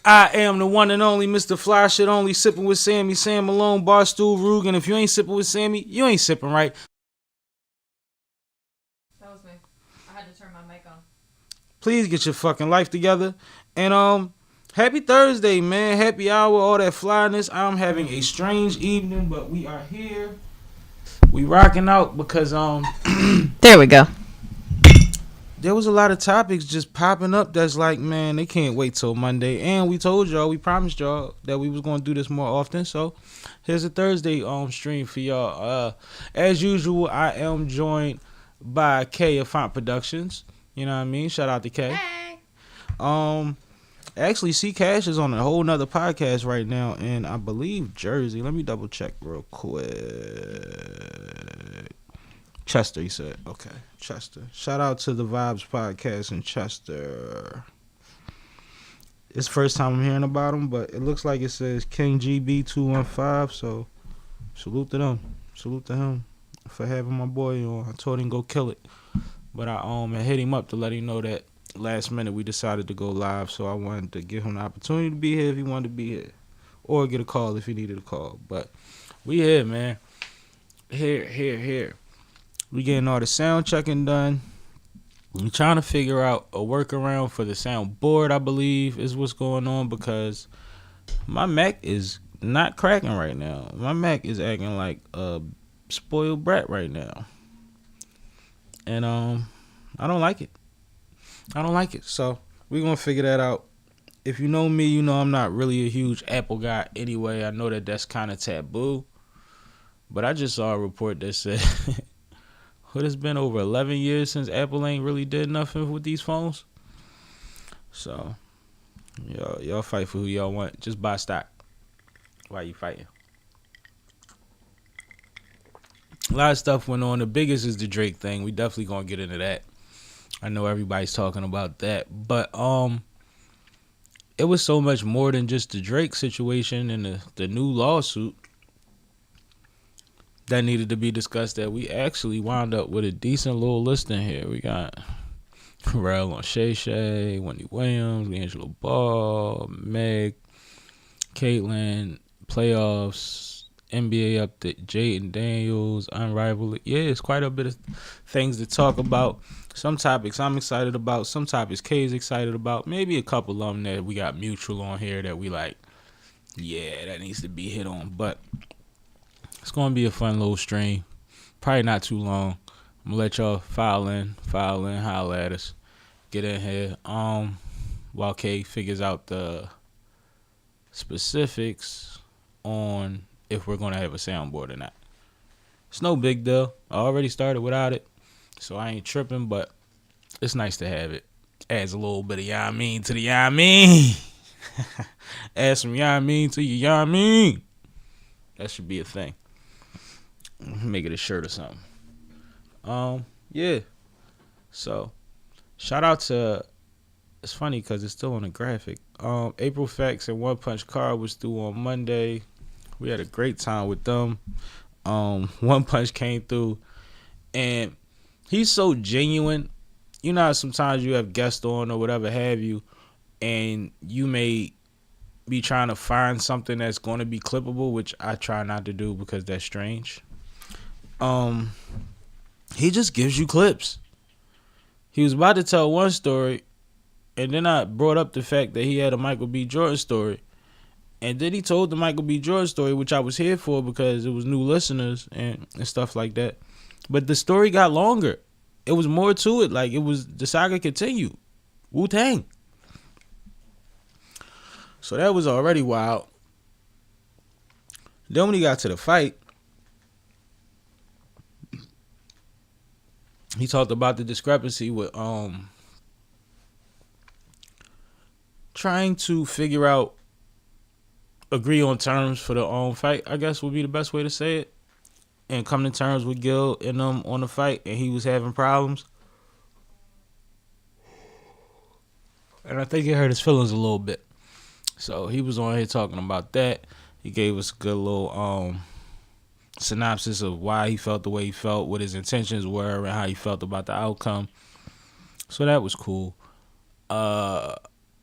I am the one and only Mr. Fly Shit Only, sipping with Sammy, Sam Malone, Barstool Rug, and if you ain't sipping with Sammy, you ain't sipping right. That was me. I had to turn my mic on. Please get your fucking life together. And happy Thursday, man. Happy hour, all that flyness. I'm having a strange evening, but we are here. We rocking out because There we go. there was a lot of topics just popping up that's like, man, they can't wait till Monday. And we told y'all, we promised y'all that we was gonna do this more often. So here's a Thursday stream for y'all. As usual, I am joined by K of Font Productions. You know what I mean? Shout out to K. Hey. Actually, C Cash is on a whole nother podcast right now in, I believe, Jersey. Let me double check real quick. Chester, he said. Okay, Chester. Shout out to the Vibes podcast in Chester. It's the first time I'm hearing about him, but it looks like it says King GB215, so salute to them. Salute to him for having my boy on. I told him go kill it. But I hit him up to let him know that last minute we decided to go live, so I wanted to give him the opportunity to be here if he wanted to be here. Or get a call if he needed a call. But we here, man. Here. We getting all the sound checking done. We trying to figure out a workaround for the soundboard, I believe, is what's going on, because my Mac is not cracking right now. My Mac is acting like a spoiled brat right now. And I don't like it. So we're going to figure that out. If you know me, you know I'm not really a huge Apple guy anyway. I know that that's kind of taboo. But I just saw a report that said it's been over 11 years since Apple ain't really did nothing with these phones. So y'all fight for who y'all want. Just buy stock. Why you fighting? A lot of stuff went on. The biggest is the Drake thing. We definitely gonna get into that. I know everybody's talking about that, but it was so much more than just the Drake situation and the new lawsuit that needed to be discussed, that we actually wound up with a decent little list in here. We got Relle on Shay, Wendy Williams, LiAngelo Ball, Meg, Caitlyn, playoffs, NBA update, Jayden Daniels, Unrivaled League. Yeah, it's quite a bit of things to talk about. Some topics I'm excited about. Some topics K's excited about. Maybe a couple of them that we got mutual on here that we like, yeah, that needs to be hit on. But it's going to be a fun little stream. Probably not too long. I'm going to let y'all file in, holler at us. Get in here. While K figures out the specifics on if we're going to have a soundboard or not. It's no big deal. I already started without it, so I ain't tripping, but it's nice to have it. Adds a little bit of yah mean to the yah mean. Add some yah mean to your yah mean. That should be a thing. Make it a shirt or something. Yeah. So, shout out to, it's funny because it's still on the graphic. April Facts and One Punch Card was through on Monday. We had a great time with them. One Punch came through, and he's so genuine. You know how sometimes you have guests on or whatever have you, and you may be trying to find something that's going to be clippable, which I try not to do because that's strange. He just gives you clips. He was about to tell one story, and then I brought up the fact that he had a Michael B. Jordan story. And then he told the Michael B. Jordan story, which I was here for because it was new listeners and stuff like that. But the story got longer. It was more to it. Like, it was, the saga continued. Wu-Tang. So that was already wild. Then when he got to the fight, he talked about the discrepancy with trying to figure out, agree on terms for the fight, I guess would be the best way to say it, and come to terms with Gil and them on the fight, and he was having problems. And I think it hurt his feelings a little bit. So he was on here talking about that. He gave us a good little synopsis of why he felt the way he felt, what his intentions were, and how he felt about the outcome. So that was cool.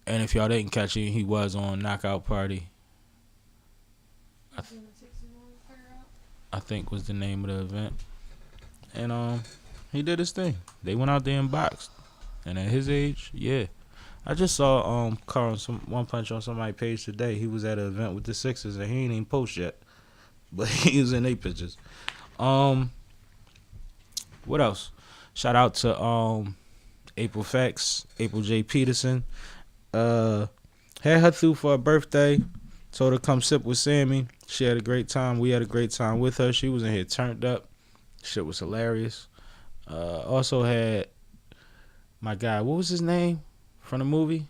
And if y'all didn't catch it, he was on Knockout Party. I think was the name of the event. And he did his thing. They went out there and boxed. And at his age, yeah. I just saw Carl One Punch on somebody's page today. He was at an event with the Sixers and he ain't even post yet. But he was in 8 pictures. What else? Shout out to April Fax, April J. Peterson. Had her through for her birthday. Told her come sip with Sammy. She had a great time. We had a great time with her. She was in here turned up. Shit was hilarious. Also had my guy, what was his name from the movie?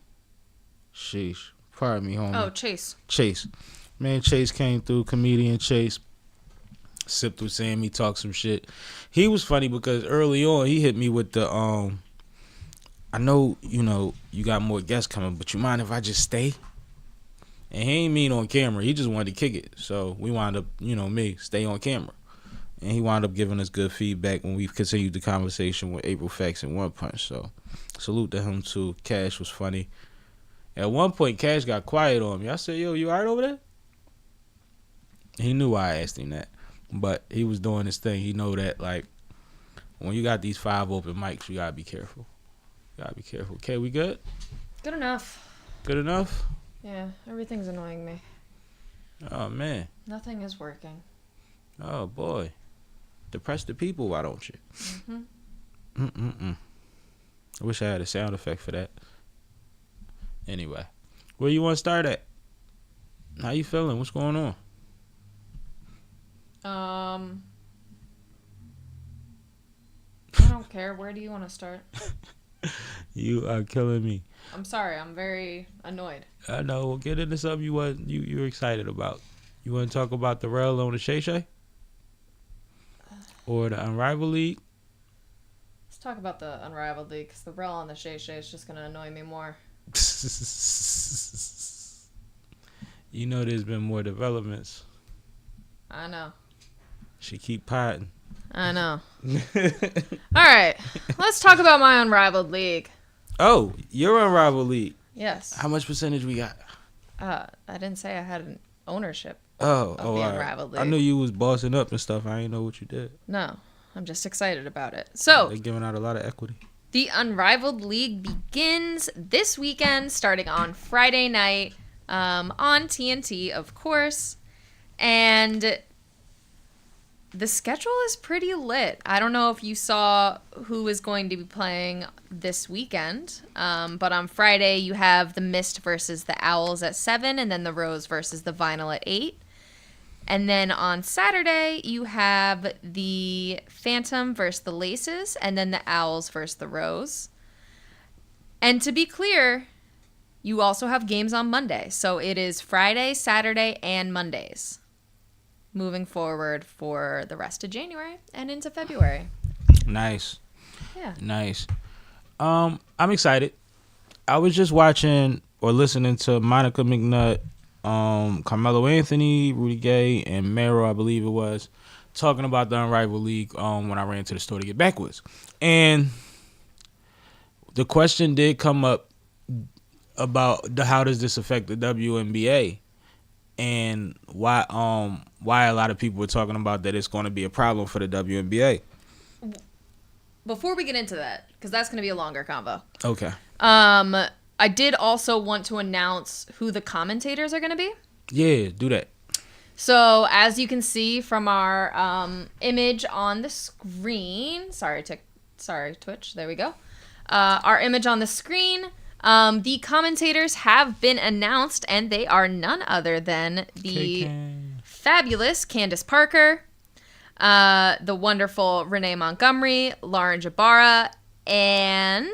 Sheesh. Pardon me, homie. Oh, Chase. Chase. Man, Chase came through. Comedian Chase. Sipped with Sammy, talked some shit. He was funny because early on he hit me with the I know, you got more guests coming, but you mind if I just stay? And he ain't mean on camera. He just wanted to kick it. So we wound up, me, stay on camera. And he wound up giving us good feedback when we continued the conversation with April Fax and One Punch. So salute to him too. Cash was funny. At one point, Cash got quiet on me. I said, yo, you all right over there? He knew why I asked him that. But he was doing his thing. He know that, like, when you got these 5 open mics, you got to be careful. Okay, we good? Good enough. Good enough? Yeah, everything's annoying me. Oh, man. Nothing is working. Oh, boy. Depress the people, why don't you? I wish I had a sound effect for that. Anyway, where you want to start at? How you feeling? What's going on? I don't care. Where do you want to start? You are killing me. I'm sorry. I'm very annoyed. I know. We'll get into something you're excited about. You want to talk about the Relle on the Shay? Or the Unrivaled League? Let's talk about the Unrivaled League, because the Relle on the Shay is just going to annoy me more. There's been more developments. I know. She keep potting. I know. All right. Let's talk about my Unrivaled League. Oh, your Unrivaled League. Yes. How much percentage we got? I didn't say I had an ownership of the Unrivaled League. I knew you was bossing up and stuff. I didn't know what you did. No. I'm just excited about it. So, they're giving out a lot of equity. The Unrivaled League begins this weekend, starting on Friday night on TNT, of course. And the schedule is pretty lit. I don't know if you saw who is going to be playing this weekend, but on Friday you have the Mist versus the Owls at 7, and then the Rose versus the Vinyl at 8. And then on Saturday you have the Phantom versus the Laces, and then the Owls versus the Rose. And to be clear, you also have games on Monday. So it is Friday, Saturday, and Mondays moving forward for the rest of January and into February. Nice. Yeah. Nice. I'm excited. I was just watching or listening to Monica McNutt, Carmelo Anthony, Rudy Gay, and Mero, I believe it was, talking about the Unrivaled League when I ran to the store to get backwards. And the question did come up about how does this affect the WNBA, and why a lot of people were talking about that it's going to be a problem for the WNBA. Before we get into that, because that's going to be a longer convo. Okay. I did also want to announce who the commentators are going to be. Yeah, do that. So as you can see from our image on the screen, sorry Twitch, there we go. Our image on the screen. The commentators have been announced, and they are none other than the fabulous Candace Parker, the wonderful Renee Montgomery, Lauren Jabara, and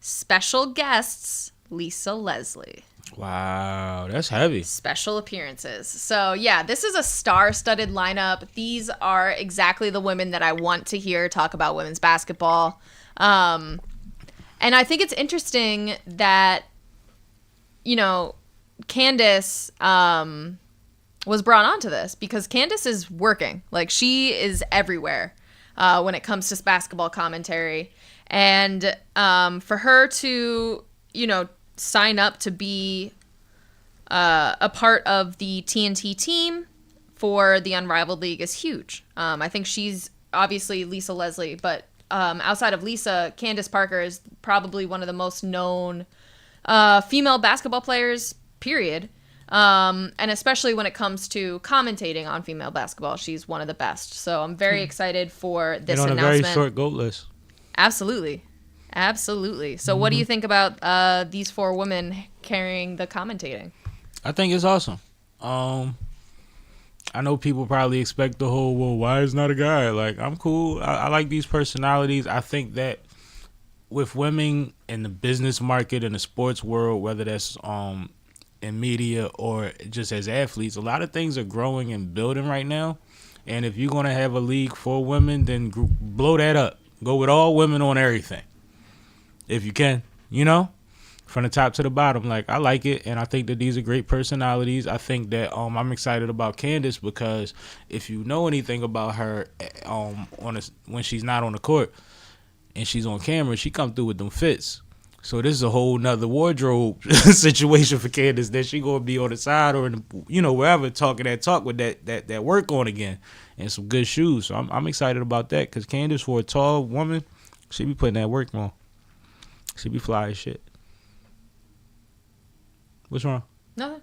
special guests Lisa Leslie. Wow, that's heavy. Special appearances. So, yeah, this is a star-studded lineup. These are exactly the women that I want to hear talk about women's basketball. And I think it's interesting that, Candace was brought onto this because Candace is working. Like, she is everywhere when it comes to basketball commentary. And for her to sign up to be a part of the TNT team for the Unrivaled League is huge. I think she's obviously Lisa Leslie, but outside of Lisa, Candace Parker is probably one of the most known female basketball players, period. And especially when it comes to commentating on female basketball, she's one of the best. So I'm very excited for this announcement. And on a very short GOAT list. Absolutely. So what do you think about these 4 women carrying the commentating? I think it's awesome. I know people probably expect the whole, well, why is not a guy? Like, I'm cool. I like these personalities. I think that with women in the business market, in the sports world, whether that's in media or just as athletes, a lot of things are growing and building right now. And if you're going to have a league for women, then blow that up. Go with all women on everything. If you can, from the top to the bottom. Like, I like it, and I think that these are great personalities. I think that I'm excited about Candace because if you know anything about her when she's not on the court and she's on camera, she come through with them fits. So this is a whole nother wardrobe situation for Candace that she gonna be on the side or in the, wherever talking that talk with that work on again and some good shoes. So I'm excited about that because Candace, for a tall woman, she be putting that work on. She be fly as shit. What's wrong? Nothing.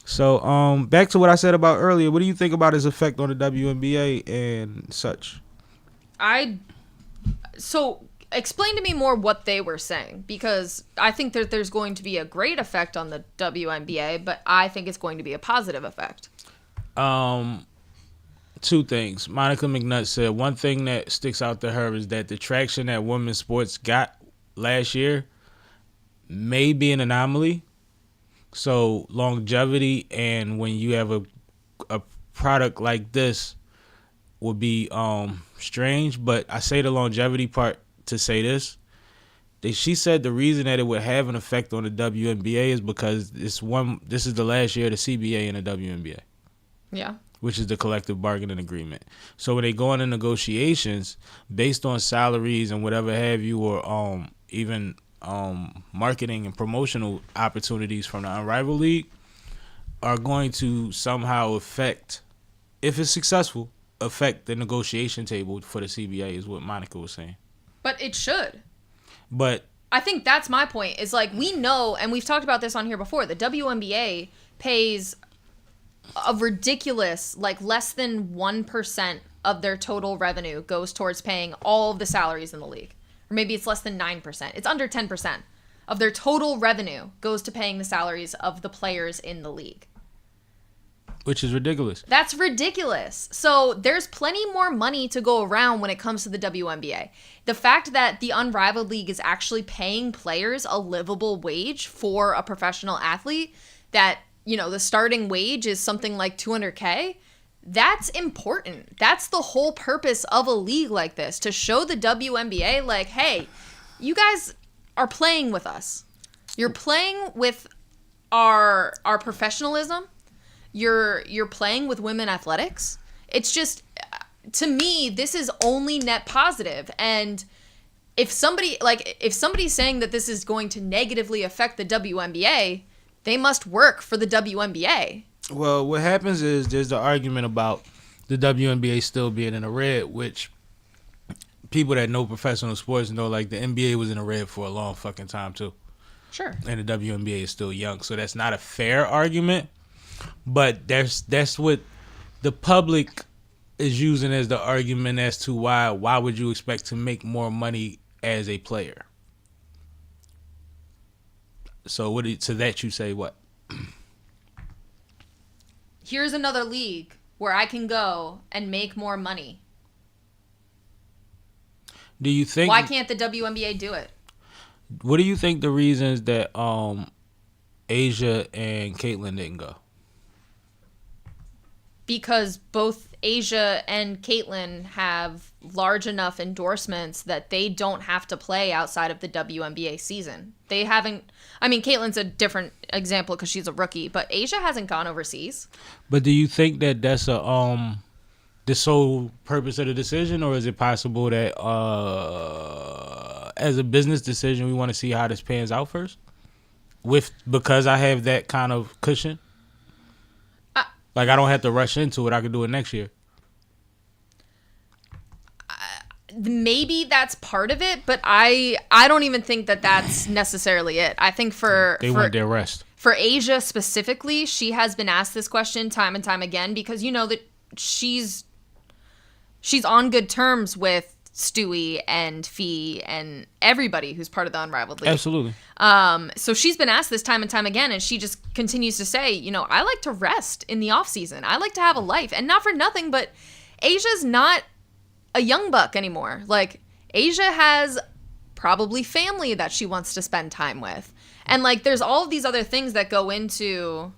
So back to what I said about earlier. What do you think about his effect on the WNBA and such? So explain to me more what they were saying, because I think that there's going to be a great effect on the WNBA, but I think it's going to be a positive effect. 2 things. Monica McNutt said one thing that sticks out to her is that the traction that women's sports got last year may be an anomaly. So longevity, and when you have a product like this, would be strange. But I say the longevity part to say this. She said the reason that it would have an effect on the WNBA is because this is the last year of the CBA and the WNBA. Yeah. Which is the collective bargaining agreement. So when they go into negotiations based on salaries and whatever have you, or even marketing and promotional opportunities from the Unrivaled League, are going to somehow affect, if it's successful, affect the negotiation table for the CBA, is what Monica was saying. But it should. But I think that's my point. Is like, we know, and we've talked about this on here before, the WNBA pays a ridiculous, like less than 1% of their total revenue goes towards paying all of the salaries in the league. Or maybe it's less than 9%. It's under 10% of their total revenue goes to paying the salaries of the players in the league. Which is ridiculous. That's ridiculous. So there's plenty more money to go around when it comes to the WNBA. The fact that the Unrivaled League is actually paying players a livable wage for a professional athlete, that, the starting wage is something like $200K, that's important. That's the whole purpose of a league like this, to show the WNBA, like, hey, you guys are playing with us. You're playing with our professionalism. You're playing with women athletics. It's just, to me, this is only net positive. And if somebody's saying that this is going to negatively affect the WNBA, they must work for the WNBA. Well, what happens is there's the argument about the WNBA still being in the red, which people that know professional sports know, like, the NBA was in the red for a long fucking time too. Sure. And the WNBA is still young, so that's not a fair argument. But that's what the public is using as the argument as to why would you expect to make more money as a player? So to that you say what? Here's another league where I can go and make more money. Do you think? Why can't the WNBA do it? What do you think the reasons that Asia and Caitlyn didn't go? Because both Asia and Caitlyn have large enough endorsements that they don't have to play outside of the WNBA season. They haven't. I mean, Caitlyn's a different example because she's a rookie, but Asia hasn't gone overseas. But do you think that that's the sole purpose of the decision, or is it possible that as a business decision, we want to see how this pans out first. Because I have that kind of cushion. Like, I don't have to rush into it. I could do it next year. Maybe that's part of it, but I don't even think that that's necessarily it. I think they want their rest. For Asia specifically, she has been asked this question time and time again because you know that she's on good terms with Stewie and Fee and everybody who's part of the Unrivaled League. Absolutely. So she's been asked this time and time again, and she just continues to say, you know, I like to rest in the off season. I like to have a life, and not for nothing, but Asia's not a young buck anymore. Like, Asia has probably family that she wants to spend time with. And, like, there's all of these other things that go into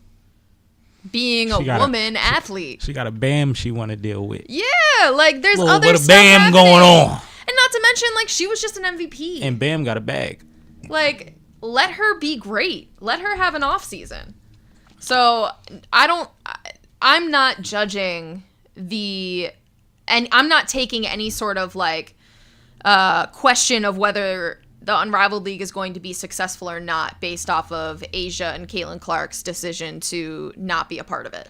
being a woman athlete. She got a BAM she want to deal with. Yeah, like, there's other stuff BAM happening. going on. And not to mention, like, she was just an MVP. And BAM got a bag. Like, let her be great. Let her have an off season. So, I'm not judging and I'm not taking any sort of, like, question of whether the Unrivaled League is going to be successful or not based off of Asia and Caitlin Clark's decision to not be a part of it.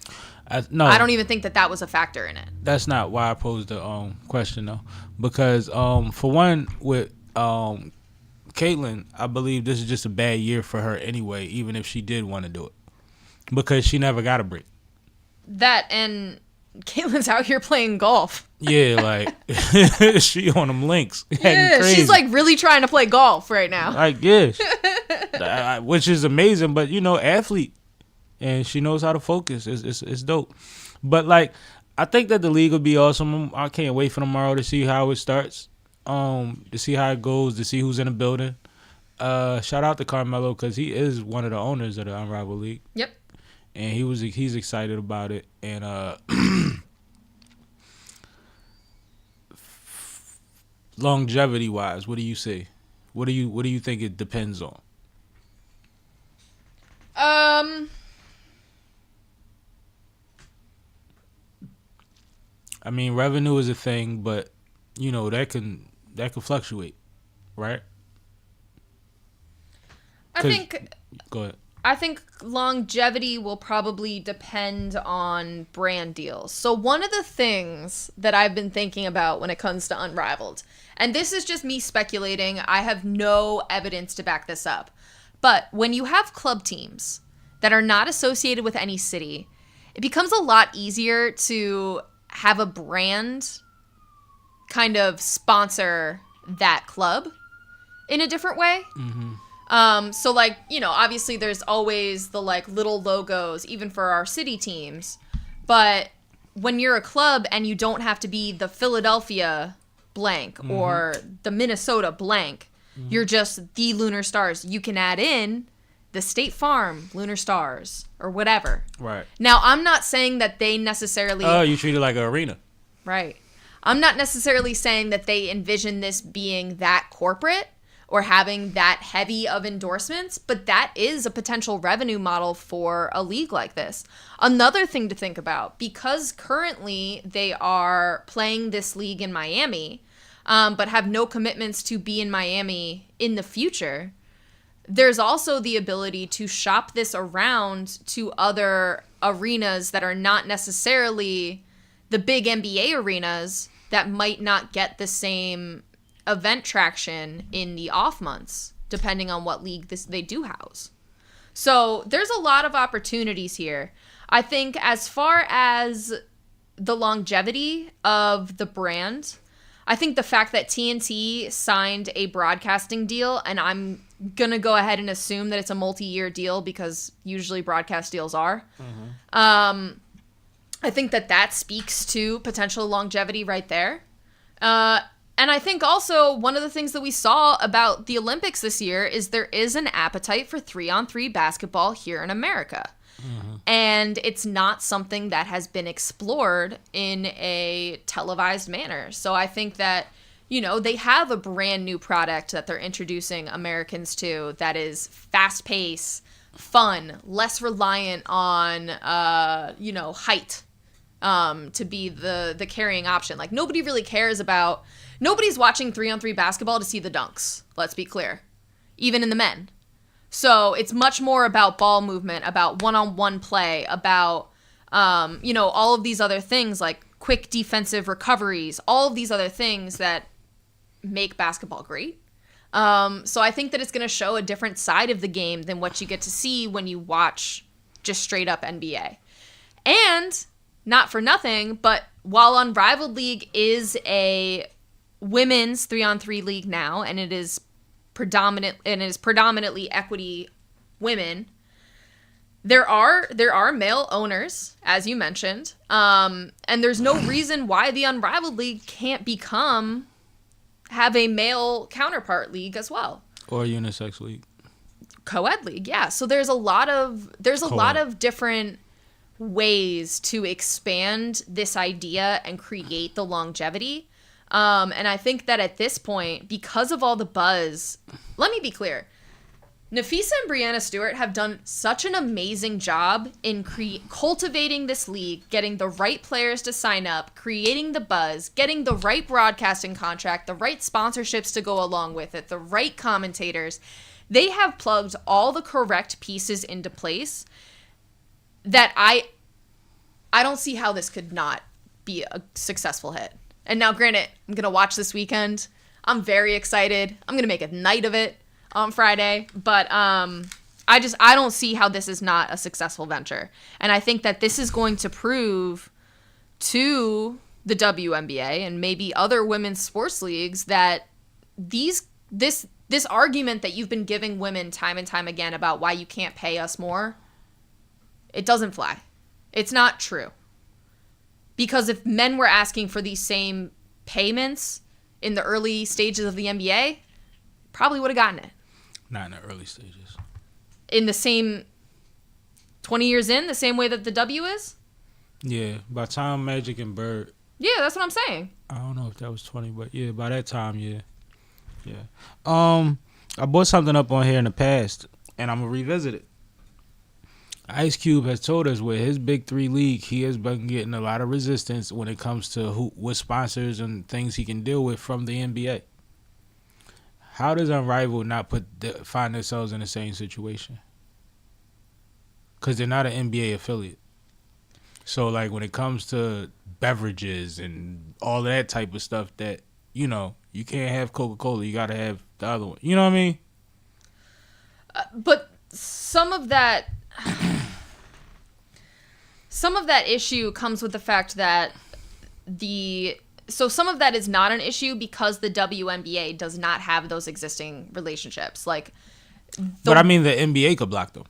No, I don't even think that was a factor in it. That's not why I posed the question, though. Because, for one, with Caitlin, I believe this is just a bad year for her anyway, even if she did want to do it. Because she never got a break. That and Caitlin's out here playing golf. Yeah, like, she on them links. Yeah, she's, like, really trying to play golf right now. Like, yes. Which is amazing, but, you know, athlete. And she knows how to focus. It's dope. But, like, I think that the league will be awesome. I can't wait for tomorrow to see how it starts, to see how it goes, to see who's in the building. Shout out to Carmelo because he is one of the owners of the Unrivaled League. Yep. And he's excited about it. And longevity wise, what do you say? What do you think it depends on? I mean, revenue is a thing, but you know that can fluctuate, right? Go ahead. I think longevity will probably depend on brand deals. So one of the things that I've been thinking about when it comes to Unrivaled, and this is just me speculating, I have no evidence to back this up, but when you have club teams that are not associated with any city, it becomes a lot easier to have a brand kind of sponsor that club in a different way. Mm-hmm. So, like, you know, obviously there's always the, like, little logos, even for our city teams. But when you're a club and you don't have to be the Philadelphia blank mm-hmm. or the Minnesota blank, mm-hmm. you're just the Lunar Stars. You can add in the State Farm Lunar Stars or whatever. Right. Now, I'm not saying that they necessarily... Oh, you treat it like an arena. Right. I'm not necessarily saying that they envision this being that corporate or having that heavy of endorsements, but that is a potential revenue model for a league like this. Another thing to think about, because currently they are playing this league in Miami, but have no commitments to be in Miami in the future, there's also the ability to shop this around to other arenas that are not necessarily the big NBA arenas that might not get the same event traction in the off months, depending on what league they do house. So there's a lot of opportunities here. I think as far as the longevity of the brand, I think the fact that TNT signed a broadcasting deal, and I'm going to go ahead and assume that it's a multi-year deal because usually broadcast deals are. Mm-hmm. I think that speaks to potential longevity right there. And I think also one of the things that we saw about the Olympics this year is there is an appetite for 3-on-3 basketball here in America. Mm-hmm. And it's not something that has been explored in a televised manner. So I think that, you know, they have a brand new product that they're introducing Americans to that is fast-paced, fun, less reliant on, height to be the carrying option. Like, nobody really cares about... Nobody's watching 3-on-3 basketball to see the dunks, let's be clear. Even in the men. So it's much more about ball movement, about one-on-one play, about, all of these other things like quick defensive recoveries, all of these other things that make basketball great. So I think that it's going to show a different side of the game than what you get to see when you watch just straight up NBA. And not for nothing, but while Unrivaled League is a women's 3-on-3 league now, and it is predominantly equity women, there are male owners, as you mentioned, and there's no reason why the Unrivaled League can't have a male counterpart league as well, or a unisex league, co-ed league. Yeah, so there's a lot of different ways to expand this idea and create the longevity. And I think that at this point, because of all the buzz, let me be clear. Nafisa and Brianna Stewart have done such an amazing job in cultivating this league, getting the right players to sign up, creating the buzz, getting the right broadcasting contract, the right sponsorships to go along with it, the right commentators. They have plugged all the correct pieces into place that I don't see how this could not be a successful hit. And now, granted, I'm going to watch this weekend. I'm very excited. I'm going to make a night of it on Friday. But I don't see how this is not a successful venture. And I think that this is going to prove to the WNBA and maybe other women's sports leagues that this argument that you've been giving women time and time again about why you can't pay us more, it doesn't fly. It's not true. Because if men were asking for these same payments in the early stages of the NBA, probably would have gotten it. Not in the early stages. In the same 20 years in, the same way that the W is? Yeah, by time Magic and Bird. Yeah, that's what I'm saying. I don't know if that was 20, but yeah, by that time, yeah. Yeah. I brought something up on here in the past, and I'm going to revisit it. Ice Cube has told us with his Big 3 league, he has been getting a lot of resistance when it comes to what sponsors and things he can deal with from the NBA. How does Unrivaled not find themselves in the same situation? Because they're not an NBA affiliate. So, like, when it comes to beverages and all of that type of stuff that, you can't have Coca-Cola, you got to have the other one. You know what I mean? But some of that issue comes with the fact that some of that is not an issue because the WNBA does not have those existing relationships. But I mean, the NBA could block them.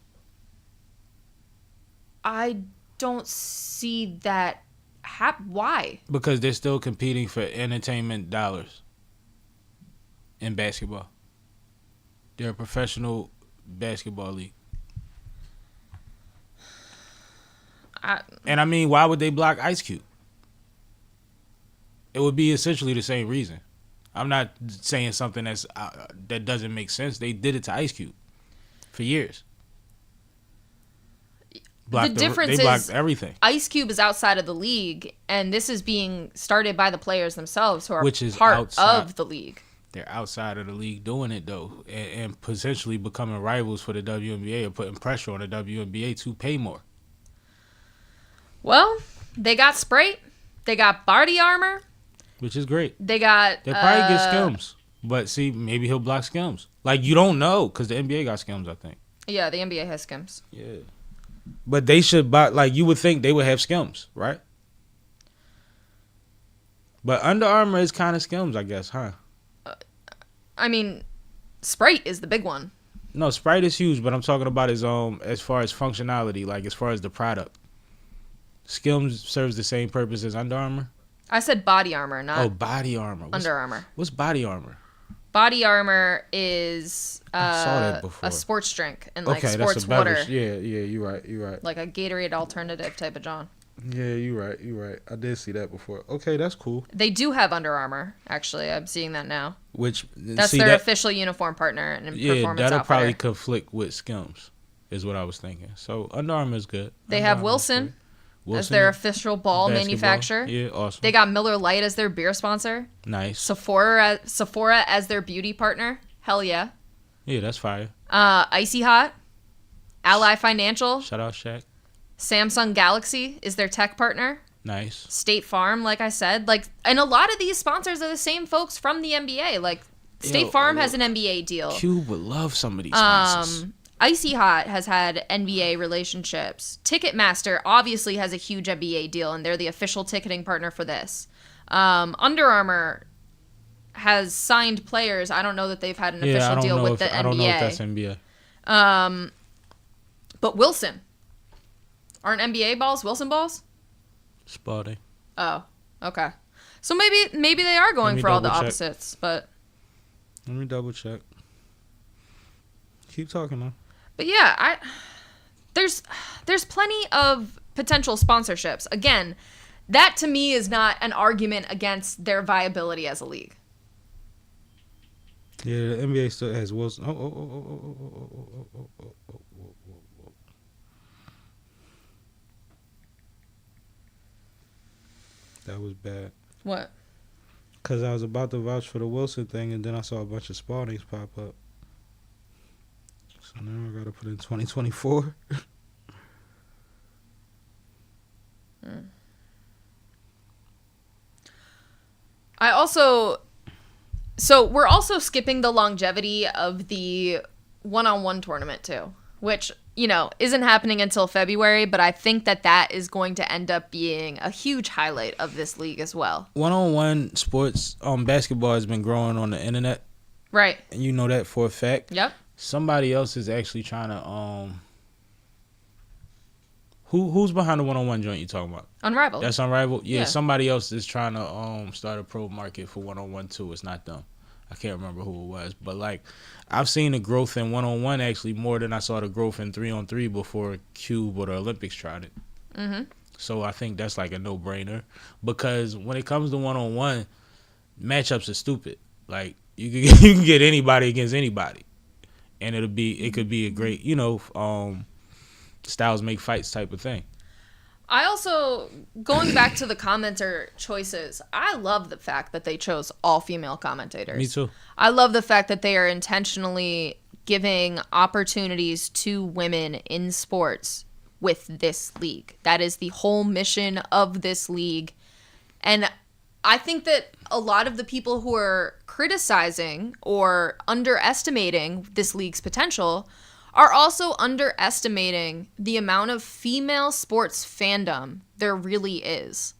I don't see that. Why? Because they're still competing for entertainment dollars in basketball. They're a professional basketball league. And I mean, why would they block Ice Cube? It would be essentially the same reason. I'm not saying something that doesn't make sense. They did it to Ice Cube for years. The difference is they blocked everything. Ice Cube is outside of the league, and this is being started by the players themselves who are part of the league. They're outside of the league doing it, though, and potentially becoming rivals for the WNBA or putting pressure on the WNBA to pay more. Well, they got Sprite. They got body armor. Which is great. They probably get Skims. But see, maybe he'll block Skims. Like, you don't know, because the NBA got Skims, I think. Yeah, the NBA has Skims. Yeah. But they should buy, you would think they would have Skims, right? But Under Armour is kind of Skims, I guess, huh? I mean, Sprite is the big one. No, Sprite is huge, but I'm talking about as far as functionality, as far as the product. Skims serves the same purpose as Under Armour? I said body armor, not... Oh, body armor. Under Armour. What's body armor? Body armor is I saw that before. A sports drink and sports that's a water. Yeah, you're right. Like a Gatorade alternative type of John. Yeah, you're right. I did see that before. Okay, that's cool. They do have Under Armour, actually. I'm seeing that now. That's their official uniform partner and performance that'll outfitter. probably conflict with Skims, is what I was thinking. So Under Armour is good. They have Wilson. Wilson, as their official ball basketball. Manufacturer. Yeah, awesome. They got Miller Lite as their beer sponsor. Nice. Sephora as their beauty partner. Hell yeah. Yeah, that's fire. Icy Hot. Ally Financial. Shout out Shaq. Samsung Galaxy is their tech partner. Nice. State Farm, like I said. And a lot of these sponsors are the same folks from the NBA. Like, State Farm has an NBA deal. Cube would love some of these sponsors. Icy Hot has had NBA relationships. Ticketmaster obviously has a huge NBA deal, and they're the official ticketing partner for this. Under Armour has signed players. I don't know that they've had an official deal with the NBA. I don't know if that's NBA. But Wilson. Aren't NBA balls Wilson balls? Spalding. Oh, okay. So maybe they are going for all the opposites, but... Let me double check. Keep talking, though. But yeah, there's plenty of potential sponsorships. Again, that to me is not an argument against their viability as a league. Yeah, the NBA still has Wilson. That was bad. What? Because I was about to vouch for the Wilson thing, and then I saw a bunch of Spaldings pop up. So now I got to put in 2024. So we're also skipping the longevity of the one-on-one tournament too, which, isn't happening until February, but I think that is going to end up being a huge highlight of this league as well. One-on-one sports, basketball has been growing on the internet. Right. And you know that for a fact. Yep. Somebody else is actually trying to, who's behind the one-on-one joint you talking about? Unrivaled. That's Unrivaled? Yeah, somebody else is trying to start a pro market for one-on-one too. It's not them. I can't remember who it was. But, I've seen the growth in one-on-one actually more than I saw the growth in 3-on-3 before Cube or the Olympics tried it. Mm-hmm. So I think that's a no-brainer. Because when it comes to one-on-one, matchups are stupid. You can get anybody against anybody. And it could be a great, styles make fights type of thing. I also, going back to the commenter choices, I love the fact that they chose all female commentators. Me too. I love the fact that they are intentionally giving opportunities to women in sports with this league. That is the whole mission of this league. And I think that a lot of the people who are criticizing or underestimating this league's potential are also underestimating the amount of female sports fandom there really is.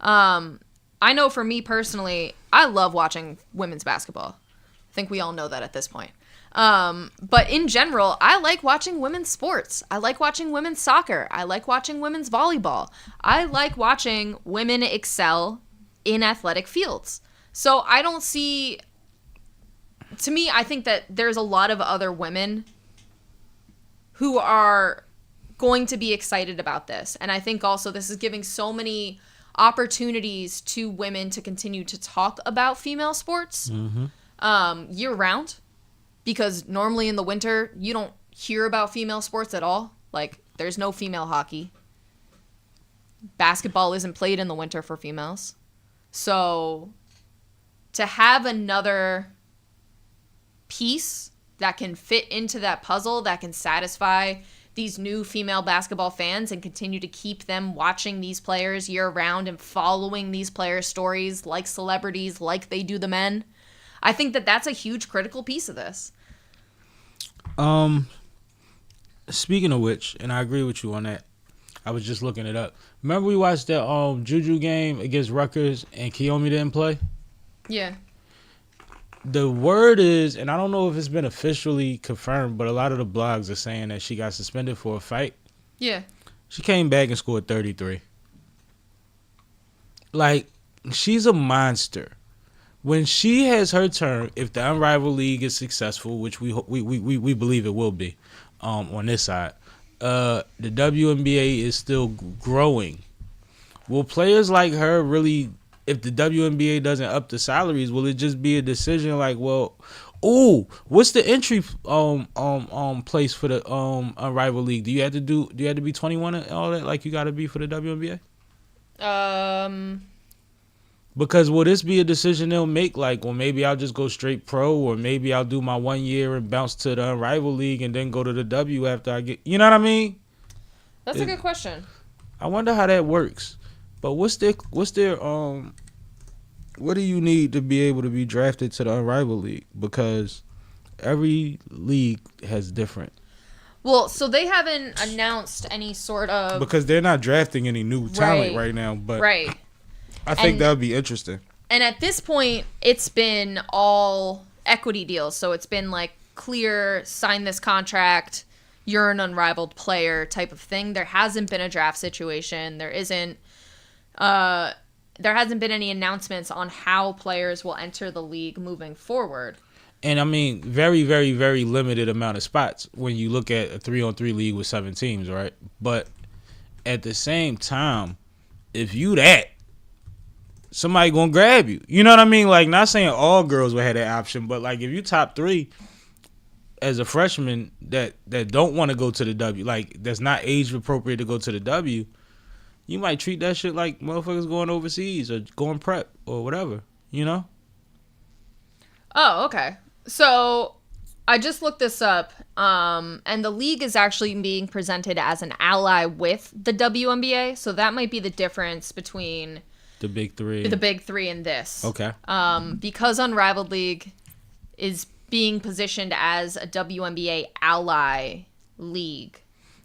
I know for me personally, I love watching women's basketball. I think we all know that at this point. But in general, I like watching women's sports. I like watching women's soccer. I like watching women's volleyball. I like watching women excel in athletic fields. So I don't see... To me, I think that there's a lot of other women who are going to be excited about this. And I think also this is giving so many opportunities to women to continue to talk about female sports year round. Because normally in the winter, you don't hear about female sports at all. There's no female hockey. Basketball isn't played in the winter for females. So to have another piece that can fit into that puzzle, that can satisfy these new female basketball fans and continue to keep them watching these players year round and following these players' stories like celebrities, like they do the men. I think that's a huge critical piece of this. Speaking of which, and I agree with you on that, I was just looking it up. Remember we watched that Juju game against Rutgers and Kiyomi didn't play? Yeah. The word is, and I don't know if it's been officially confirmed, but a lot of the blogs are saying that she got suspended for a fight. Yeah. She came back and scored 33. She's a monster. When she has her turn, if the Unrivaled League is successful, which we believe it will be on this side, the WNBA is still growing. Will players like her really... If the WNBA doesn't up the salaries, will it just be a decision Ooh, what's the entry place for the Unrivaled League? Do you have to be 21 and all that like you got to be for the WNBA? Because will this be a decision they'll make? Like, well, maybe I'll just go straight pro, or maybe I'll do my 1 year and bounce to the Unrivaled League and then go to the W after I get. You know what I mean? That's a good question. I wonder how that works. But what's their what do you need to be able to be drafted to the Unrivaled League? Because every league has different. Well, so they haven't announced any sort of... Because they're not drafting any new talent right now. But right. I think that would be interesting. And at this point, it's been all equity deals. So it's been like clear, sign this contract, you're an unrivaled player type of thing. There hasn't been a draft situation. There hasn't been any announcements on how players will enter the league moving forward. And I mean, very, very, very limited amount of spots when you look at a 3-on-3 league with 7 teams, right? But at the same time, if you that, somebody gonna grab you. You know what I mean? Like, not saying all girls will have that option, but like if you top 3 as a freshman that don't want to go to the W, like that's not age appropriate to go to the W, you might treat that shit like motherfuckers going overseas or going prep or whatever, you know? Oh, okay. So I just looked this up, and the league is actually being presented as an ally with the WNBA, so that might be the difference between the big three and this. Okay. Because Unrivaled League is being positioned as a WNBA ally league.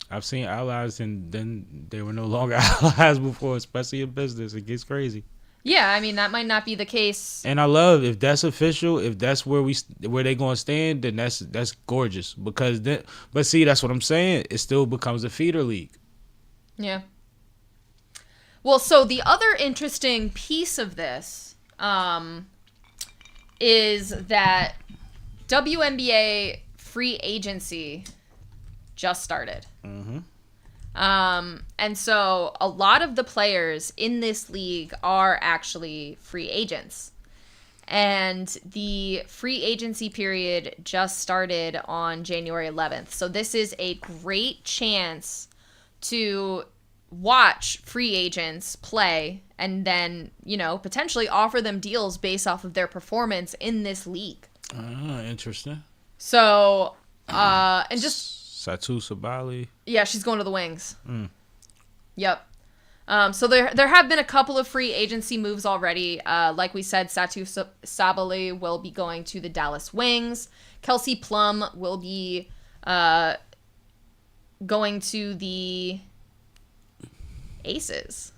I've seen allies and then they were no longer allies before, especially in business. It gets crazy. Yeah, I mean that might not be the case. And I love if that's official, if that's where they gonna stand, then that's gorgeous. Because then, but see, that's what I'm saying. It still becomes a feeder league. Yeah. Well, so the other interesting piece of this is that WNBA free agency just started. Mm-hmm. And so a lot of the players in this league are actually free agents. And the free agency period just started on January 11th. So this is a great chance to watch free agents play and then, potentially offer them deals based off of their performance in this league. Interesting. So, and just... Satu Sabali. Yeah, she's going to the Wings. Yep. So there have been a couple of free agency moves already. Like we said, Satu Sabali will be going to the Dallas Wings. Kelsey Plum will be going to the Aces.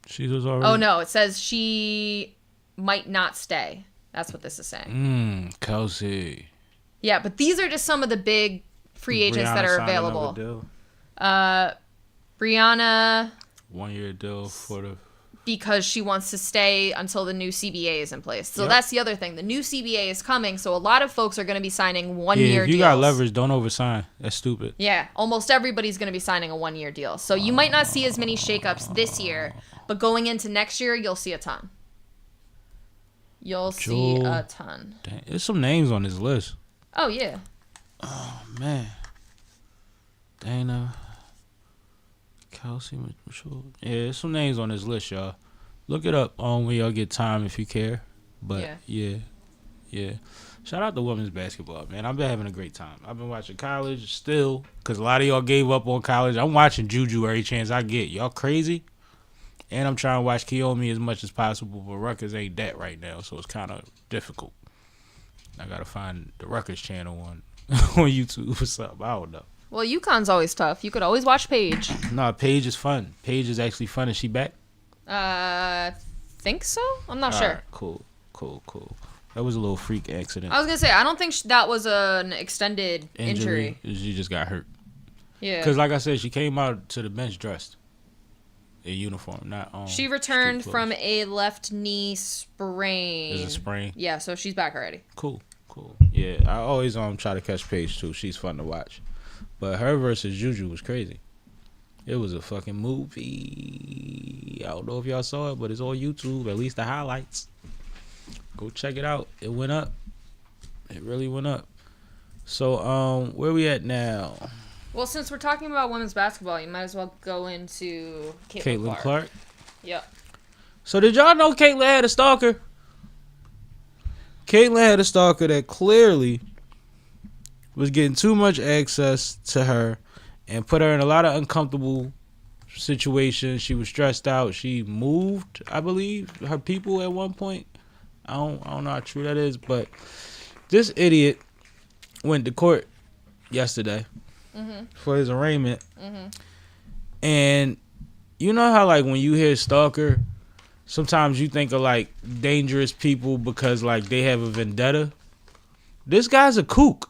She was already... Oh, no. It says she might not stay. That's what this is saying. Kelsey. Yeah, but these are just some of the big free agents that are available. Brianna 1 year deal for the... Because she wants to stay until the new CBA is in place. So that's the other thing. The new CBA is coming, so a lot of folks are going to be signing 1 year deals. If you got leverage, don't oversign. That's stupid. Yeah, almost everybody's going to be signing a 1 year deal. So you might not see as many shakeups this year, but going into next year, you'll see a ton. See a ton. Dang, there's some names on this list. Oh, yeah. Oh, man. Dana. Kelsey. Yeah, there's some names on this list, y'all. Look it up when y'all get time if you care. But, yeah. Shout out to women's basketball, man. I've been having a great time. I've been watching college still because a lot of y'all gave up on college. I'm watching Juju every chance I get. Y'all crazy? And I'm trying to watch Kiyomi as much as possible, but Rutgers ain't that right now, so it's kind of difficult. I got to find the Rutgers channel on YouTube or something. I don't know. Well, UConn's always tough. You could always watch Paige. No, Paige is fun. Paige is actually fun. Is she back? Think so? I'm not sure. Right, cool. That was a little freak accident. I was going to say, I don't think that was an extended injury. She just got hurt. Yeah. Because like I said, she came out to the bench dressed. A uniform, not on. She returned from a left knee sprain. Is it a sprain? Yeah, so she's back already. Cool. Yeah, I always try to catch Paige too. She's fun to watch. But her versus Juju was crazy. It was a fucking movie. I don't know if y'all saw it, but it's on YouTube. At least the highlights. Go check it out. It went up. It really went up. So, where we at now? Well, since we're talking about women's basketball, you might as well go into Caitlin Clark. Yep. So, did y'all know Caitlin had a stalker? Caitlin had a stalker that clearly was getting too much access to her and put her in a lot of uncomfortable situations. She was stressed out. She moved, I believe, her people at one point. I don't know how true that is, but this idiot went to court yesterday for his arraignment. And you know how, like, when you hear stalker, sometimes you think of, like, dangerous people because, like, they have a vendetta. This guy's a kook,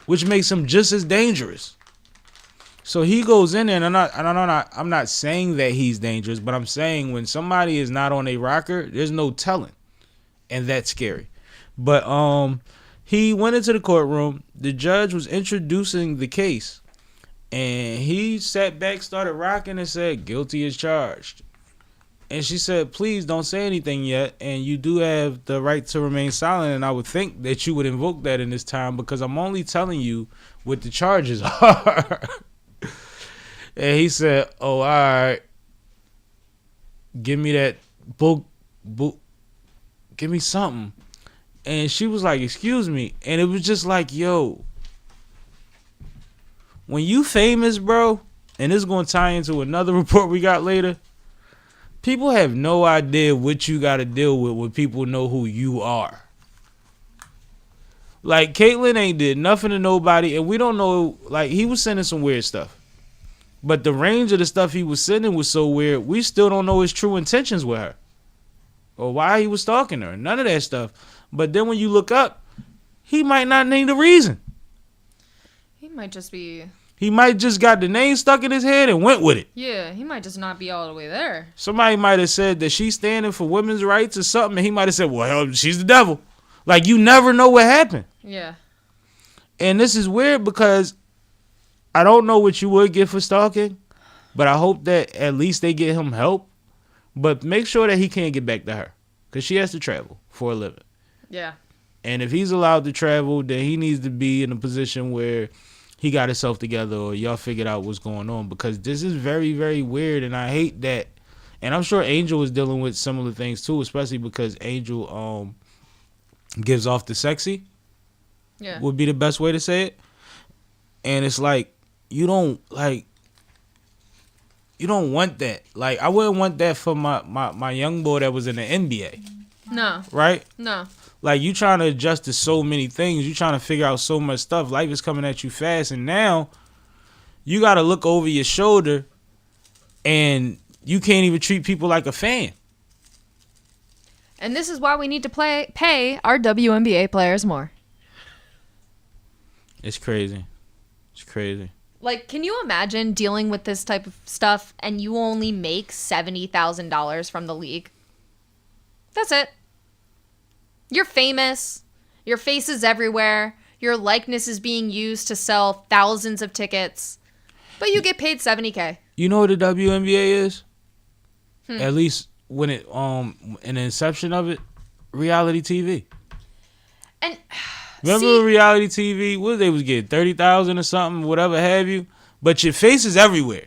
which makes him just as dangerous. So he goes in there, and I'm not saying that he's dangerous, but I'm saying when somebody is not on a rocker, there's no telling, and that's scary. But he went into the courtroom. The judge was introducing the case, and he sat back, started rocking, and said, "Guilty as charged." And she said, "Please don't say anything yet, and you do have the right to remain silent, and I would think that you would invoke that in this time because I'm only telling you what the charges are." And he said, "Oh, all right. Give me that book. Give me something." And she was like, "Excuse me." And it was just like, yo, when you famous, bro, and this is going to tie into another report we got later, people have no idea what you got to deal with when people know who you are. Like, Caitlyn ain't did nothing to nobody, and we don't know, like, he was sending some weird stuff. But the range of the stuff he was sending was so weird, we still don't know his true intentions with her. Or why he was stalking her. None of that stuff. But then when you look up, he might not name the reason. He might just be... He might just got the name stuck in his head and went with it. Yeah, he might just not be all the way there. Somebody might have said that she's standing for women's rights or something, and he might have said, well, hell, she's the devil. Like, you never know what happened. Yeah. And this is weird because I don't know what you would get for stalking, but I hope that at least they get him help. But make sure that he can't get back to her because she has to travel for a living. Yeah. And if he's allowed to travel, then he needs to be in a position where he got himself together or y'all figured out what's going on because this is very, very weird. And I hate that. And I'm sure Angel is dealing with similar things too, especially because Angel gives off the sexy. Yeah. Would be the best way to say it. And it's like, you don't want that. Like, I wouldn't want that for my young boy that was in the NBA. No. Right? No. Like, you trying to adjust to so many things. You trying to figure out so much stuff. Life is coming at you fast. And now, you got to look over your shoulder and you can't even treat people like a fan. And this is why we need to pay our WNBA players more. It's crazy. It's crazy. Like, can you imagine dealing with this type of stuff and you only make $70,000 from the league? That's it. You're famous. Your face is everywhere. Your likeness is being used to sell thousands of tickets. But you get paid $70K. You know what the WNBA is? At least when it in the inception of it, reality TV. And remember reality TV? What they was getting 30,000 or something, whatever have you. But your face is everywhere.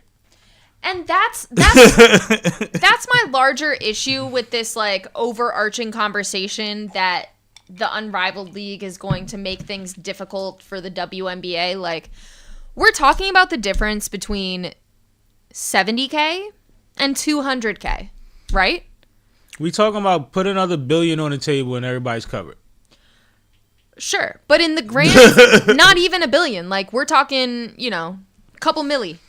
And that's my larger issue with this, like, overarching conversation that the Unrivaled League is going to make things difficult for the WNBA. Like, we're talking about the difference between $70K and $200K, right? We talking about put another billion on the table and everybody's covered. Sure, but in the grand, not even $1 billion. Like, we're talking, a couple milli.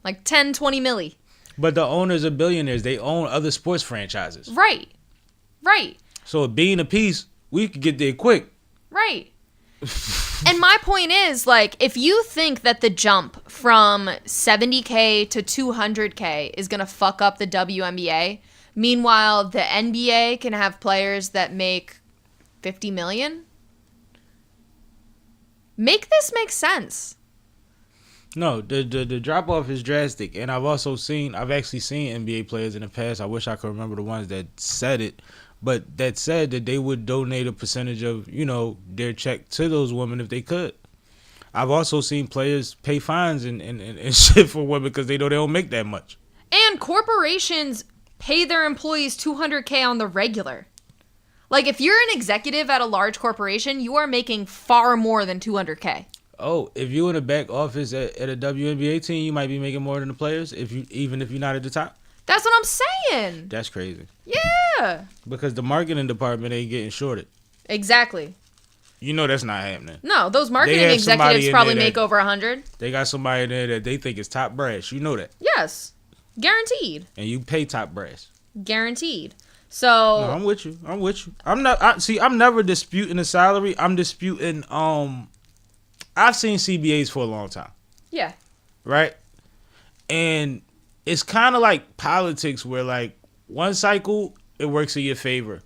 Like 10, 20 milli. But the owners are billionaires. They own other sports franchises. Right. So being a piece, we could get there quick. Right. And my point is, like, if you think that the jump from $70K to $200K is going to fuck up the WNBA, meanwhile, the NBA can have players that make $50 million, make this make sense. No, the drop off is drastic, and I've actually seen NBA players in the past. I wish I could remember the ones that said it, But that said, that they would donate a percentage of, their check to those women if they could. I've also seen players pay fines and shit for women because they know they don't make that much. And corporations pay their employees $200K on the regular. Like, if you're an executive at a large corporation, you are making far more than $200K. Oh, if you're in the back office at a WNBA team, you might be making more than the players, even if you're not at the top. That's what I'm saying. That's crazy. Yeah. Because the marketing department ain't getting shorted. Exactly. You know that's not happening. No, those marketing executives probably make over 100. They got somebody in there that they think is top brass. You know that. Yes. Guaranteed. And you pay top brass. Guaranteed. So no, I'm with you. I'm never disputing the salary. I'm disputing I've seen CBAs for a long time. Yeah. Right? And it's kind of like politics where, like, one cycle, it works in your favor.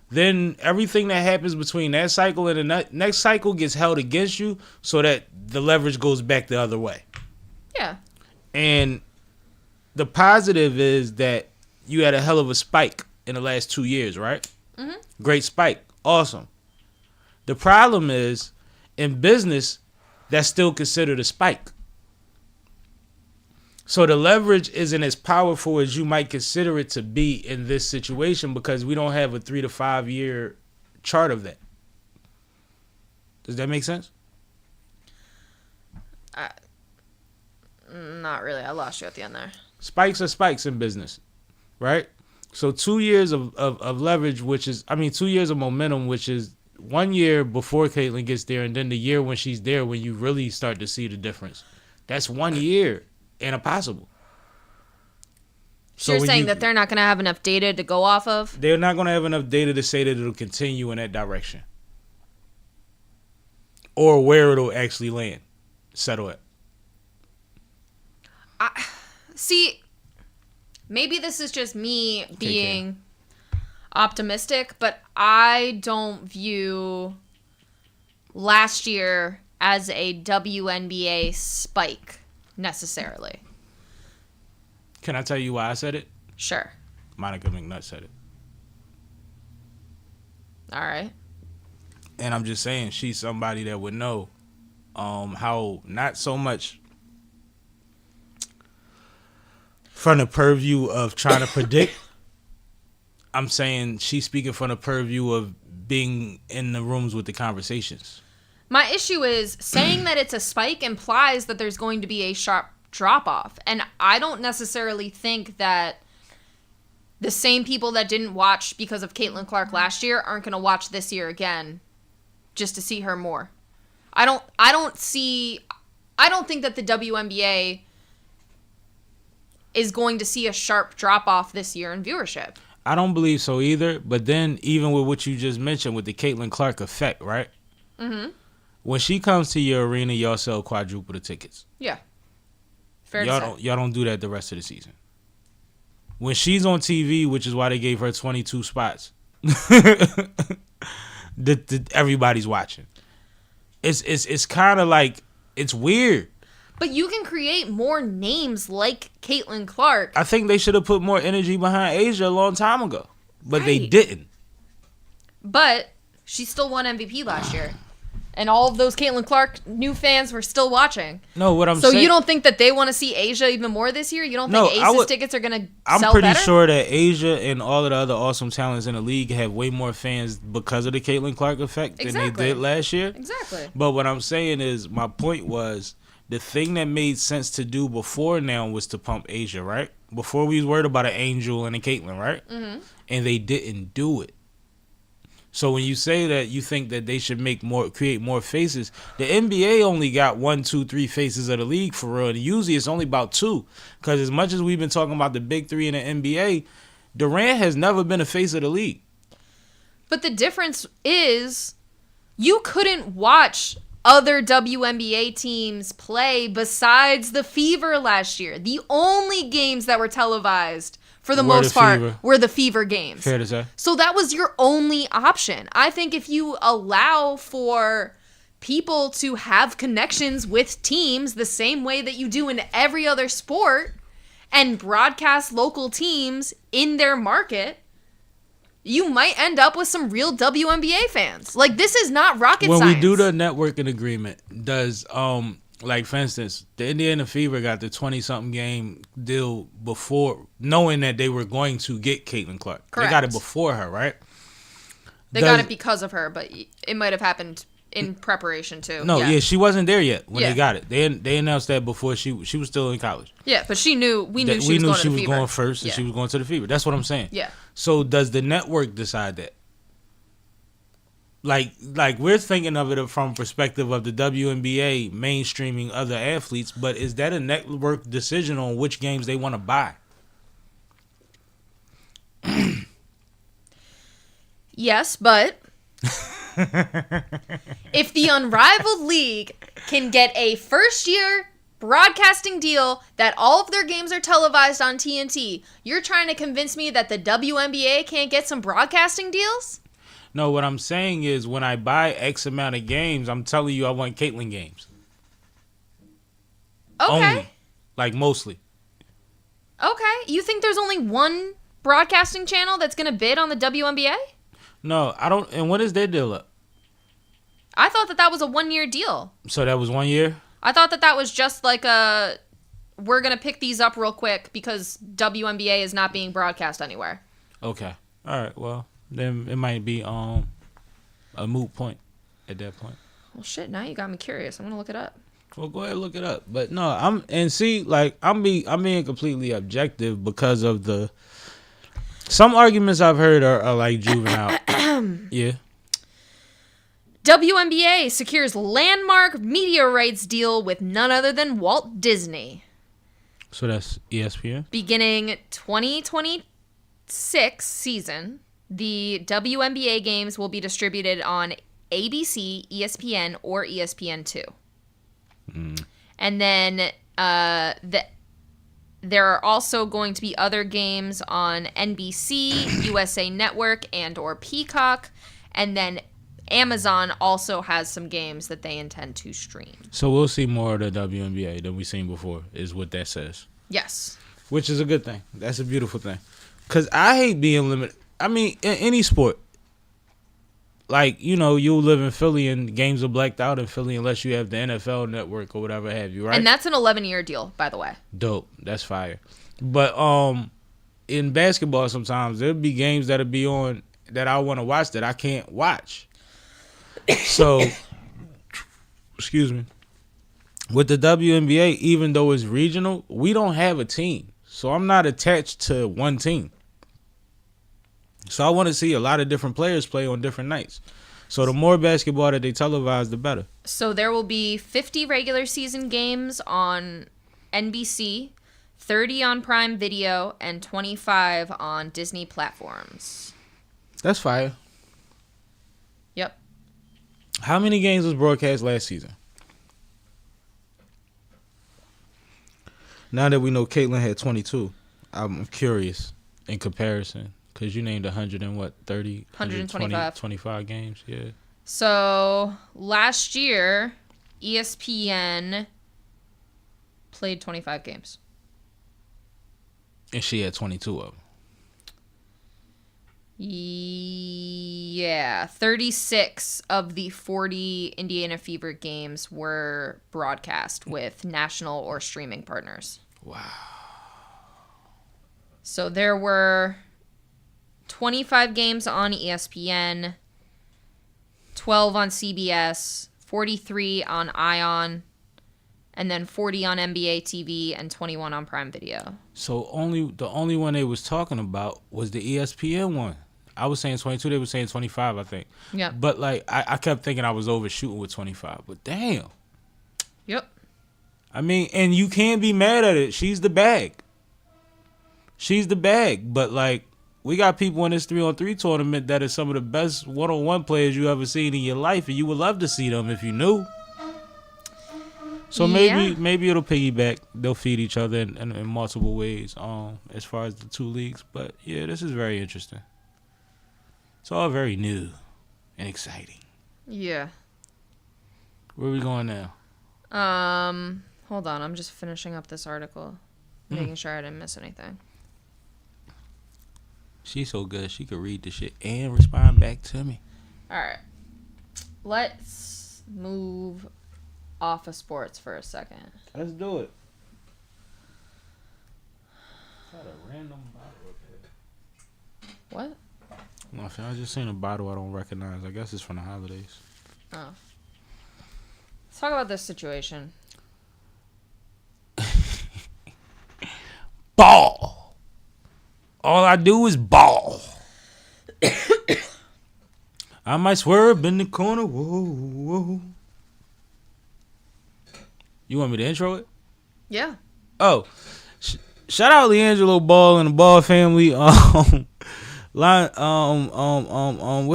Then everything that happens between that cycle and the next cycle gets held against you so that the leverage goes back the other way. Yeah. And the positive is that you had a hell of a spike in the last 2 years, right? Mm-hmm. Great spike. Awesome. The problem is, in business, that's still considered a spike. So the leverage isn't as powerful as you might consider it to be in this situation because we don't have a 3 to 5 year chart of that. Does that make sense? Not really. I lost you at the end there. Spikes are spikes in business, right? So 2 years of leverage, 2 years of momentum, which is 1 year before Caitlyn gets there, and then the year when she's there when you really start to see the difference. That's 1 year. And impossible. So you're saying that they're not going to have enough data to go off of? They're not going to have enough data to say that it'll continue in that direction. Or where it'll actually land. Settle it. See, maybe this is just me being optimistic, but I don't view last year as a WNBA spike. Necessarily. Can I tell you why I said it? Sure. Monica McNutt said it. All right. And I'm just saying she's somebody that would know how not so much from the purview of trying to predict. I'm saying she's speaking from the purview of being in the rooms with the conversations. My issue is saying that it's a spike implies that there's going to be a sharp drop-off. And I don't necessarily think that the same people that didn't watch because of Caitlin Clark last year aren't going to watch this year again just to see her more. I don't think that the WNBA is going to see a sharp drop-off this year in viewership. I don't believe so either. But then even with what you just mentioned with the Caitlin Clark effect, right? Mm-hmm. When she comes to your arena, y'all sell quadruple the tickets. Yeah. Fair to say. Y'all don't do that the rest of the season. When she's on TV, which is why they gave her 22 spots, everybody's watching. It's kind of like, it's weird. But you can create more names like Caitlin Clark. I think they should have put more energy behind Asia a long time ago. But they didn't. But she still won MVP last year. And all of those Caitlin Clark new fans were still watching. No, what I'm saying... So you don't think that they want to see Asia even more this year? You don't think Ace's tickets are going to sell better? I'm pretty sure that Asia and all of the other awesome talents in the league have way more fans because of the Caitlin Clark effect than they did last year. Exactly. But what I'm saying is, my point was, the thing that made sense to do before now was to pump Asia, right? Before we was worried about an Angel and a Caitlin, right? Mm-hmm. And they didn't do it. So when you say that you think that they should create more faces, the NBA only got 1, 2, 3 faces of the league for real. And usually it's only about 2. Because as much as we've been talking about the big 3 in the NBA, Durant has never been a face of the league. But the difference is you couldn't watch other WNBA teams play besides the Fever last year. The only games that were televised for the most part were the Fever games. Fair to say. So that was your only option. I think if you allow for people to have connections with teams the same way that you do in every other sport and broadcast local teams in their market, you might end up with some real WNBA fans. Like, this is not rocket when science. we do the networking agreement, does like for instance, the Indiana Fever got the 20-something game deal before, knowing that they were going to get Caitlin Clark. Correct. They got it before her, right? They got it because of her, but it might have happened in preparation too. No, yeah, she wasn't there yet when Yeah. they got it. They announced that before she was still in college. Yeah, but we knew she was going first and she was going to the Fever. That's what I'm saying. Yeah. So does the network decide that? Like we're thinking of it from perspective of the WNBA mainstreaming other athletes, but is that a network decision on which games they want to buy? Yes, but if the Unrivaled League can get a first-year broadcasting deal that all of their games are televised on TNT, you're trying to convince me that the WNBA can't get some broadcasting deals? No, what I'm saying is when I buy X amount of games, I'm telling you I want Caitlin games. Okay. Only. Like mostly. Okay. You think there's only one broadcasting channel that's going to bid on the WNBA? No, I don't. And when is their deal up? I thought that was a 1-year deal. So that was 1 year? I thought that was just like we're going to pick these up real quick because WNBA is not being broadcast anywhere. Okay. All right. Well, then it might be a moot point at that point. Well, shit, now you got me curious. I'm going to look it up. Well, go ahead and look it up. But no, I'm being completely objective because of some arguments I've heard are like juvenile. Yeah. WNBA secures landmark media rights deal with none other than Walt Disney. So that's ESPN? Beginning 2026 season, the WNBA games will be distributed on ABC, ESPN, or ESPN2. And then there are also going to be other games on NBC, USA Network, and or Peacock. And then Amazon also has some games that they intend to stream. So we'll see more of the WNBA than we've seen before, is what that says. Yes. Which is a good thing. That's a beautiful thing. Because I hate being limited. I mean, in any sport. Like, you'll live in Philly and games are blacked out in Philly unless you have the NFL network or whatever have you, right? And that's an 11-year deal, by the way. Dope. That's fire. But in basketball sometimes there'll be games that'll be on that I want to watch that I can't watch. So, excuse me. With the WNBA, even though it's regional, we don't have a team. So I'm not attached to one team. So I want to see a lot of different players play on different nights. So the more basketball that they televise, the better. So there will be 50 regular season games on NBC, 30 on Prime Video, and 25 on Disney platforms. That's fire. Yep. How many games was broadcast last season? Now that we know Caitlin had 22, I'm curious in comparison. Because you named 100 and what, 30? 125. 25 games, yeah. So last year, ESPN played 25 games. And she had 22 of them. Yeah, 36 of the 40 Indiana Fever games were broadcast with national or streaming partners. Wow. So there were 25 games on ESPN, 12 on CBS, 43 on ION, and then 40 on NBA TV and 21 on Prime Video. So the only one they was talking about was the ESPN one. I was saying 22, they were saying 25, I think. Yeah. But like I kept thinking I was overshooting with 25. But damn. Yep. I mean, and you can't be mad at it. She's the bag. But like, we got people in this 3-on-3 tournament that are some of the best one-on-one players you ever seen in your life, and you would love to see them if you knew. So maybe it'll piggyback. They'll feed each other in multiple ways as far as the two leagues. But yeah, this is very interesting. It's all very new and exciting. Yeah. Where are we going now? Hold on. I'm just finishing up this article, making sure I didn't miss anything. She's so good. She could read the shit and respond back to me. All right. Let's move off of sports for a second. Let's do it. Got a random bottle up here. What? Nothing. I just seen a bottle I don't recognize. I guess it's from the holidays. Oh. Let's talk about this situation. Ball. All I do is ball. I might swerve in the corner. Whoa, whoa. You want me to intro it? Yeah. Oh, shout out LiAngelo Ball and the Ball family. What's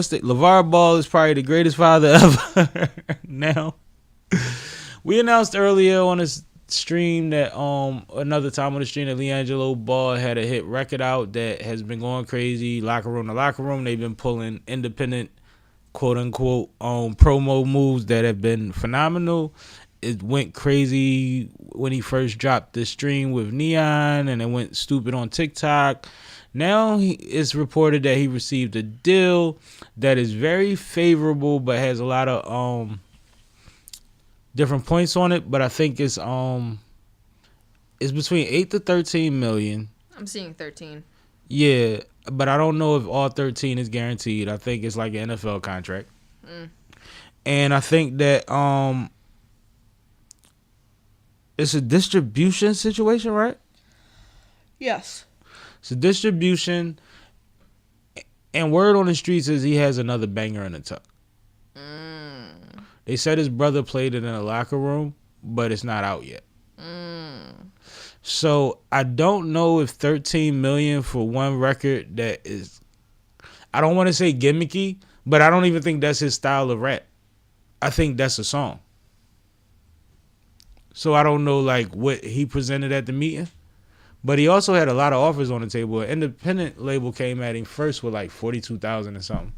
the LeVar Ball is probably the greatest father ever. Now, we announced earlier on this stream that another time on the stream that LiAngelo Ball had a hit record out that has been going crazy. Locker room to locker room, they've been pulling independent, quote unquote, promo moves that have been phenomenal. It went crazy when he first dropped the stream with Neon, and it went stupid on TikTok. Now it's reported that he received a deal that is very favorable, but has a lot of different points on it. But I think it's between 8 to 13 million. I'm seeing 13. Yeah, but I don't know if all 13 is guaranteed. I think it's like an NFL contract. And I think that it's a distribution situation, right? Yes. It's a distribution, and word on the streets is he has another banger in the tuck. They said his brother played it in a locker room, but it's not out yet. So I don't know if 13 million for one record that is, I don't want to say gimmicky, but I don't even think that's his style of rap. I think that's a song. So I don't know like what he presented at the meeting, but he also had a lot of offers on the table. An independent label came at him first with like 42,000 or something,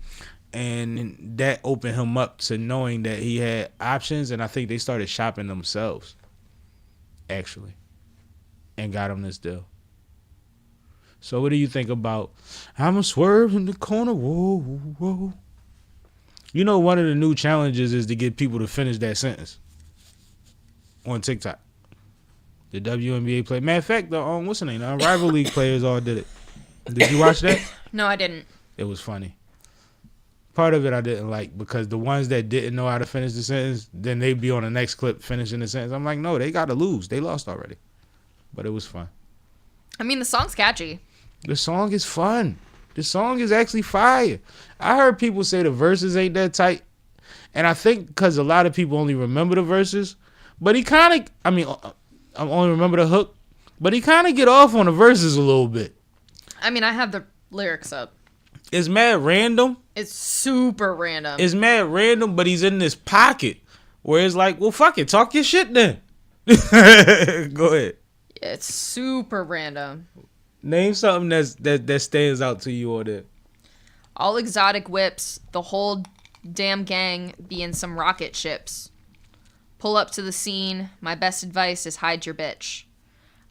and that opened him up to knowing that he had options. And I think they started shopping themselves, actually, and got him this deal. So what do you think about I'm a swerve in the corner? Whoa, whoa. You know, one of the new challenges is to get people to finish that sentence on TikTok. The WNBA player. Matter of fact, the what's the name? The Unrivaled League players all did it. Did you watch that? No, I didn't. It was funny. Part of it I didn't like because the ones that didn't know how to finish the sentence, then they'd be on the next clip finishing the sentence. I'm like, no, they got to lose. They lost already. But it was fun. I mean, the song's catchy. The song is fun. The song is actually fire. I heard people say the verses ain't that tight. And I think because a lot of people only remember the verses. But he kind of, I only remember the hook. But he kind of get off on the verses a little bit. I mean, I have the lyrics up. It's mad random. It's super random. It's mad random, but he's in this pocket where it's like, well, fuck it. Talk your shit then. Go ahead. Yeah, it's super random. Name something that stands out to you on it. All exotic whips, the whole damn gang be in some rocket ships. Pull up to the scene. My best advice is hide your bitch.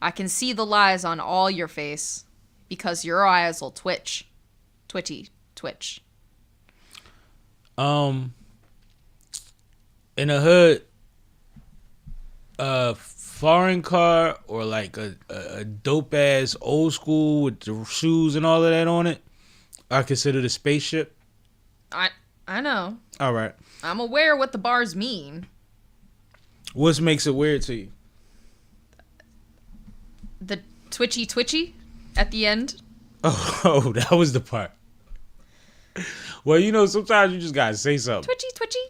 I can see the lies on all your face because your eyes will twitch. Twitch. In a hood, foreign car or like a dope ass old school with the shoes and all of that on it, I consider the spaceship. I know. All right. I'm aware what the bars mean. What makes it weird to you? The twitchy at the end. Oh, that was the part. Well, you know, sometimes you just gotta say something. Twitchy.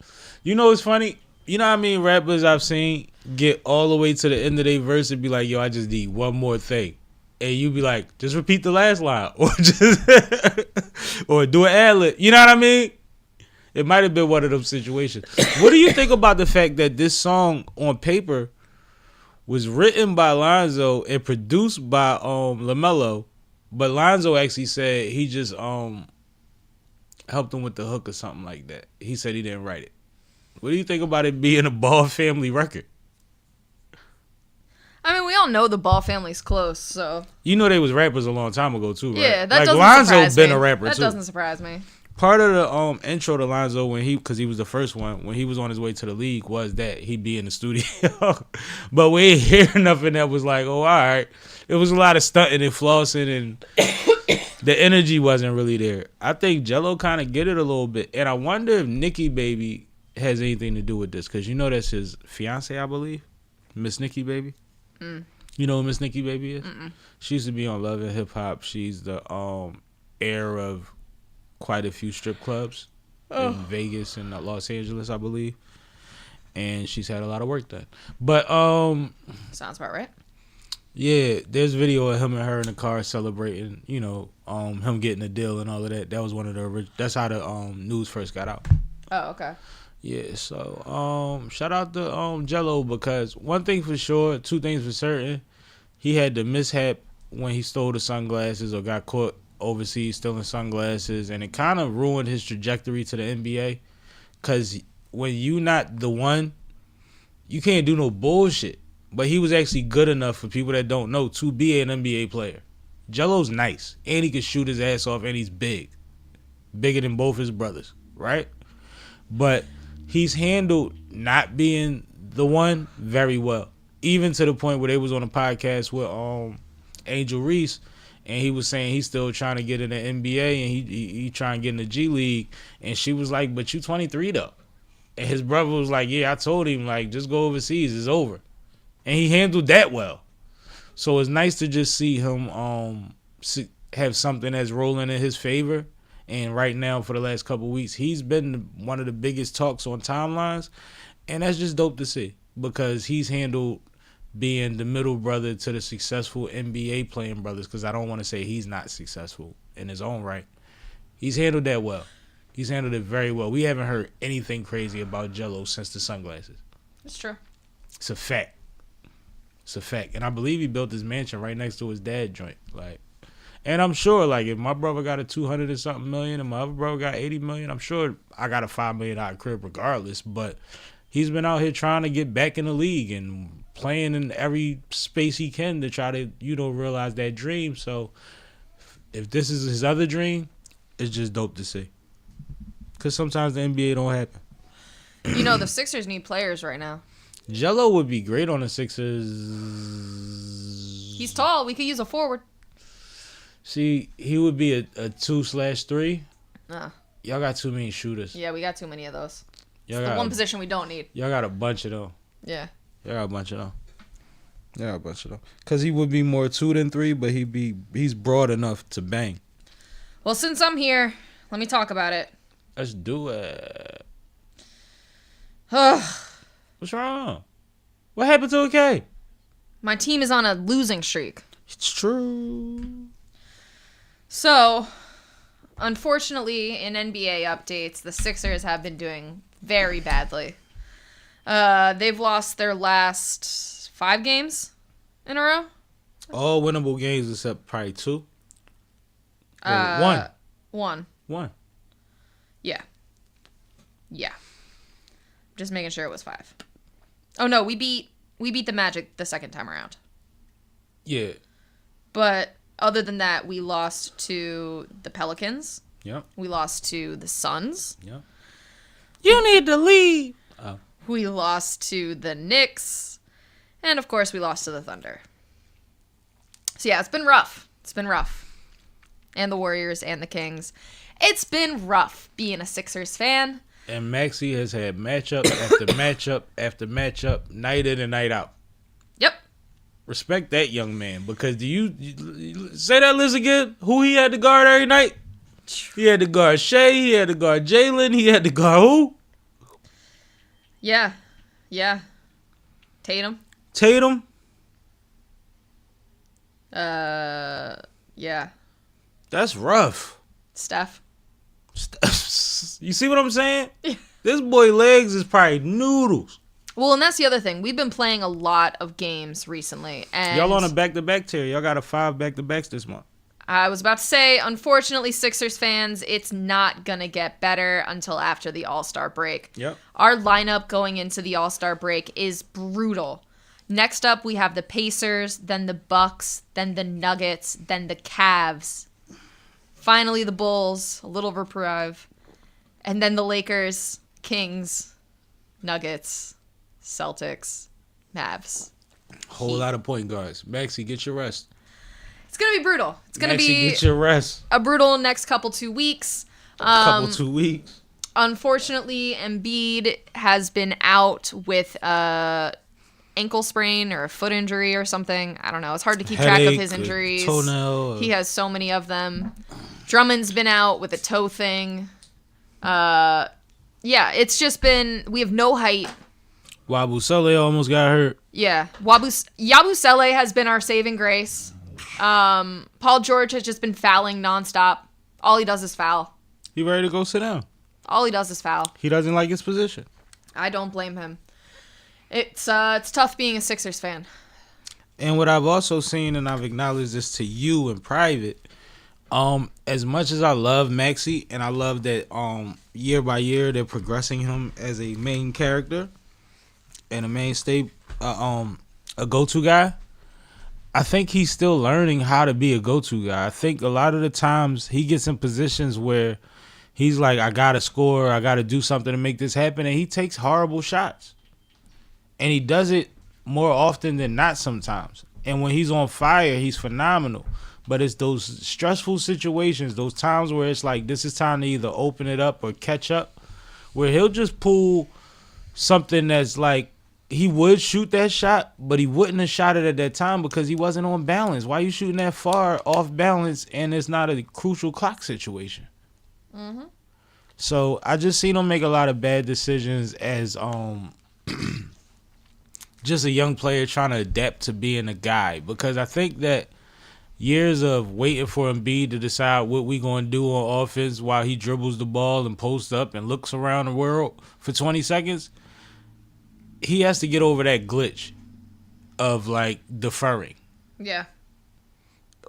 You know what's funny? You know how I mean rappers I've seen get all the way to the end of their verse and be like, yo, I just need one more thing. And you be like, just repeat the last line. Or just or do an ad-lib. You know what I mean? It might have been one of those situations. What do you think about the fact that this song on paper was written by Lonzo and produced by LaMelo, but Lonzo actually said he just helped him with the hook or something like that. He said he didn't write it. What do you think about it being a Ball family record? I mean, we all know the Ball family's close, so. You know they was rappers a long time ago too, right? Yeah, that like, doesn't Lonzo surprise been me. a rapper That too. doesn't surprise me. Part of the intro to Lonzo because he was the first one, when he was on his way to the league, was that he'd be in the studio. But we ain't hear nothing that was like, oh, all right. It was a lot of stunting and flossing, and the energy wasn't really there. I think Jello kind of get it a little bit. And I wonder if Nicki Baby has anything to do with this, because you know that's his fiance, I believe. Miss Nicki Baby. You know who Miss Nicki Baby is? She used to be on Love and Hip Hop. She's the heir of quite a few strip clubs in Vegas and Los Angeles, I believe. And she's had a lot of work done. But sounds about right. Yeah, there's video of him and her in the car celebrating, you know, him getting a deal and all of that. That was one of the that's how the news first got out. Oh, okay. Yeah, so shout out to Jello, because one thing for sure, two things for certain, he had the mishap when he stole the sunglasses or got caught overseas stealing sunglasses, and it kind of ruined his trajectory to the NBA, because when you not the one, you can't do no bullshit. But he was actually good enough, for people that don't know, to be an NBA player. Jello's nice, and he can shoot his ass off, and he's bigger than both his brothers, right? But he's handled not being the one very well, even to the point where they was on a podcast with Angel Reese, and he was saying he's still trying to get in the NBA, and he trying to get in the G League, and she was like, but you 23 though. And his brother was like, yeah, I told him, like, just go overseas, it's over. And he handled that well. So it's nice to just see him have something that's rolling in his favor. And right now, for the last couple of weeks, he's been one of the biggest talks on timelines. And that's just dope to see, because he's handled being the middle brother to the successful NBA playing brothers, because I don't want to say he's not successful in his own right. He's handled that well. He's handled it very well. We haven't heard anything crazy about Jello since the sunglasses. It's true. It's a fact. It's a fact. And I believe he built his mansion right next to his dad joint. Like, and I'm sure, like, if my brother got a 200 and something million and my other brother got 80 million, I'm sure I got a $5 million crib regardless. But he's been out here trying to get back in the league and playing in every space he can to try to, you know, realize that dream. So if this is his other dream, it's just dope to see. Because sometimes the NBA don't happen. You know, the Sixers need players right now. Jello would be great on the Sixers. He's tall. We could use a forward. See, he would be a 2/3. Y'all got too many shooters. Yeah, we got too many of those. It's the one position we don't need. Y'all got a bunch of them. Yeah. Y'all got a bunch of them. Yeah, a bunch of them. Because he would be more 2 than 3, but he's broad enough to bang. Well, since I'm here, let me talk about it. Let's do it. What's wrong? What happened to OK? My team is on a losing streak. It's true. So, unfortunately, in NBA updates, the Sixers have been doing very badly. They've lost their last 5 games in a row. All winnable games except probably 2. One. One. Yeah. Just making sure it was 5. Oh no, we beat the Magic the second time around. Yeah. But other than that, we lost to the Pelicans. Yep. We lost to the Suns. Yep. You need to leave. Oh. We lost to the Knicks. And of course, we lost to the Thunder. So yeah, it's been rough. And the Warriors and the Kings. It's been rough being a Sixers fan. And Maxey has had matchup after matchup after matchup, night in and night out. Yep. Respect that young man, because you say that list again? Who he had to guard every night? He had to guard Shay, he had to guard Jaylen, he had to guard who? Yeah. Tatum. Yeah. That's rough. Steph. You see what I'm saying? This boy legs is probably noodles. Well, and that's the other thing. We've been playing a lot of games recently. And y'all on a back-to-back tier. Y'all got a 5 back-to-backs this month. I was about to say, unfortunately, Sixers fans, it's not going to get better until after the All-Star break. Yep. Our lineup going into the All-Star break is brutal. Next up, we have the Pacers, then the Bucks, then the Nuggets, then the Cavs. Finally, the Bulls, a little reprieve. And then the Lakers, Kings, Nuggets, Celtics, Mavs. Whole lot of point guards. Maxey, get your rest. It's going to be brutal. It's going to be get your rest. A brutal next couple 2 weeks. 2 weeks. Unfortunately, Embiid has been out with ankle sprain or a foot injury or something. I don't know. It's hard to keep track of his injuries. Toenail. He has so many of them. Drummond's been out with a toe thing. Yeah, it's just been, we have no height. Wabusele almost got hurt. Yeah. Yabusele has been our saving grace. Paul George has just been fouling nonstop. All he does is foul. He ready to go sit down. All he does is foul. He doesn't like his position. I don't blame him. It's tough being a Sixers fan. And what I've also seen, and I've acknowledged this to you in private, as much as I love Maxey and I love that year by year they're progressing him as a main character and a mainstay, a go-to guy, I think he's still learning how to be a go-to guy. I think a lot of the times he gets in positions where he's like, I got to score, I got to do something to make this happen, and he takes horrible shots. And he does it more often than not sometimes. And when he's on fire, he's phenomenal. But it's those stressful situations, those times where it's like this is time to either open it up or catch up, where he'll just pull something that's like he would shoot that shot, but he wouldn't have shot it at that time because he wasn't on balance. Why are you shooting that far off balance and it's not a crucial clock situation? Mm-hmm. So I just seen him make a lot of bad decisions as just a young player trying to adapt to being a guy, because I think that years of waiting for Embiid to decide what we going to do on offense while he dribbles the ball and posts up and looks around the world for 20 seconds, he has to get over that glitch of like deferring. Yeah.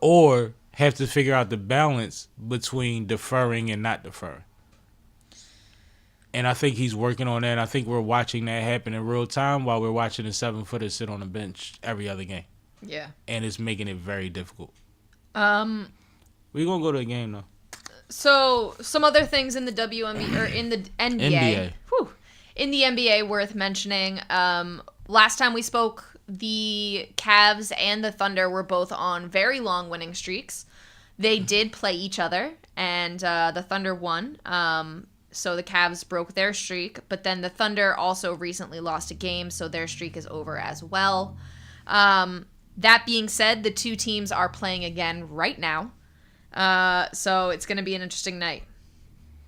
Or have to figure out the balance between deferring and not deferring. And I think he's working on that. I think we're watching that happen in real time while we're watching a 7-footer sit on the bench every other game. Yeah. And it's making it very difficult. We're going to go to a game, though. So, some other things in the WNBA, or in the NBA. Whew, in the NBA worth mentioning. Last time we spoke, the Cavs and the Thunder were both on very long winning streaks. They did play each other, and the Thunder won. So the Cavs broke their streak, but then the Thunder also recently lost a game, so their streak is over as well. That being said, the two teams are playing again right now. So it's going to be an interesting night.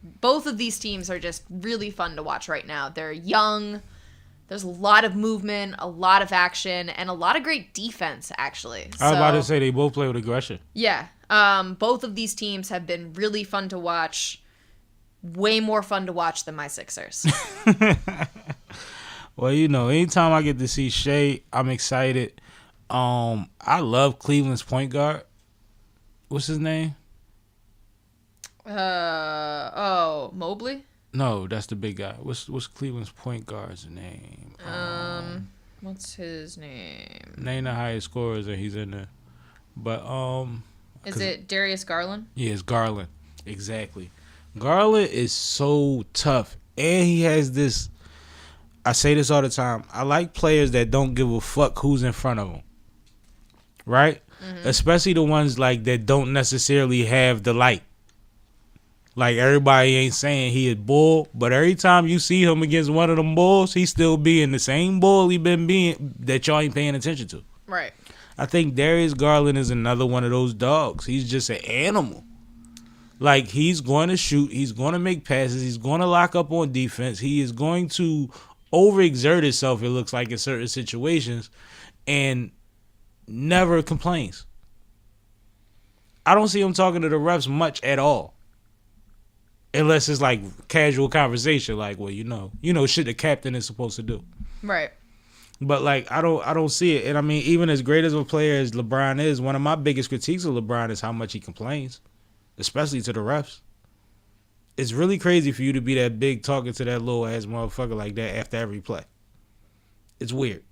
Both of these teams are just really fun to watch right now. They're young. There's a lot of movement, a lot of action, and a lot of great defense, actually. I was about to say they both play with aggression. Yeah. Both of these teams have been really fun to watch. Way more fun to watch than my Sixers. Well, you know, anytime I get to see Shay, I'm excited. I love Cleveland's point guard. What's his name? Mobley? No, that's the big guy. What's Cleveland's point guard's name? What's his name? Name the highest scorers and he's in there. But is it Darius Garland? Yeah, it's Garland. Exactly. Garland is so tough, and he has this. I say this all the time. I like players that don't give a fuck who's in front of them, right? Mm-hmm. Especially the ones like that don't necessarily have the light. Like everybody ain't saying he is bull, but every time you see him against one of them bulls, he still being the same bull he been being that y'all ain't paying attention to. Right. I think Darius Garland is another one of those dogs. He's just an animal. Like, he's going to shoot. He's going to make passes. He's going to lock up on defense. He is going to overexert himself, it looks like, in certain situations, and never complains. I don't see him talking to the refs much at all. Unless it's, like, casual conversation. Like, well, you know shit the captain is supposed to do. Right. But, like, I don't see it. And, I mean, even as great as a player as LeBron is, one of my biggest critiques of LeBron is how much he complains. Especially to the refs. It's really crazy for you to be that big talking to that little ass motherfucker like that after every play. It's weird.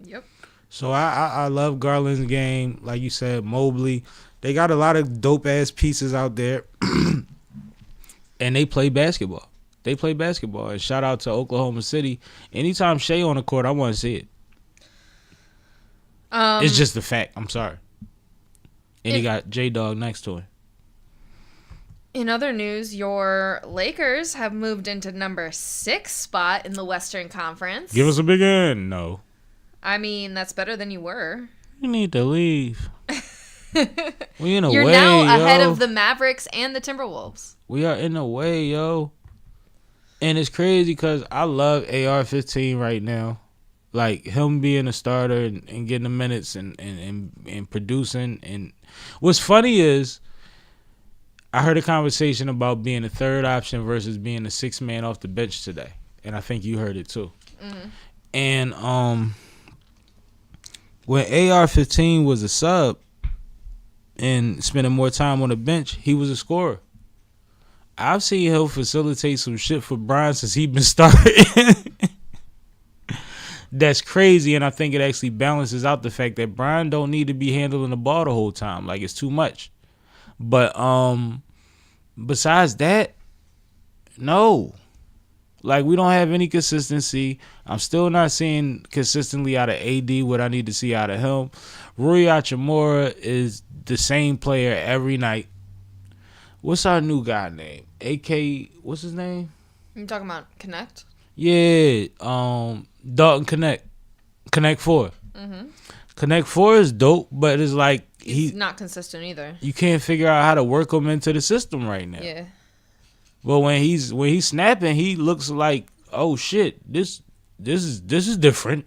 Yep. So I love Garland's game. Like you said, Mobley. They got a lot of dope ass pieces out there, and they play basketball. They play basketball. And shout out to Oklahoma City. Anytime Shay on the court, I want to see it. It's just a fact. I'm sorry. And he got J-Dog next to him. In other news, your Lakers have moved into number 6 spot in the Western Conference. Give us a big end. No. I mean, that's better than you were. You need to leave. We in a You're way, now ahead yo. of the Mavericks and the Timberwolves. We are in a way, yo. And it's crazy because I love AR-15 right now. Like, him being a starter and getting the minutes and producing. And what's funny is I heard a conversation about being a third option versus being a sixth man off the bench today. And I think you heard it too. Mm-hmm. And when AR-15 was a sub and spending more time on the bench, he was a scorer. I've seen him facilitate some shit for Brian since he been starting. That's crazy, and I think it actually balances out the fact that Brian don't need to be handling the ball the whole time. Like, it's too much. But besides that, no. Like, we don't have any consistency. I'm still not seeing consistently out of AD what I need to see out of him. Rui Hachimura is the same player every night. What's our new guy name? AK, what's his name? You talking about Connect? Yeah, Dalton Connect. Connect 4. Mm-hmm. Connect 4 is dope, but it's like he's not consistent either. You can't figure out how to work him into the system right now. Yeah. But when he's snapping, he looks like, oh shit, this is different.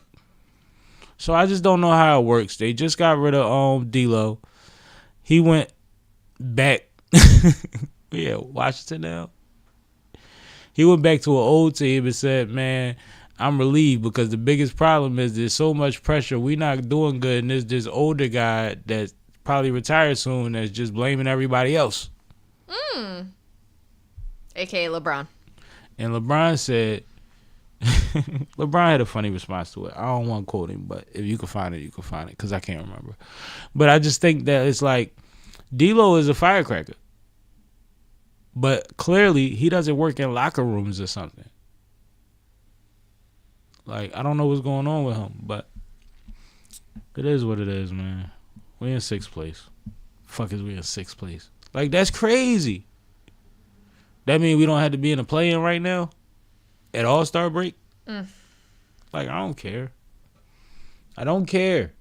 So I just don't know how it works. They just got rid of D'Lo. He went back. Yeah, Washington now. He went back to an old team and said, man, I'm relieved because the biggest problem is there's so much pressure. We're not doing good. And there's this older guy that's probably retired soon that's just blaming everybody else. A.K.A. LeBron. And LeBron said, LeBron had a funny response to it. I don't want to quote him, but if you can find it, you can find it because I can't remember. But I just think that it's like D'Lo is a firecracker. But clearly, he doesn't work in locker rooms or something. Like, I don't know what's going on with him, but it is what it is, man. We in 6th place. Fuck is we in 6th place? Like, that's crazy. That means we don't have to be in a play-in right now? At All-Star break? Like, I don't care. I don't care.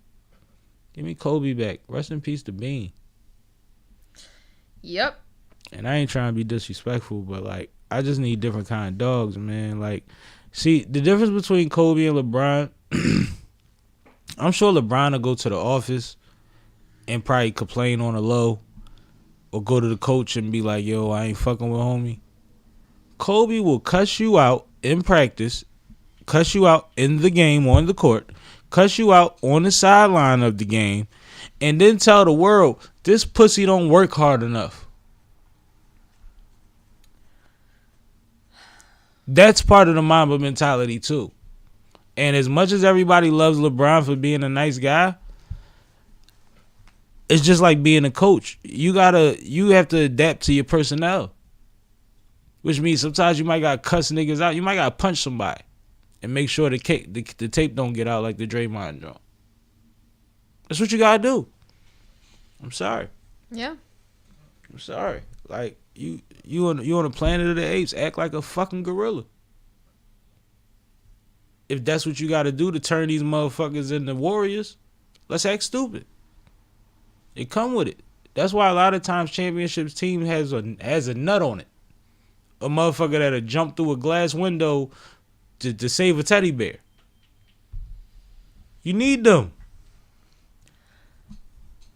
Give me Kobe back. Rest in peace to Bean. Yep. And I ain't trying to be disrespectful, but, like, I just need different kind of dogs, man. Like, see, the difference between Kobe and LeBron, I'm sure LeBron will go to the office and probably complain on the low or go to the coach and be like, yo, I ain't fucking with homie. Kobe will cuss you out in practice, cuss you out in the game on the court, cuss you out on the sideline of the game, and then tell the world, this pussy don't work hard enough. That's part of the Mamba mentality too. And as much as everybody loves LeBron for being a nice guy, it's just like being a coach. You have to adapt to your personnel. Which means sometimes you might got to cuss niggas out. You might got to punch somebody and make sure the tape don't get out like the Draymond joint. That's what you got to do. I'm sorry. Yeah. I'm sorry. Like, you on the planet of the apes, act like a fucking gorilla. If that's what you got to do to turn these motherfuckers into warriors, let's act stupid. It come with it. That's why a lot of times championships team has a nut on it. A motherfucker that'll jump through a glass window to save a teddy bear. You need them.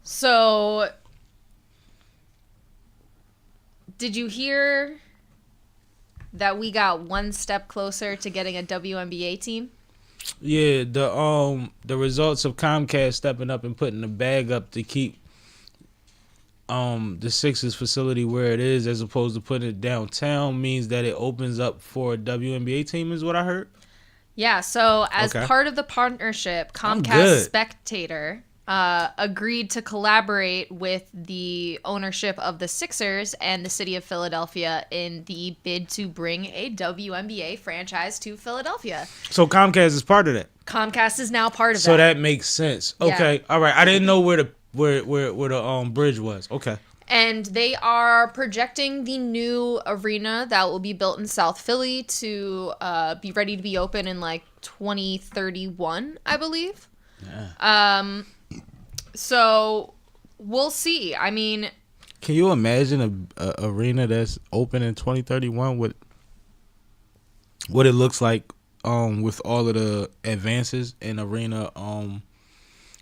So, did you hear that we got one step closer to getting a WNBA team? Yeah, the results of Comcast stepping up and putting the bag up to keep the Sixers facility where it is as opposed to putting it downtown means that it opens up for a WNBA team is what I heard. Yeah, so as Okay. part of the partnership, I'm Comcast good. Spectator agreed to collaborate with the ownership of the Sixers and the city of Philadelphia in the bid to bring a WNBA franchise to Philadelphia. So Comcast is part of that. Comcast is now part of So that. that makes sense. Yeah. Okay. All right. I didn't know where the bridge was. Okay. And they are projecting the new arena that will be built in South Philly to be ready to be open in like 2031, I believe. Yeah. So we'll see. I mean, Can you imagine a arena that's open in 2031 with what it looks like with all of the advances in arena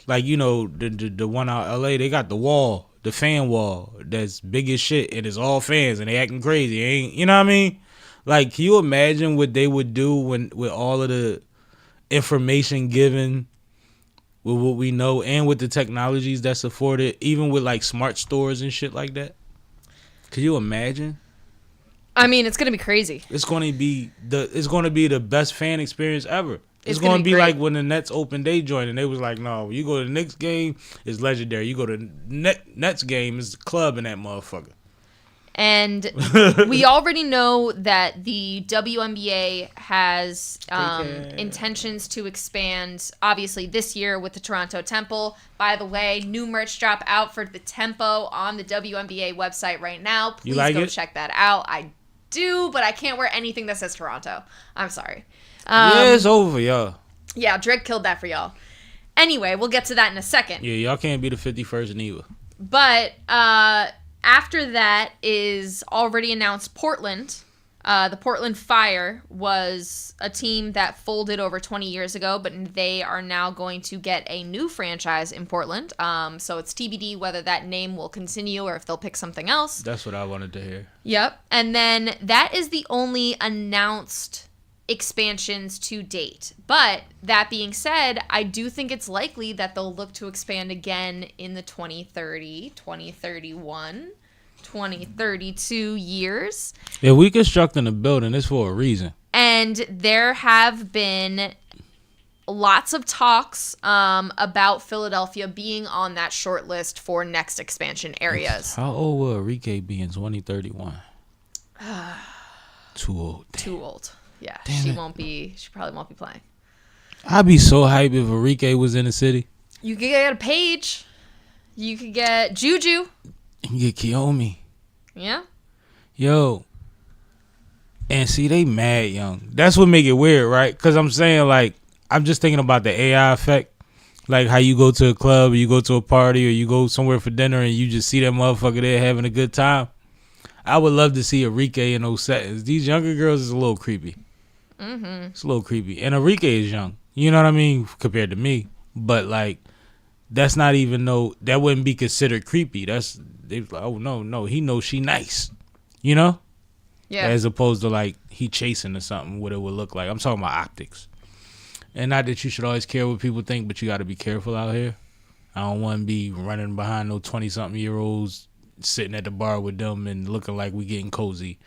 like the one out LA, they got the fan wall that's big as shit and it's all fans and they acting crazy. Ain't you know what I mean? Like, can you imagine what they would do with all of the information given with what we know and with the technologies that's afforded, even with like smart stores and shit like that? Could you imagine? I mean, it's gonna be crazy. It's gonna be the best fan experience ever. It's gonna gonna be great. like when the Nets open day joint and they was like, no, you go to the Knicks game, it's legendary. You go to Nets game, it's the club in that motherfucker. And we already know that the WNBA has intentions to expand, obviously, this year with the Toronto Temple. By the way, new merch drop out for the Tempo on the WNBA website right now. Please go check that out. I do, but I can't wear anything that says Toronto. I'm sorry. Yeah, it's over, y'all. Yeah, Drake killed that for y'all. Anyway, we'll get to that in a second. Yeah, y'all can't be the 51st neither. But after that is already announced Portland. The Portland Fire was a team that folded over 20 years ago, but they are now going to get a new franchise in Portland. So it's TBD whether that name will continue or if they'll pick something else. That's what I wanted to hear. Yep. And then that is the only announced expansions to date. But that being said, I do think it's likely that they'll look to expand again in the 2030, 2031, 2032 years. Yeah, we constructing a building. It's for a reason. And there have been lots of talks about Philadelphia being on that short list for next expansion areas. How old will Enrique be in 2031? Too old. Damn. Too old. Yeah, Damn she probably won't be playing. I'd be so hyped if Enrique was in the city. You could get a Paige. You could get Juju. And get Kiyomi. Yeah. Yo. And see, they mad young. That's what make it weird, right? Because I'm saying, like, I'm just thinking about the AI effect. Like how you go to a club or you go to a party or you go somewhere for dinner and you just see that motherfucker there having a good time. I would love to see Enrique in those settings. These younger girls is a little creepy. Mm-hmm. It's a little creepy. And Enrique is young. You know what I mean? Compared to me. But, like, that's not even that wouldn't be considered creepy. They was like, oh, no, he knows she nice. You know? Yeah. As opposed to, like, he chasing or something, what it would look like. I'm talking about optics. And not that you should always care what people think, but you got to be careful out here. I don't want to be running behind no 20-something-year-olds sitting at the bar with them and looking like we getting cozy.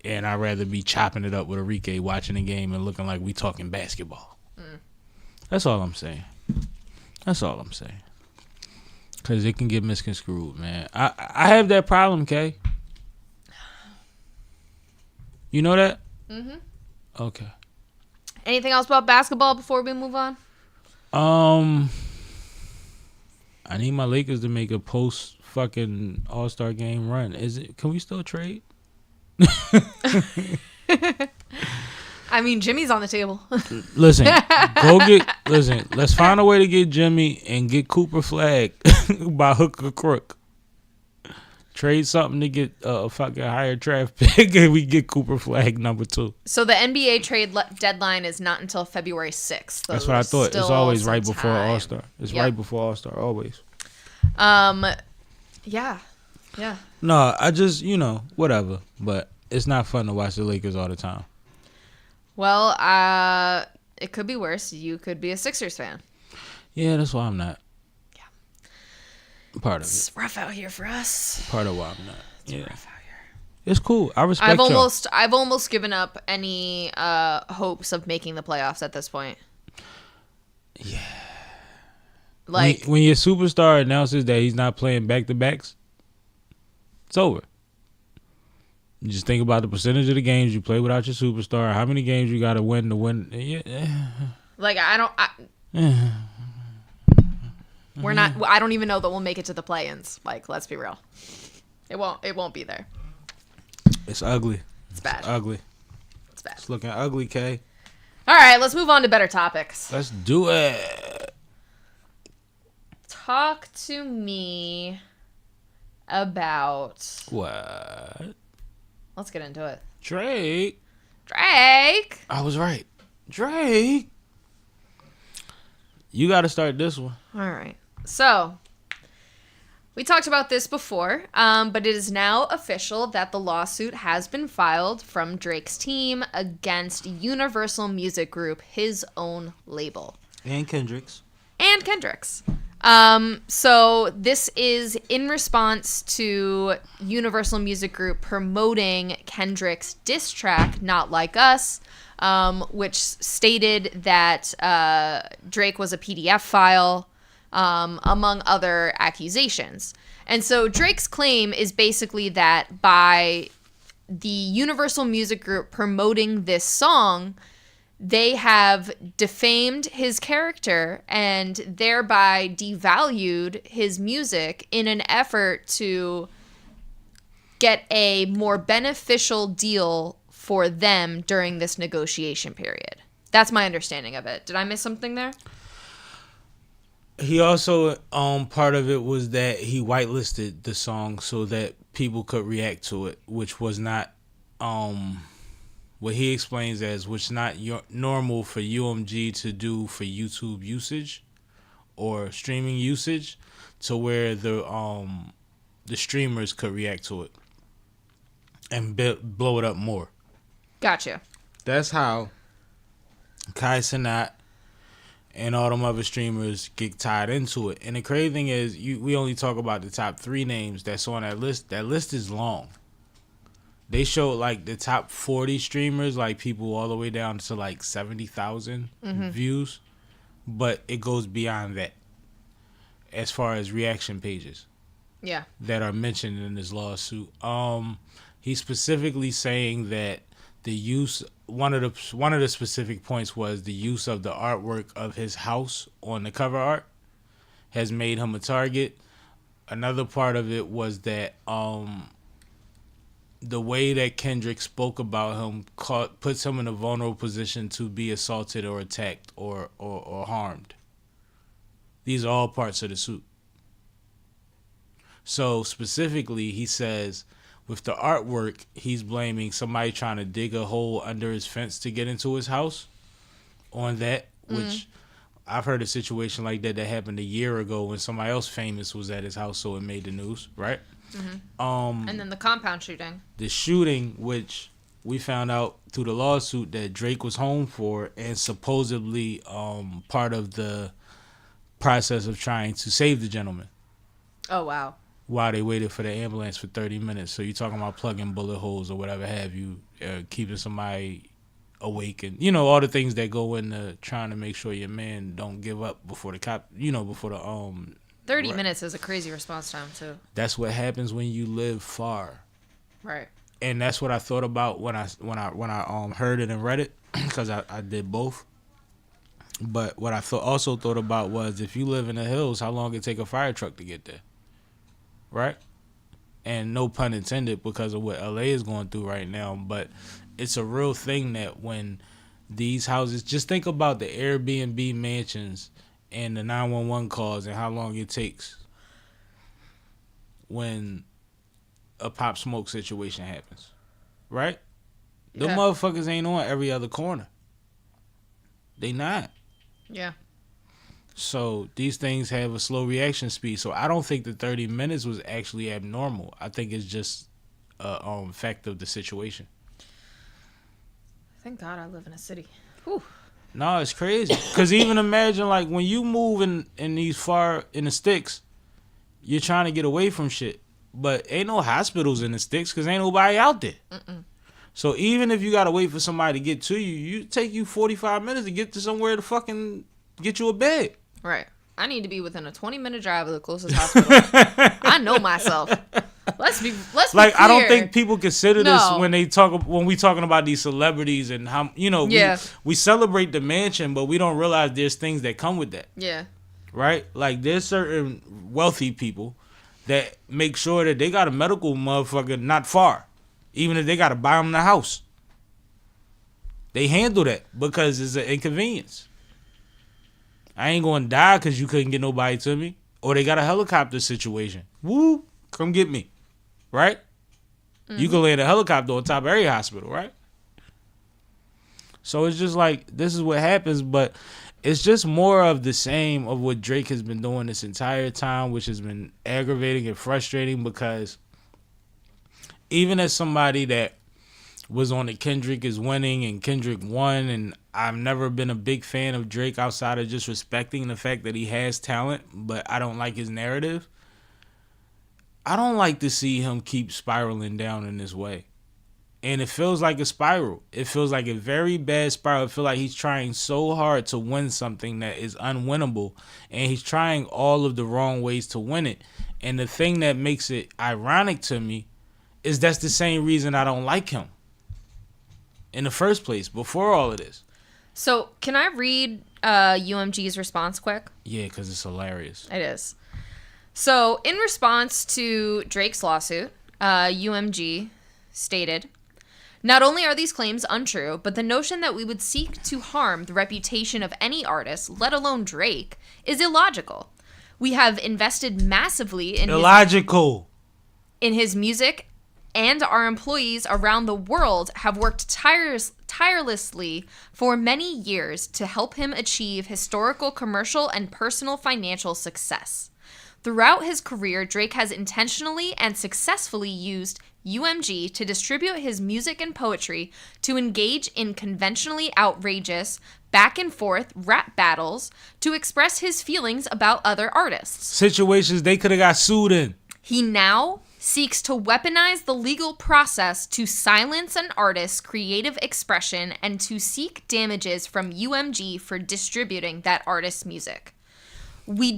And I'd rather be chopping it up with Enrique, watching the game and looking like we talking basketball. That's all I'm saying. Because it can get misconstrued, man. I have that problem, Kay. You know that? Mm-hmm. Okay. Anything else about basketball before we move on? I need my Lakers to make a post fucking All-Star game run. Can we still trade? I mean, Jimmy's on the table. Listen, let's find a way to get Jimmy and get Cooper Flag by hook or crook. Trade something to get a fucking higher draft pick and we get Cooper Flag number 2. So the NBA trade deadline is not until February 6th. That's what I thought. It's always right before All-Star. It's right before All-Star, always. Yeah. No, I just, whatever. But it's not fun to watch the Lakers all the time. Well, it could be worse. You could be a Sixers fan. Yeah, that's why I'm not. Yeah. Part of it's it. rough out here for us. Part of why I'm not. It's rough out here. It's cool. I respect y'all. I've almost given up any hopes of making the playoffs at this point. Yeah. Like when your superstar announces that he's not playing back-to-backs, it's over. You just think about the percentage of the games you play without your superstar, how many games you got to win. Yeah. Like we're not. I don't even know that we'll make it to the play-ins. Like, let's be real. It won't be there. It's ugly. It's bad. It's ugly. It's bad. It's looking ugly, Kay. All right, let's move on to better topics. Let's do it. Talk to me about... What? Let's get into it. Drake. I was right. Drake. You got to start this one. All right. So, we talked about this before, but it is now official that the lawsuit has been filed from Drake's team against Universal Music Group, his own label. And Kendrick's. So this is in response to Universal Music Group promoting Kendrick's diss track, Not Like Us, which stated that Drake was a PDF file, among other accusations. And so Drake's claim is basically that by the Universal Music Group promoting this song, they have defamed his character and thereby devalued his music in an effort to get a more beneficial deal for them during this negotiation period. That's my understanding of it. Did I miss something there? He also, part of it was that he whitelisted the song so that people could react to it, which was not, what he explains as, which not normal for UMG to do for YouTube usage or streaming usage, to where the streamers could react to it and blow it up more. Gotcha. That's how Kai Cenat and all them other streamers get tied into it. And the crazy thing is, we only talk about the top 3 names that's on that list. That list is long. They showed like the top 40 streamers, like people all the way down to like 70,000 views. But it goes beyond that as far as reaction pages. Yeah. That are mentioned in this lawsuit. He's specifically saying that the use, one of the specific points was the use of the artwork of his house on the cover art has made him a target. Another part of it was that the way that Kendrick spoke about him puts him in a vulnerable position to be assaulted or attacked or harmed. These are all parts of the suit. So specifically, he says with the artwork, he's blaming somebody trying to dig a hole under his fence to get into his house on that, which I've heard a situation like that happened a year ago when somebody else famous was at his house, so it made the news, right? And then the compound shooting. The shooting, which we found out through the lawsuit that Drake was home for, and supposedly part of the process of trying to save the gentleman. Oh, wow. While they waited for the ambulance for 30 minutes. So you're talking about plugging bullet holes or whatever have you, keeping somebody awake, and all the things that go into trying to make sure your man don't give up before the cop, before the 30 minutes is a crazy response time too. That's what happens when you live far. Right. And that's what I thought about when I heard it and read it, because I did both. But what I also thought about was, if you live in the hills, how long it take a fire truck to get there, right? And no pun intended, because of what LA is going through right now. But it's a real thing that when these houses, just think about the Airbnb mansions and the 911 calls and how long it takes when a Pop Smoke situation happens, right? Yeah. The motherfuckers ain't on every other corner. They not. Yeah. So these things have a slow reaction speed. So I don't think the 30 minutes was actually abnormal. I think it's just a fact of the situation. Thank God I live in a city. Whew. No, it's crazy. Because even imagine, like, when you move in these far, in the sticks, you're trying to get away from shit. but ain't no hospitals in the sticks because ain't nobody out there. So even if you gotta wait for somebody to get to you, you take you 45 minutes to get to somewhere to fucking get you a bed. Right. I need to be within a 20-minute drive of the closest hospital. I know myself. Let's be like, clear. I don't think people consider this when we talking about these celebrities and how, we celebrate the mansion, but we don't realize there's things that come with that. Yeah. Right? Like, there's certain wealthy people that make sure that they got a medical motherfucker not far, even if they got to buy them the house. They handle that because it's an inconvenience. I ain't going to die because you couldn't get nobody to me. Or they got a helicopter situation. Woo, come get me. Right? Mm-hmm. You can land a helicopter on top of every hospital, right? So it's just like, this is what happens, but it's just more of the same of what Drake has been doing this entire time, which has been aggravating and frustrating because even as somebody that was on the Kendrick is winning and Kendrick won, and I've never been a big fan of Drake outside of just respecting the fact that he has talent, but I don't like his narrative. I don't like to see him keep spiraling down in this way. And it feels like a spiral. It feels like a very bad spiral. I feel like he's trying so hard to win something that is unwinnable, and he's trying all of the wrong ways to win it. And the thing that makes it ironic to me is that's the same reason I don't like him in the first place, before all of this. So, can I read UMG's response quick? Yeah, because it's hilarious. It is. So, in response to Drake's lawsuit, UMG stated, "Not only are these claims untrue, but the notion that we would seek to harm the reputation of any artist, let alone Drake, is illogical. We have invested massively in his music, and our employees around the world have worked tirelessly for many years to help him achieve historical, commercial, and personal financial success. Throughout his career, Drake has intentionally and successfully used UMG to distribute his music and poetry to engage in conventionally outrageous, back-and-forth rap battles to express his feelings about other artists. Situations they could have got sued in. He now seeks to weaponize the legal process to silence an artist's creative expression and to seek damages from UMG for distributing that artist's music. We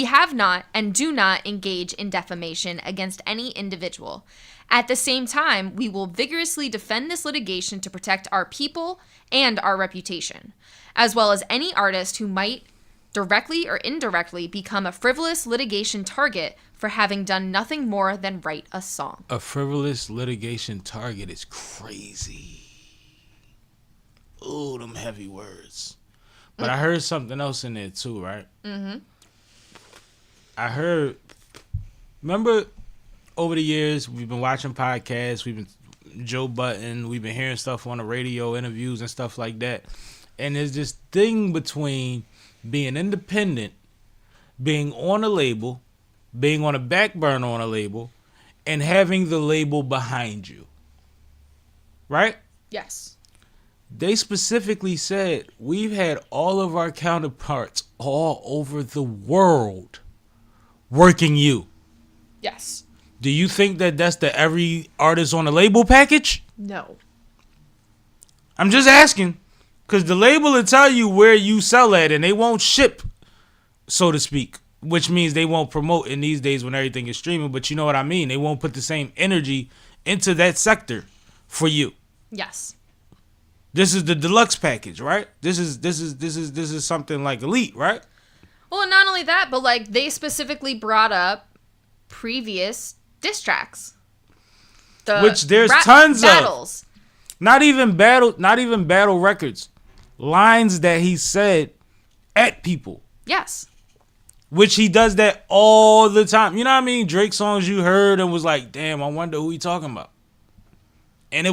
have not and do not engage in defamation against any individual. At the same time, we will vigorously defend this litigation to protect our people and our reputation, as well as any artist who might directly or indirectly become a frivolous litigation target for having done nothing more than write a song." A frivolous litigation target is crazy. Ooh, them heavy words. But I heard something else in there too, right? Mm-hmm. I heard, remember over the years, we've been watching podcasts, we've been Joe Budden, we've been hearing stuff on the radio, interviews and stuff like that. And there's this thing between being independent, being on a label, being on a back burner on a label, and having the label behind you. Right? Yes. They specifically said, we've had all of our counterparts all over the world working you. Yes. Do you think that that's the every artist on the label package? No. I'm just asking. Because the label will tell you where you sell at, and they won't ship, so to speak. Which means they won't promote in these days when everything is streaming. But you know what I mean? They won't put the same energy into that sector for you. Yes. This is the deluxe package, right? This is something like elite, right? Well, and not only that, but like they specifically brought up previous diss tracks, which there's tons battles. Of. Not even battle records. Lines that he said at people. Yes. Which he does that all the time. You know what I mean? Drake songs you heard and was like, damn, I wonder who he talking about. And it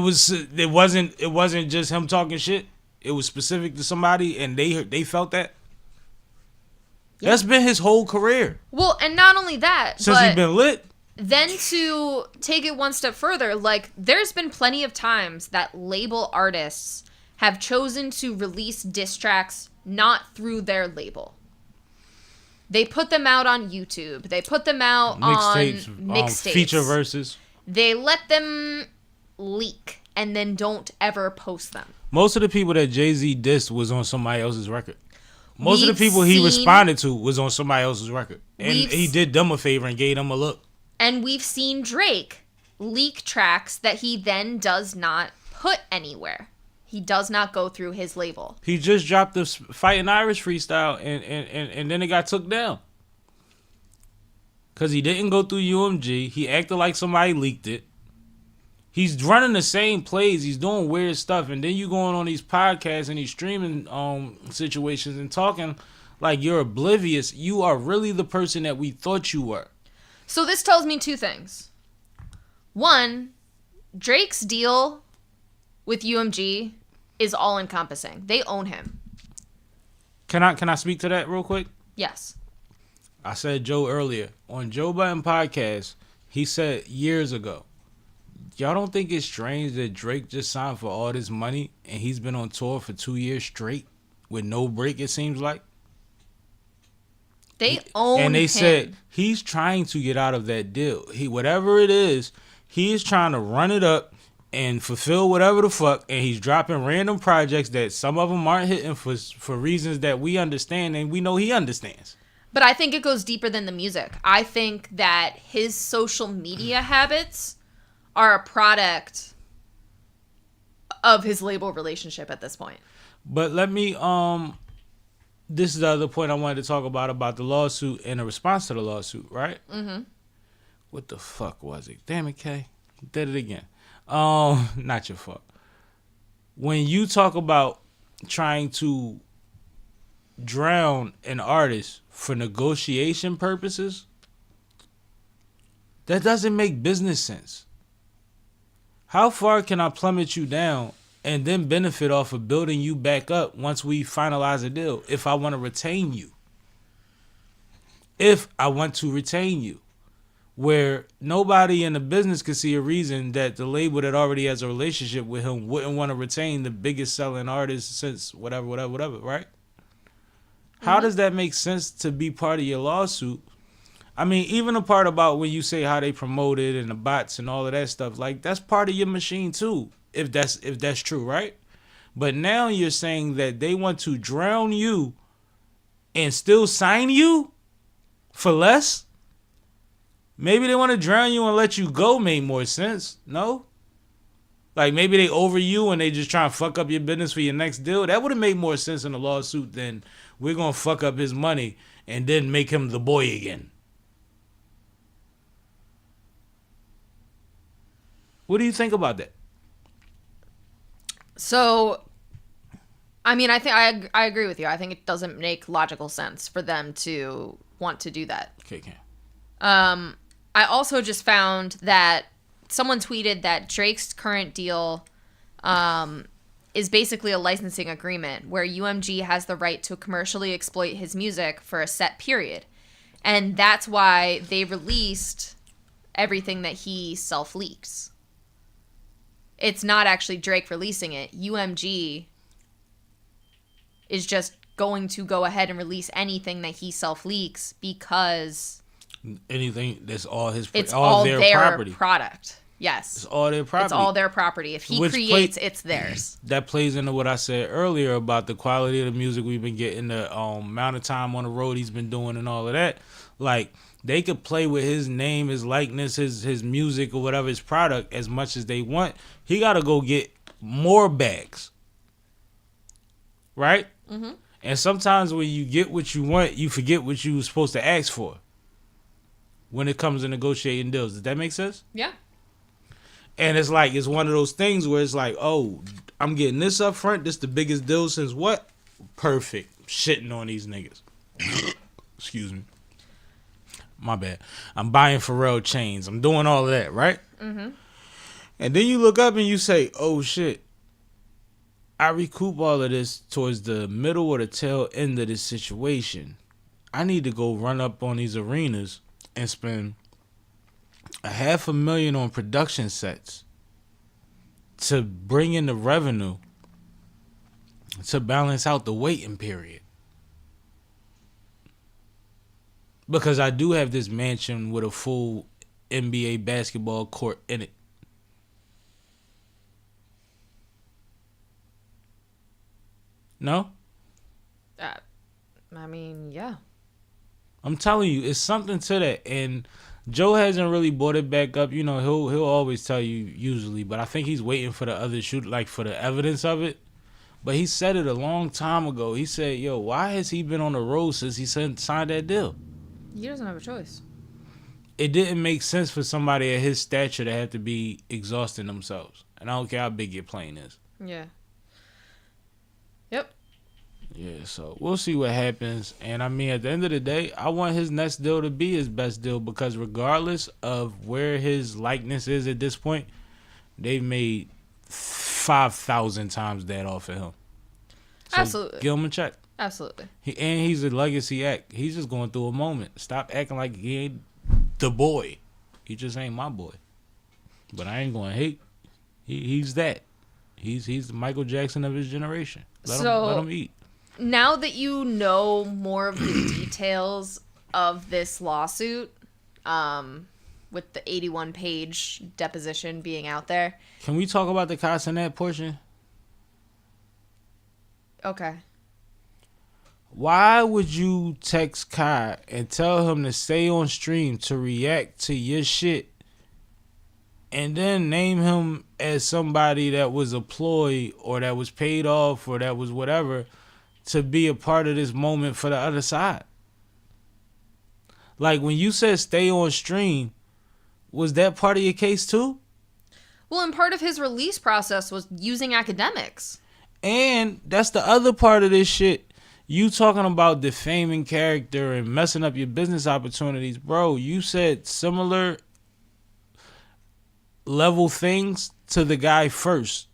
wasn't just him talking shit. It was specific to somebody and they felt that. Yeah. That's been his whole career. Well, and not only that, since he's been lit. Then to take it one step further, like there's been plenty of times that label artists have chosen to release diss tracks not through their label. They put them out on YouTube. They put them out Mixtapes, on mixtapes. feature verses. They let them leak and then don't ever post them. Most of the people that Jay-Z dissed was on somebody else's record. Most of We've the people he seen- responded to was on somebody else's record. And We've he did them a favor and gave them a look. And we've seen Drake leak tracks that he then does not put anywhere. He does not go through his label. He just dropped the Fighting Irish freestyle and then it got took down. Because he didn't go through UMG. He acted like somebody leaked it. He's running the same plays. He's doing weird stuff. And then you going on these podcasts and these streaming situations and talking like you're oblivious. You are really the person that we thought you were. So this tells me two things. One, Drake's deal with UMG is all encompassing. They own him. Can I speak to that real quick? Yes. I said Joe earlier. On Joe Budden podcast, he said years ago, y'all don't think it's strange that Drake just signed for all this money and he's been on tour for 2 years straight with no break, it seems like? They own him. And they said he's trying to get out of that deal. Whatever it is, he is trying to run it up and fulfill whatever the fuck, and he's dropping random projects that some of them aren't hitting for reasons that we understand and we know he understands. But I think it goes deeper than the music. I think that his social media habits are a product of his label relationship at this point. But let me this is the other point I wanted to talk about the lawsuit and the response to the lawsuit, right? Mm-hmm. What the fuck was it? Damn it, Kay. Did it again. Not your fault. When you talk about trying to drown an artist for negotiation purposes, that doesn't make business sense. How far can I plummet you down and then benefit off of building you back up once we finalize a deal if I want to retain you? If I want to retain you. Where nobody in the business could see a reason that the label that already has a relationship with him wouldn't want to retain the biggest selling artist since whatever, right? Mm-hmm. How does that make sense to be part of your lawsuit? I mean, even the part about when you say how they promote it and the bots and all of that stuff, like that's part of your machine too, if that's true, right? But now you're saying that they want to drown you and still sign you for less? Maybe they want to drown you and let you go made more sense. No? Like maybe they over you and they just try and fuck up your business for your next deal. That would have made more sense in a lawsuit than we're going to fuck up his money and then make him the boy again. What do you think about that? So, I mean, I think I agree with you. I think it doesn't make logical sense for them to want to do that. Okay. I also just found that someone tweeted that Drake's current deal is basically a licensing agreement where UMG has the right to commercially exploit his music for a set period. And that's why they released everything that he self-leaks. It's not actually Drake releasing it. UMG is just going to go ahead and release anything that he self-leaks because anything that's all his it's all their property. Product. Yes. It's all their property. It's all their property. If he creates, it's theirs. That plays into what I said earlier about the quality of the music we've been getting, the amount of time on the road he's been doing and all of that. Like, they could play with his name, his likeness, his music or whatever, his product as much as they want. He got to go get more bags. Right? Mm-hmm. And sometimes when you get what you want, you forget what you were supposed to ask for when it comes to negotiating deals. Does that make sense? Yeah. And it's like, it's one of those things where it's like, oh, I'm getting this up front. This the biggest deal since what? Perfect. Shitting on these niggas. Excuse me. My bad. I'm buying Relle chains. I'm doing all of that, right? Mm-hmm. And then you look up and you say, oh, shit. I recoup all of this towards the middle or the tail end of this situation. I need to go run up on these arenas and spend $500,000 on production sets to bring in the revenue to balance out the waiting period. Because I do have this mansion with a full NBA basketball court in it. No? I mean, yeah. I'm telling you, it's something to that. And Joe hasn't really brought it back up. You know, he'll always tell you usually, but I think he's waiting for the other shoot, like for the evidence of it. But he said it a long time ago. He said, yo, why has he been on the road since he signed that deal? He doesn't have a choice. It didn't make sense for somebody at his stature to have to be exhausting themselves. And I don't care how big your plane is. Yeah. Yep. Yeah, so we'll see what happens. And I mean, at the end of the day, I want his next deal to be his best deal, because regardless of where his likeness is at this point, they've made 5,000 times that off of him. So Absolutely. give him a check. Absolutely. He's a legacy act. He's just going through a moment. Stop acting like he ain't the boy. He just ain't my boy. But I ain't going to hate. He's that. He's the Michael Jackson of his generation. Let him eat. Now that you know more of the details of this lawsuit, with the 81-page deposition being out there. Can we talk about the Castanet portion? Okay. Why would you text Kai and tell him to stay on stream to react to your shit, and then name him as somebody that was a ploy or that was paid off or that was whatever to be a part of this moment for the other side? Like, when you said stay on stream, was that part of your case too? Well, and part of his release process was using academics. And that's the other part of this shit. You talking about defaming character and messing up your business opportunities. Bro, you said similar level things to the guy first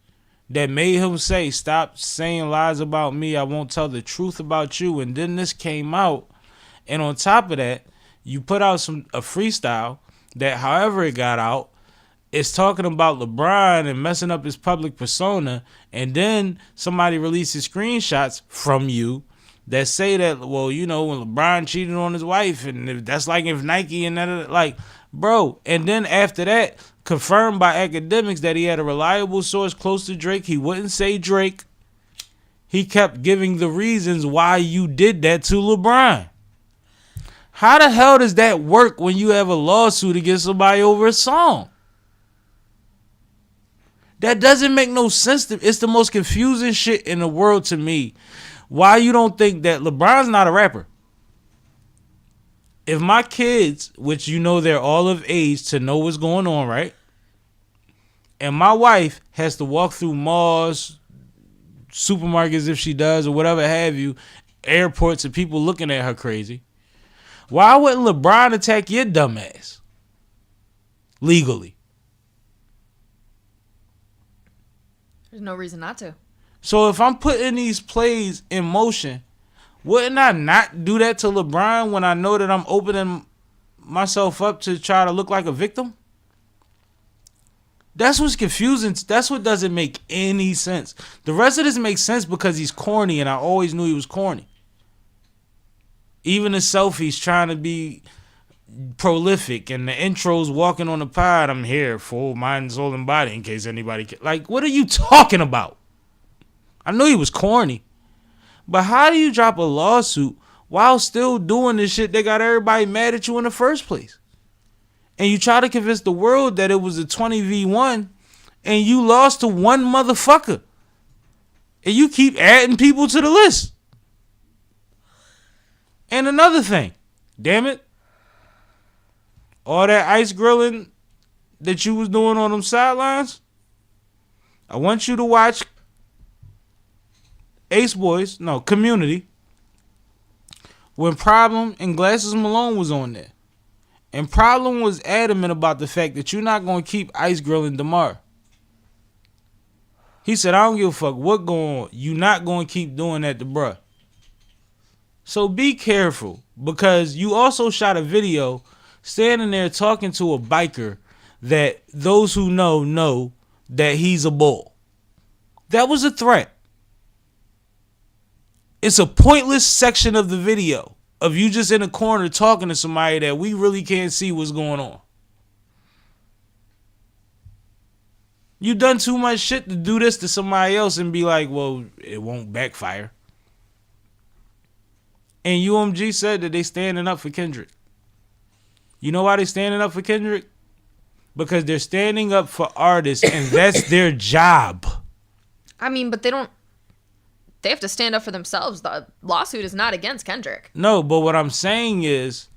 that made him say, stop saying lies about me. I won't tell the truth about you. And then this came out. And on top of that, you put out a freestyle that, however it got out, is talking about LeBron and messing up his public persona. And then somebody releases screenshots from you that say that, well, you know, when LeBron cheated on his wife, and that's like if Nike and that, like, bro. And then after that, confirmed by academics that he had a reliable source close to Drake. He wouldn't say Drake. He kept giving the reasons why you did that to LeBron. How the hell does that work when you have a lawsuit against somebody over a song? That doesn't make no sense. It's the most confusing shit in the world to me. Why you don't think that LeBron's not a rapper? If my kids, which you know they're all of age to know what's going on, right? And my wife has to walk through malls, supermarkets if she does, or whatever have you, airports, and people looking at her crazy. Why wouldn't LeBron attack your dumb ass? Legally. There's no reason not to. So if I'm putting these plays in motion, wouldn't I not do that to LeBron when I know that I'm opening myself up to try to look like a victim? That's what's confusing. That's what doesn't make any sense. The rest of this makes sense because he's corny, and I always knew he was corny. Even the selfies trying to be prolific, and the intros walking on the pod, I'm here, full mind, soul, and body, in case anybody like, what are you talking about? I knew he was corny. But how do you drop a lawsuit while still doing this shit that got everybody mad at you in the first place? And you try to convince the world that it was a 20v1 and you lost to one motherfucker. And you keep adding people to the list. And another thing, damn it, all that ice grilling that you was doing on them sidelines, I want you to watch Community, when Problem and Glasses Malone was on there. And Problem was adamant about the fact that you're not going to keep ice grilling DeMar. He said, I don't give a fuck what going on. You're not going to keep doing that to bruh. So be careful, because you also shot a video standing there talking to a biker that those who know that he's a bull. That was a threat. It's a pointless section of the video. of you just in a corner talking to somebody that we really can't see what's going on. You done too much shit to do this to somebody else and be like, well, it won't backfire. And UMG said that they standing up for Kendrick. You know why they standing up for Kendrick? Because they're standing up for artists and that's their job. I mean, but they have to stand up for themselves. The lawsuit is not against Kendrick. No, but what I'm saying is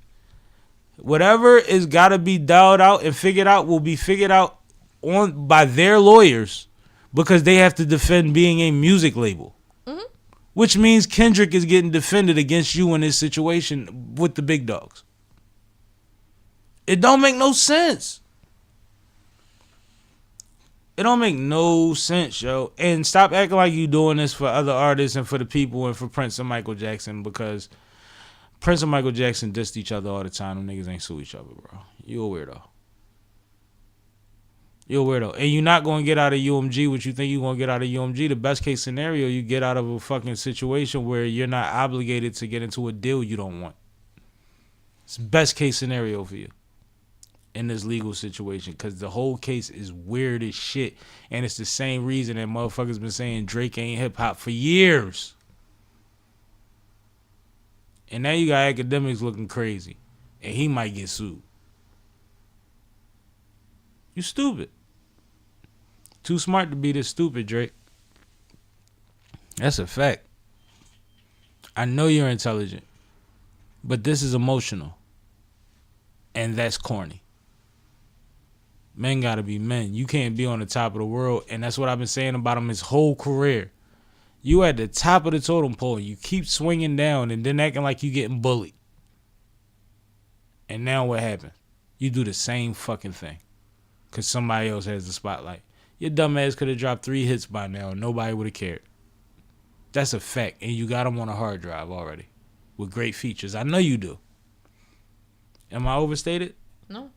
whatever is got to be dialed out and figured out will be figured out on by their lawyers because they have to defend being a music label. Mm-hmm. Which means Kendrick is getting defended against you in this situation with the big dogs. It don't make no sense. It don't make no sense, yo. And stop acting like you doing this for other artists and for the people and for Prince and Michael Jackson because Prince and Michael Jackson dissed each other all the time. Them niggas ain't sue each other, bro. You a weirdo. You're a weirdo. And you're not going to get out of UMG what you think you're going to get out of UMG. The best case scenario, you get out of a fucking situation where you're not obligated to get into a deal you don't want. It's best case scenario for you in this legal situation because the whole case is weird as shit. And it's the same reason that motherfuckers been saying Drake ain't hip-hop for years. And now you got academics looking crazy. And he might get sued. You stupid. Too smart to be this stupid, Drake. That's a fact. I know you're intelligent. But this is emotional. And that's corny. Men gotta be men. You can't be on the top of the world. And that's what I've been saying about him his whole career. You at the top of the totem pole. You keep swinging down and then acting like you getting bullied. And now what happened? You do the same fucking thing. Because somebody else has the spotlight. Your dumb ass could have dropped 3 hits by now and nobody would have cared. That's a fact. And you got them on a hard drive already. With great features. I know you do. Am I overstated? No.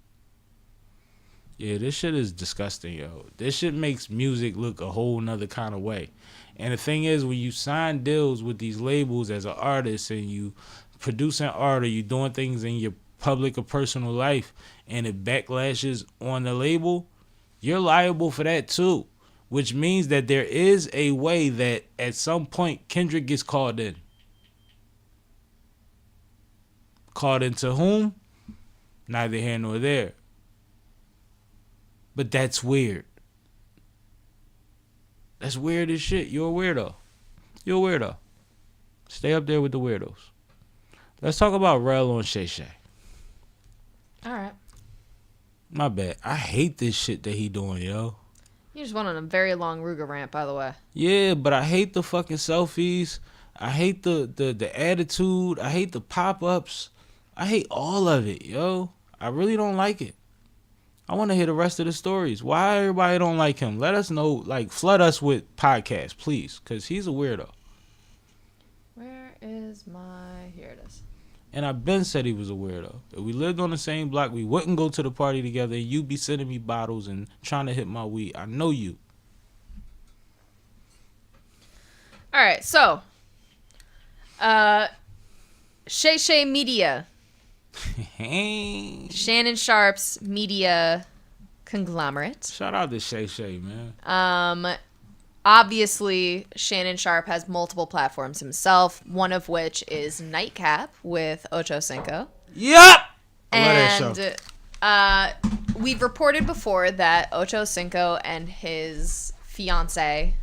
Yeah, this shit is disgusting, yo. This shit makes music look a whole nother kind of way. And the thing is, when you sign deals with these labels as an artist and you producing art or you doing things in your public or personal life and it backlashes on the label, you're liable for that too. Which means that there is a way that at some point Kendrick gets called in. Called into whom? Neither here nor there. But that's weird. That's weird as shit. You're a weirdo. You're a weirdo. Stay up there with the weirdos. Let's talk about Relle on Shay. All right. My bad. I hate this shit that he doing, yo. You just went on a very long Ruger rant, by the way. Yeah, but I hate the fucking selfies. I hate the attitude. I hate the pop-ups. I hate all of it, yo. I really don't like it. I want to hear the rest of the stories. Why everybody don't like him? Let us know. Like, flood us with podcasts, please. Because he's a weirdo. Where is my... Here it is. And I've been said he was a weirdo. If we lived on the same block, we wouldn't go to the party together. And you'd be sending me bottles and trying to hit my weed. I know you. All right, so... Shay Media... Shannon Sharp's media conglomerate. Shout out to Shay, man. Obviously, Shannon Sharp has multiple platforms himself, one of which is Nightcap with Ocho Cinco. Yep! I love that show. We've reported before that Ocho Cinco and his fiance,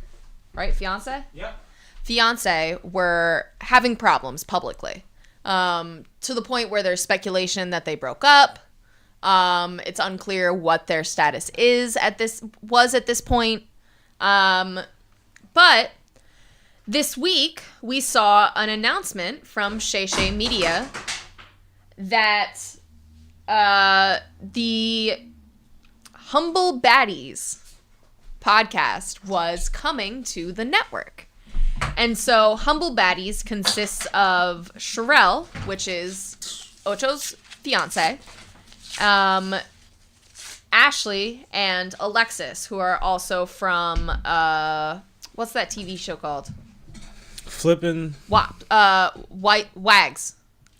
right? Fiance? Yep. Fiance were having problems publicly. To the point where there's speculation that they broke up. It's unclear what their status was at this point. But this week we saw an announcement from Shay Media that the Humble Baddies podcast was coming to the network. And so Humble Baddies consists of Relle, which is Ocho's fiance, Ashley, and Alexis, who are also from, what's that TV show called? Flippin'. Wags.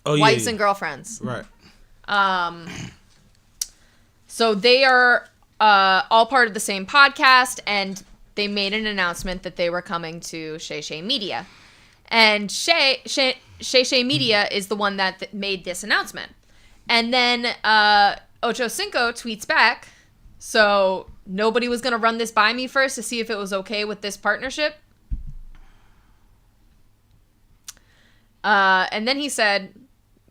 Oh, wives yeah. and girlfriends. Right. So they are all part of the same podcast, and they made an announcement that they were coming to Shay Media. And Shay Media is the one that made this announcement. And then Ocho Cinco tweets back, so nobody was going to run this by me first to see if it was okay with this partnership. And then he said,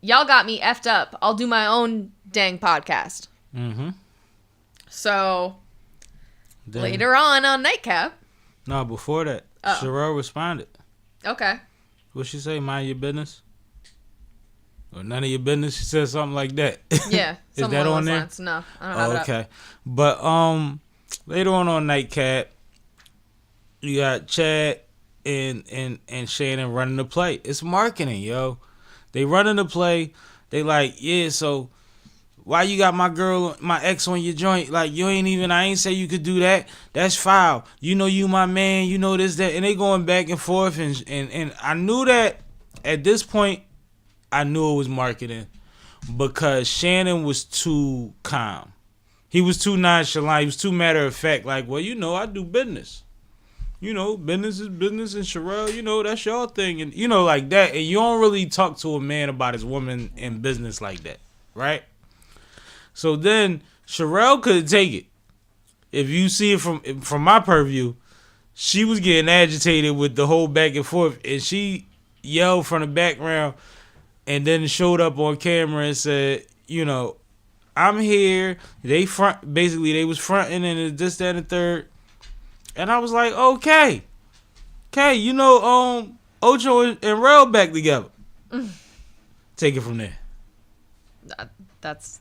y'all got me effed up. I'll do my own dang podcast. Mm-hmm. So, later on Nightcap. No, before that, Sherelle responded. Okay. What'd she say? Mind your business? Or none of your business? She said something like that. Yeah. Is that on there? Lines. No, I don't have it up. Okay. But later on Nightcap, you got Chad and Shannon running the play. It's marketing, yo. They running the play. They like, yeah, so why you got my ex on your joint? Like, I ain't say you could do that. That's foul. You know you my man. You know this, that. And they going back and forth. And I knew that at this point, I knew it was marketing because Shannon was too calm. He was too nonchalant. He was too matter of fact. Like, well, I do business. Business is business. And Sherelle, that's your thing. And, like that. And you don't really talk to a man about his woman in business like that. Right? So then Sherelle couldn't take it. If you see it from my purview, she was getting agitated with the whole back and forth, and she yelled from the background, and then showed up on camera and said, I'm here. They was fronting and this, that, and the third, and I was like, okay, Ocho and Relle back together. Take it from there. That's.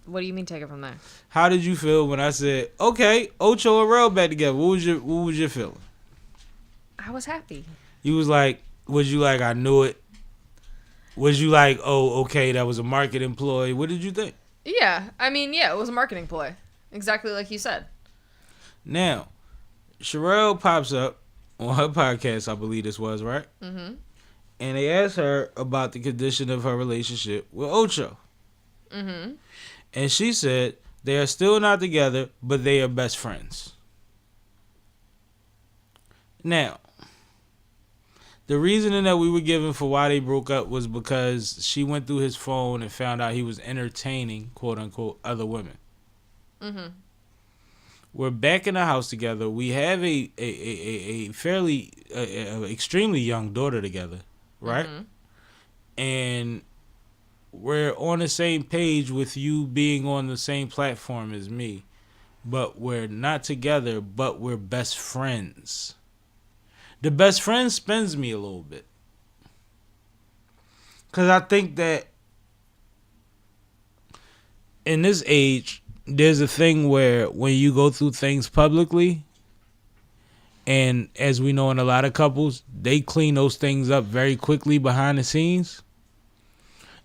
What do you mean take it from there? How did you feel when I said, okay, Ocho and Relle back together? What was your feeling? I was happy. You was like, I knew it? Was you like, oh, okay, that was a marketing ploy? What did you think? Yeah. I mean, yeah, it was a marketing ploy. Exactly like you said. Now, Sherelle pops up on her podcast, I believe this was, right? Mm-hmm. And they asked her about the condition of her relationship with Ocho. Mm-hmm. And she said they are still not together, but they are best friends. Now, the reasoning that we were given for why they broke up was because she went through his phone and found out he was entertaining, quote unquote, other women. Mm-hmm. We're back in the house together. We have a fairly, extremely young daughter together, right? Mm-hmm. And we're on the same page with you being on the same platform as me, but we're not together, but we're best friends. The best friend spins me a little bit. Because I think that in this age, there's a thing where when you go through things publicly, and as we know in a lot of couples, they clean those things up very quickly behind the scenes.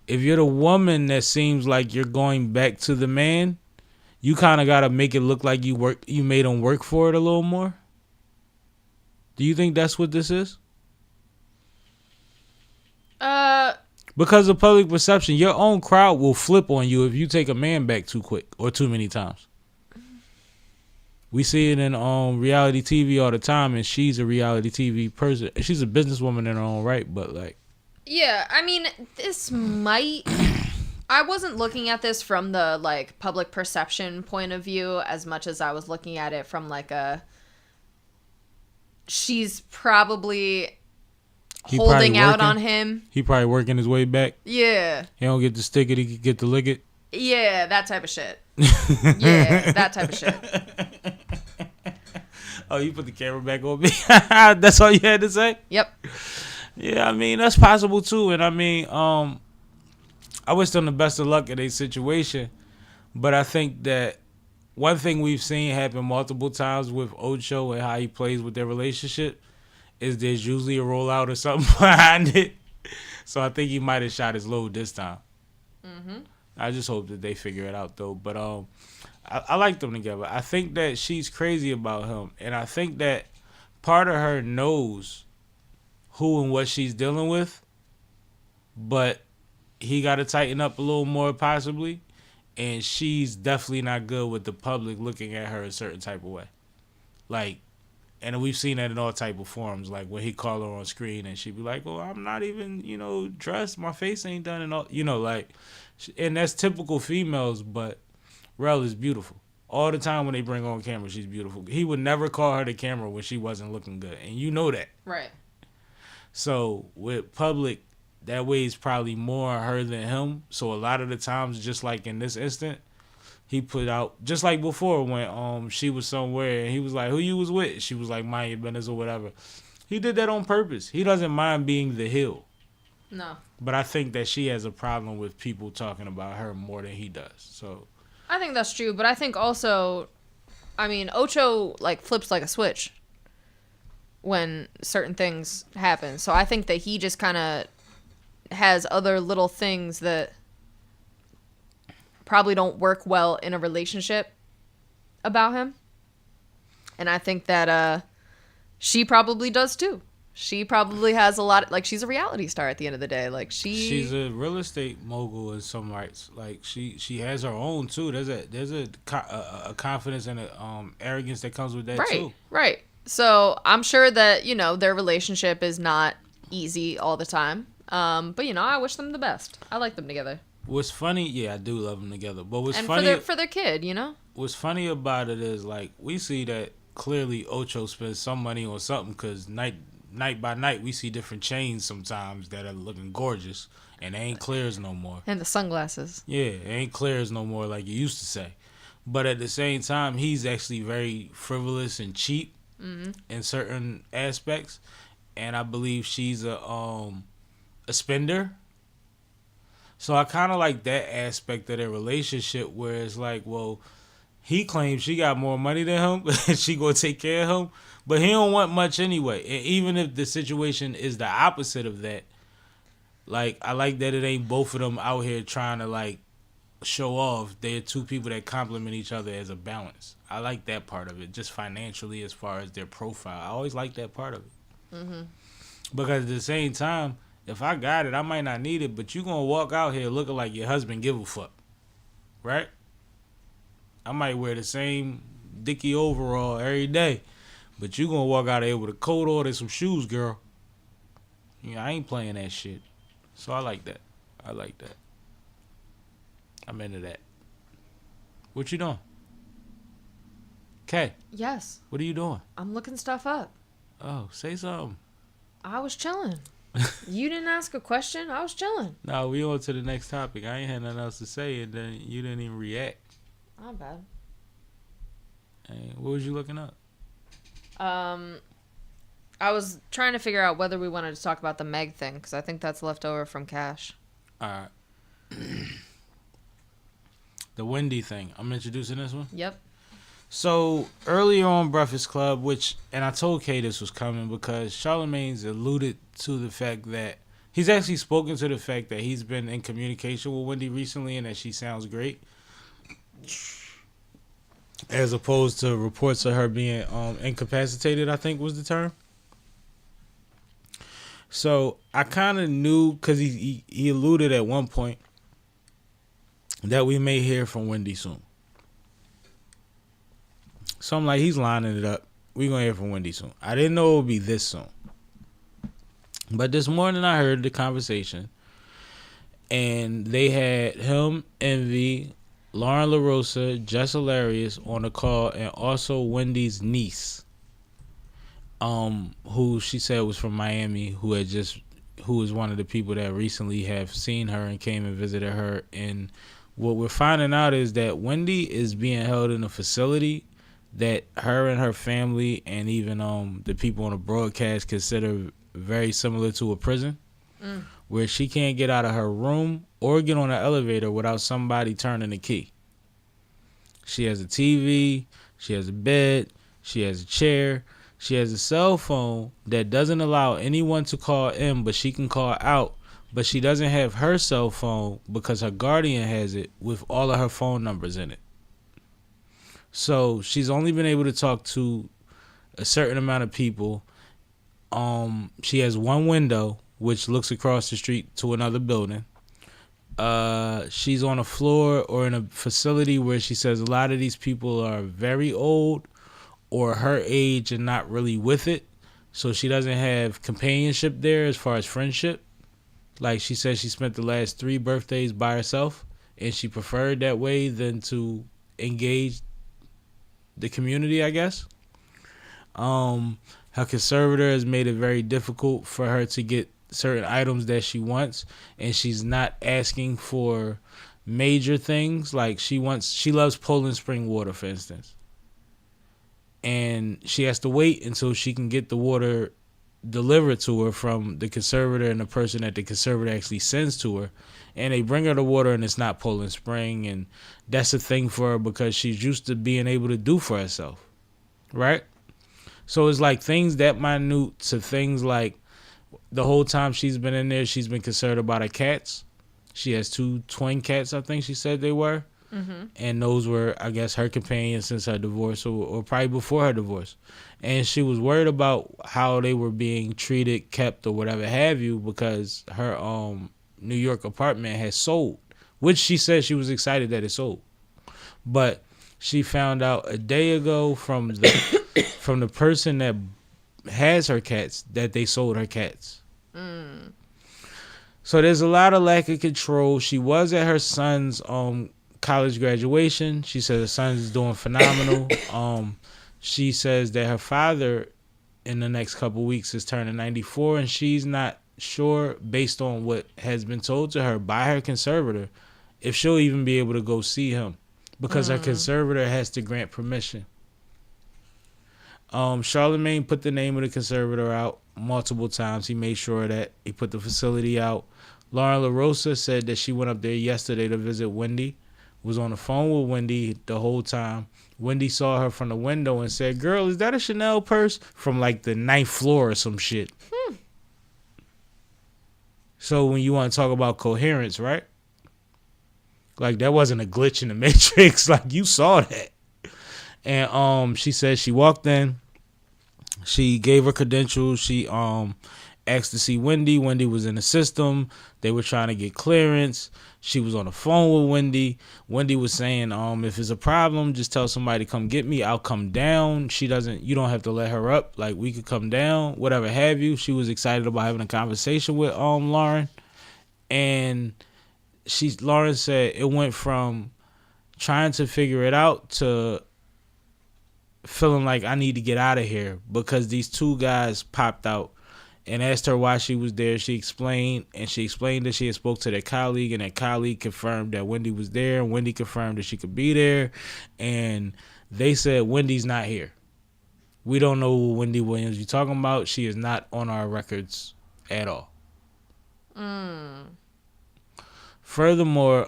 If you're the woman that seems like you're going back to the man, you kind of got to make it look like you made him work for it a little more. Do you think that's what this is? Because of public perception, your own crowd will flip on you if you take a man back too quick or too many times. We see it in reality TV all the time, and she's a reality TV person. She's a businesswoman in her own right, but like. Yeah, I mean, this might... I wasn't looking at this from the, like, public perception point of view as much as I was looking at it from, like, she's probably holding out on him. He probably working his way back. Yeah. He don't get to stick it, he can get to lick it. Yeah, that type of shit. Yeah, that type of shit. Oh, you put the camera back on me? That's all you had to say? Yep. Yeah, I mean, that's possible too. And I mean, I wish them the best of luck in a situation. But I think that one thing we've seen happen multiple times with Ocho and how he plays with their relationship is there's usually a rollout or something behind it. So I think he might have shot his load this time. Mm-hmm. I just hope that they figure it out, though. But I like them together. I think that she's crazy about him. And I think that part of her knows who and what she's dealing with. But he got to tighten up a little more possibly, and she's definitely not good with the public looking at her a certain type of way. Like, and we've seen that in all type of forms. Like when he call her on screen and she be like, "Well, I'm not even, dressed. My face ain't done," and all, like, and that's typical females. But Relle is beautiful. All the time when they bring her on camera, she's beautiful. He would never call her to camera when she wasn't looking good, and you know that. Right. So with public, that weighs probably more her than him. So a lot of the times, just like in this instant, he put out, just like before when she was somewhere and he was like, "Who you was with?" She was like, "Mind your business," or whatever. He did that on purpose. He doesn't mind being the heel. No. But I think that she has a problem with people talking about her more than he does. So I think that's true, but I think also, Ocho flips like a switch when certain things happen. So I think that he just kind of has other little things that probably don't work well in a relationship about him. And I think that she probably does too. She probably has a lot she's a reality star at the end of the day. She's a real estate mogul in some rights. Like she has her own too. There's a confidence and a arrogance that comes with that too. Right. So I'm sure that, their relationship is not easy all the time. But I wish them the best. I like them together. What's funny, yeah, I do love them together. But what's funny for their kid, What's funny about it is we see that clearly Ocho spends some money on something because night by night we see different chains sometimes that are looking gorgeous and they ain't clears no more. And the sunglasses. Yeah, it ain't clears no more like you used to say. But at the same time, he's actually very frivolous and cheap in certain aspects, and I believe she's a spender. So I kind of like that aspect of their relationship where it's well, he claims she got more money than him and she gonna take care of him, but he don't want much anyway. And even if the situation is the opposite of that, I like that it ain't both of them out here trying to show off. They're two people that complement each other as a balance. I like that part of it, just financially as far as their profile. I always like that part of it. Because at the same time, if I got it, I might not need it, but you gonna walk out here looking like your husband give a fuck, right? I might wear the same dicky overall every day, but you gonna walk out here with a coat on and some shoes, girl. I ain't playing that shit. So I like that. I'm into that. What you doing? Kay. Yes. What are you doing? I'm looking stuff up. Oh, say something. I was chilling. You didn't ask a question. I was chilling. No, we on to the next topic. I ain't had nothing else to say, and then you didn't even react. Not bad. Hey, what was you looking up? I was trying to figure out whether we wanted to talk about the Meg thing, because I think that's left over from Cash. All right. The Wendy thing. I'm introducing this one? Yep. So, earlier on Breakfast Club, and I told Kay this was coming because Charlamagne's alluded to the fact that he's actually spoken to the fact that he's been in communication with Wendy recently and that she sounds great. As opposed to reports of her being incapacitated, I think was the term. So, I kind of knew, because he alluded at one point, that we may hear from Wendy soon. So I'm like, he's lining it up. We're going to hear from Wendy soon. I didn't know it would be this soon. But this morning I heard the conversation. And they had him, Envy, Lauren LaRosa, Jess Hilarious on the call, and also Wendy's niece, who she said was from Miami, who was one of the people that recently have seen her and came and visited her. And what we're finding out is that Wendy is being held in a facility that her and her family and even the people on the broadcast consider very similar to a prison, where she can't get out of her room or get on an elevator without somebody turning the key. She has a TV, she has a bed, she has a chair, she has a cell phone that doesn't allow anyone to call in, but she can call out. But she doesn't have her cell phone because her guardian has it with all of her phone numbers in it. So she's only been able to talk to a certain amount of people. She has one window which looks across the street to another building. She's on a floor or in a facility where she says a lot of these people are very old or her age and not really with it. So she doesn't have companionship there as far as friendship. Like she said, she spent the last 3 birthdays by herself, and she preferred that way than to engage the community, I guess. Her conservator has made it very difficult for her to get certain items that she wants, and she's not asking for major things. Like she loves Poland spring water, for instance. And she has to wait until she can get the water delivered to her from the conservator and the person that the conservator actually sends to her. And they bring her the water and it's not Poland Spring. And that's a thing for her because she's used to being able to do for herself. Right? So it's like things that minute to things like the whole time she's been in there, she's been concerned about her cats. She has 2 twin cats, I think she said they were. Mm-hmm. And those were, I guess, her companions since her divorce or probably before her divorce. And she was worried about how they were being treated, kept, or whatever have you because her New York apartment had sold, which she said she was excited that it sold. But she found out a day ago from the person that has her cats that they sold her cats. Mm. So there's a lot of lack of control. She was at her son's college graduation. She said her son is doing phenomenal. She says that her father in the next couple weeks is turning 94, and she's not sure, based on what has been told to her by her conservator, if she'll even be able to go see him because her conservator has to grant permission. Charlemagne put the name of the conservator out multiple times. He made sure that he put the facility out. Lauren LaRosa said that she went up there yesterday to visit Wendy, was on the phone with Wendy the whole time. Wendy saw her from the window and said, "Girl, is that a Chanel purse?" from like the 9th floor or some shit. So when you want to talk about coherence, right? Like that wasn't a glitch in the matrix. Like you saw that. And she said she walked in. She gave her credentials. She asked to see Wendy. Wendy was in the system. They were trying to get clearance. She was on the phone with Wendy. Wendy was saying, if it's a problem, just tell somebody to come get me. I'll come down. You don't have to let her up. Like we could come down, whatever have you. She was excited about having a conversation with Lauren. And Lauren said it went from trying to figure it out to feeling like I need to get out of here because these 2 guys popped out and asked her why she was there. She explained that she had spoke to their colleague, and that colleague confirmed that Wendy was there, and Wendy confirmed that she could be there, and they said Wendy's not here. We don't know who Wendy Williams you're talking about. She is not on our records at all. Furthermore,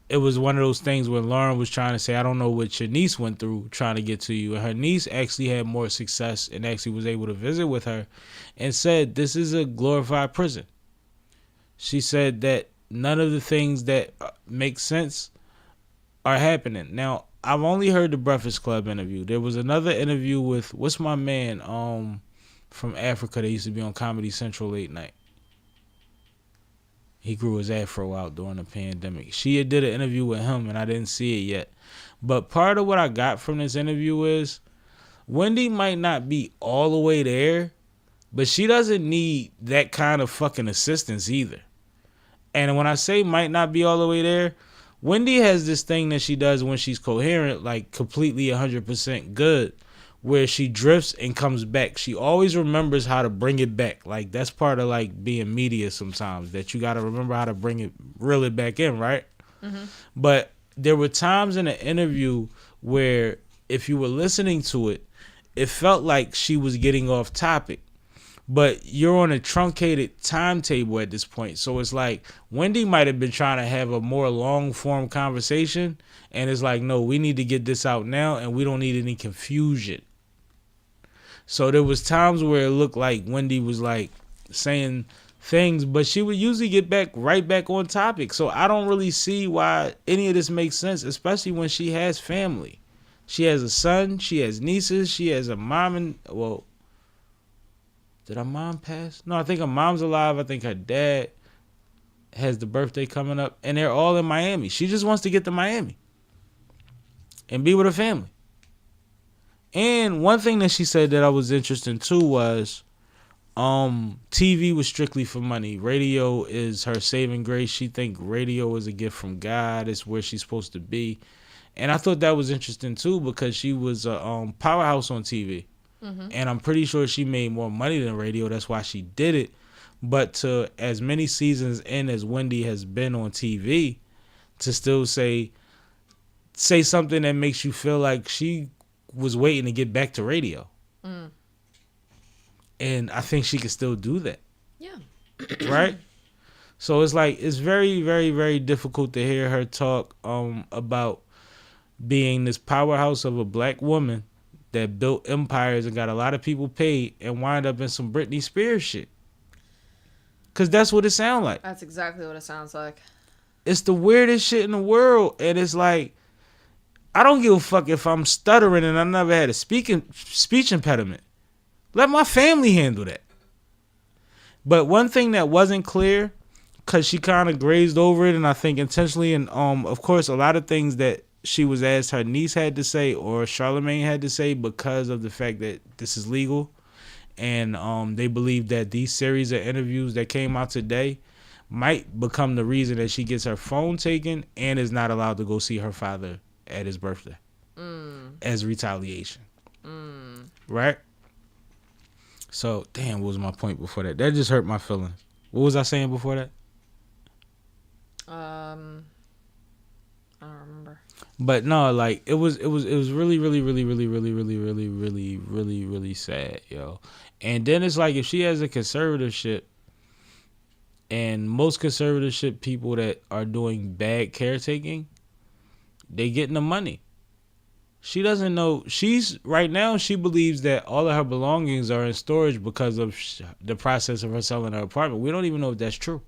it was one of those things where Lauren was trying to say, I don't know what your niece went through trying to get to you. And her niece actually had more success and actually was able to visit with her and said, this is a glorified prison. She said that none of the things that make sense are happening. Now, I've only heard the Breakfast Club interview. There was another interview with, what's my man from Africa that used to be on Comedy Central late night. He grew his afro out during the pandemic. She did an interview with him, and I didn't see it yet. But part of what I got from this interview is Wendy might not be all the way there, but she doesn't need that kind of fucking assistance either. And when I say might not be all the way there, Wendy has this thing that she does when she's coherent, like completely 100% good, where she drifts and comes back. She always remembers how to bring it back. Like that's part of like being media sometimes, that you got to remember how to reel it back in, right? Mm-hmm. But there were times in the interview where if you were listening to it, it felt like she was getting off topic. But you're on a truncated timetable at this point. So it's like Wendy might have been trying to have a more long form conversation. And it's like, no, we need to get this out now and we don't need any confusion. So there was times where it looked like Wendy was like saying things, but she would usually get right back on topic. So I don't really see why any of this makes sense, especially when she has family. She has a son, she has nieces, she has a mom did her mom pass? No, I think her mom's alive. I think her dad has the birthday coming up, and they're all in Miami. She just wants to get to Miami and be with her family. And one thing that she said that I was interested too was TV was strictly for money. Radio is her saving grace. She think radio is a gift from God. It's where she's supposed to be. And I thought that was interesting too because she was a powerhouse on TV. Mm-hmm. And I'm pretty sure she made more money than radio. That's why she did it. But to as many seasons in as Wendy has been on TV, to still say something that makes you feel like she was waiting to get back to radio. Mm. And I think she could still do that. Yeah. Right? So it's like, it's very, very, very difficult to hear her talk about being this powerhouse of a black woman that built empires and got a lot of people paid and wind up in some Britney Spears shit. Because that's what it sounds like. That's exactly what it sounds like. It's the weirdest shit in the world. And it's like, I don't give a fuck if I'm stuttering and I never had a speech impediment. Let my family handle that. But one thing that wasn't clear, because she kind of grazed over it, and I think intentionally, and of course, a lot of things that she was asked her niece had to say or Charlemagne had to say because of the fact that this is legal. And they believe that these series of interviews that came out today might become the reason that she gets her phone taken and is not allowed to go see her father at his birthday as retaliation. Right? So, damn, what was my point before that? That just hurt my feelings. What was I saying before that? I don't remember. But no, like it was really, really, really, really, really, really, really, really, really, really sad, yo. And then it's like if she has a conservatorship, and most conservatorship people that are doing bad caretaking, they getting the money. She doesn't know. Right now, she believes that all of her belongings are in storage because of the process of her selling her apartment. We don't even know if that's true.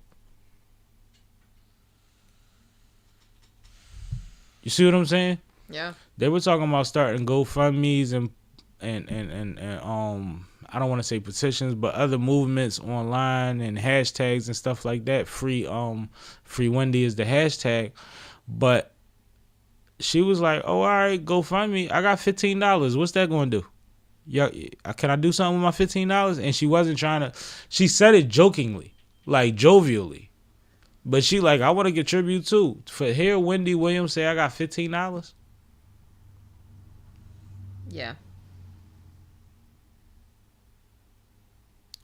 You see what I'm saying? Yeah. They were talking about starting GoFundMe's and I don't want to say petitions, but other movements online and hashtags and stuff like that. Free Wendy is the hashtag. But she was like, "Oh, all right, GoFundMe. I got $15. What's that going to do? Yeah, can I do something with my $15?" And she wasn't trying to. She said it jokingly, like jovially, but she like, "I want to contribute too." For hear Wendy Williams say, "I got $15." Yeah.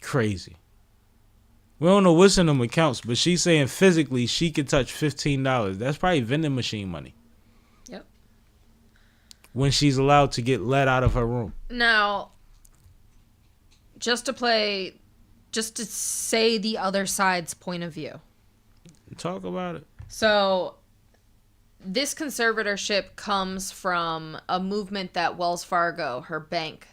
Crazy. We don't know what's in them accounts, but she's saying physically she could touch $15. That's probably vending machine money. Yep. When she's allowed to get let out of her room. Now, just to say the other side's point of view. Talk about it. So, this conservatorship comes from a movement that Wells Fargo, her bank,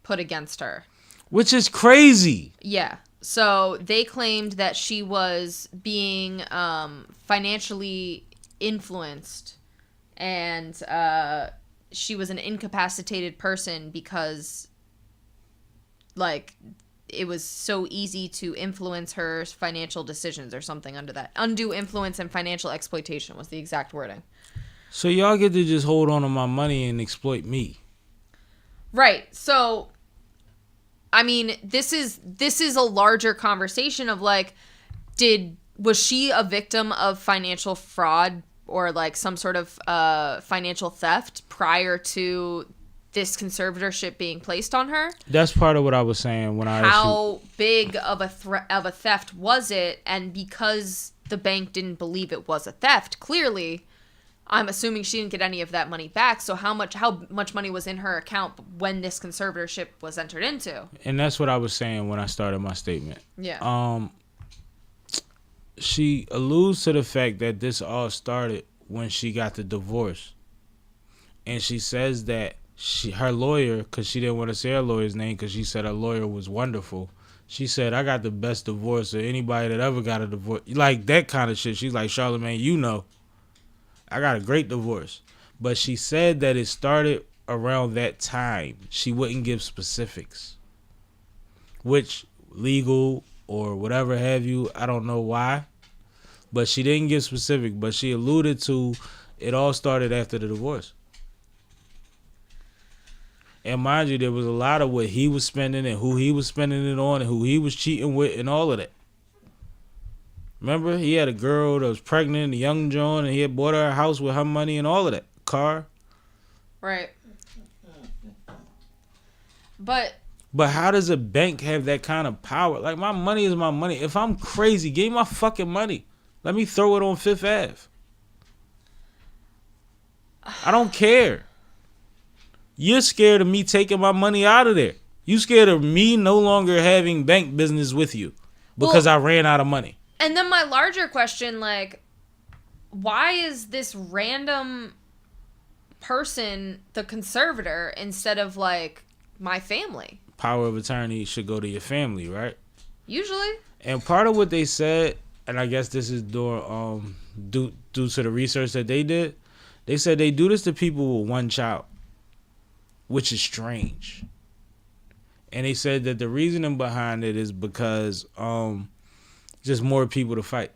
put against her. Which is crazy. Yeah. So they claimed that she was being financially influenced and she was an incapacitated person because, like, it was so easy to influence her financial decisions or something under that. Undue influence and financial exploitation was the exact wording. So y'all get to just hold on to my money and exploit me. Right. So, I mean, this is a larger conversation of like, was she a victim of financial fraud or like some sort of financial theft prior to this conservatorship being placed on her? That's part of what I was saying when I How big of a theft was it? And because the bank didn't believe it was a theft, clearly, I'm assuming she didn't get any of that money back. So how much money was in her account when this conservatorship was entered into? And that's what I was saying when I started my statement. Yeah. She alludes to the fact that this all started when she got the divorce. And she says that her lawyer, because she didn't want to say her lawyer's name because she said her lawyer was wonderful. She said, "I got the best divorce of anybody that ever got a divorce." Like that kind of shit. She's like, "Charlemagne, you know, I got a great divorce." But she said that it started around that time. She wouldn't give specifics. Which, legal or whatever have you, I don't know why. But she didn't get specific, but she alluded to it all started after the divorce. And mind you, there was a lot of what he was spending and who he was spending it on and who he was cheating with and all of that. Remember, he had a girl that was pregnant, a young John, and he had bought her a house with her money and all of that. Car. Right. But how does a bank have that kind of power? Like, my money is my money. If I'm crazy, give me my fucking money. Let me throw it on Fifth Ave. I don't care. You're scared of me taking my money out of there. You scared of me no longer having bank business with you because I ran out of money. And then my larger question, like, why is this random person the conservator instead of, like, my family? Power of attorney should go to your family, right? Usually. And part of what they said, and I guess this is due to the research that they did, they said they do this to people with one child, which is strange. And they said that the reasoning behind it is because just more people to fight.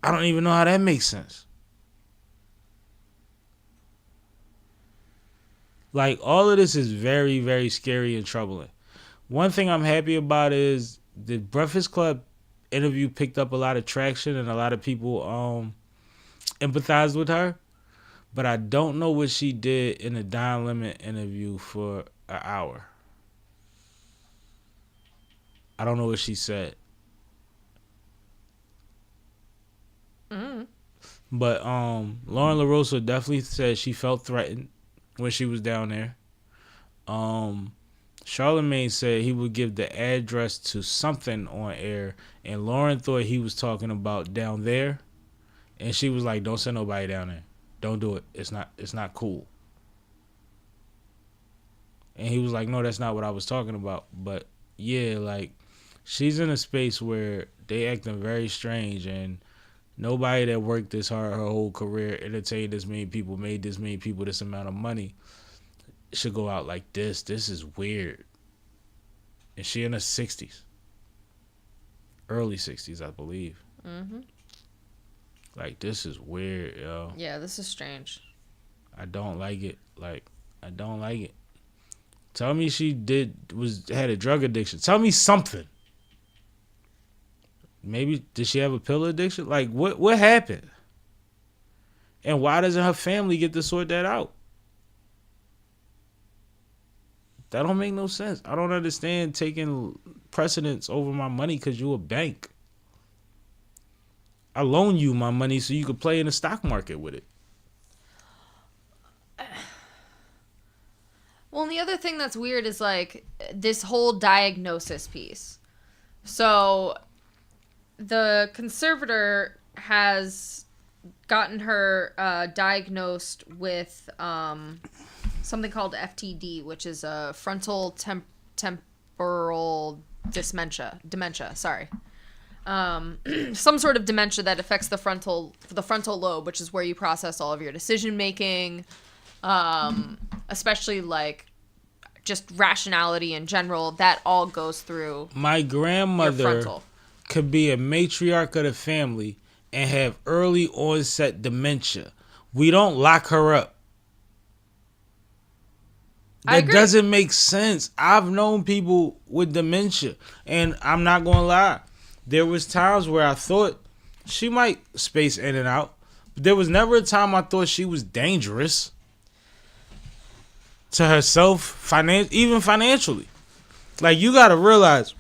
I don't even know how that makes sense. Like, all of this is very, very scary and troubling. One thing I'm happy about is the Breakfast Club interview picked up a lot of traction and a lot of people empathized with her. But I don't know what she did in the Don Lemon interview for an hour. I don't know what she said. But Lauren LaRosa definitely said she felt threatened when she was down there. Charlamagne said he would give the address to something on air, and Lauren thought he was talking about down there, and she was like, "Don't send nobody down there. Don't do it. It's not cool." And he was like, "No, that's not what I was talking about." But yeah, like, she's in a space where they acting very strange, and nobody that worked this hard her whole career, entertained this many people, made this many people this amount of money, should go out like this. This is weird. And she in her 60s. Early 60s, I believe. Mm-hmm. Like, this is weird, yo. Yeah, this is strange. I don't like it. Like, I don't like it. Tell me she had a drug addiction. Tell me something. Maybe, did she have a pill addiction? Like, what happened? And why doesn't her family get to sort that out? That don't make no sense. I don't understand taking precedence over my money because you a bank. I loan you my money so you could play in the stock market with it. Well, and the other thing that's weird is, like, this whole diagnosis piece. So the conservator has gotten her diagnosed with something called FTD, which is a frontal temporal dementia. Sorry, some sort of dementia that affects the frontal lobe, which is where you process all of your decision making, especially like just rationality in general. That all goes through. My grandmother could be a matriarch of the family and have early onset dementia. We don't lock her up. That doesn't make sense. I've known people with dementia, and I'm not going to lie. There was times where I thought she might space in and out, but there was never a time I thought she was dangerous to herself, even financially. Like, you got to realize,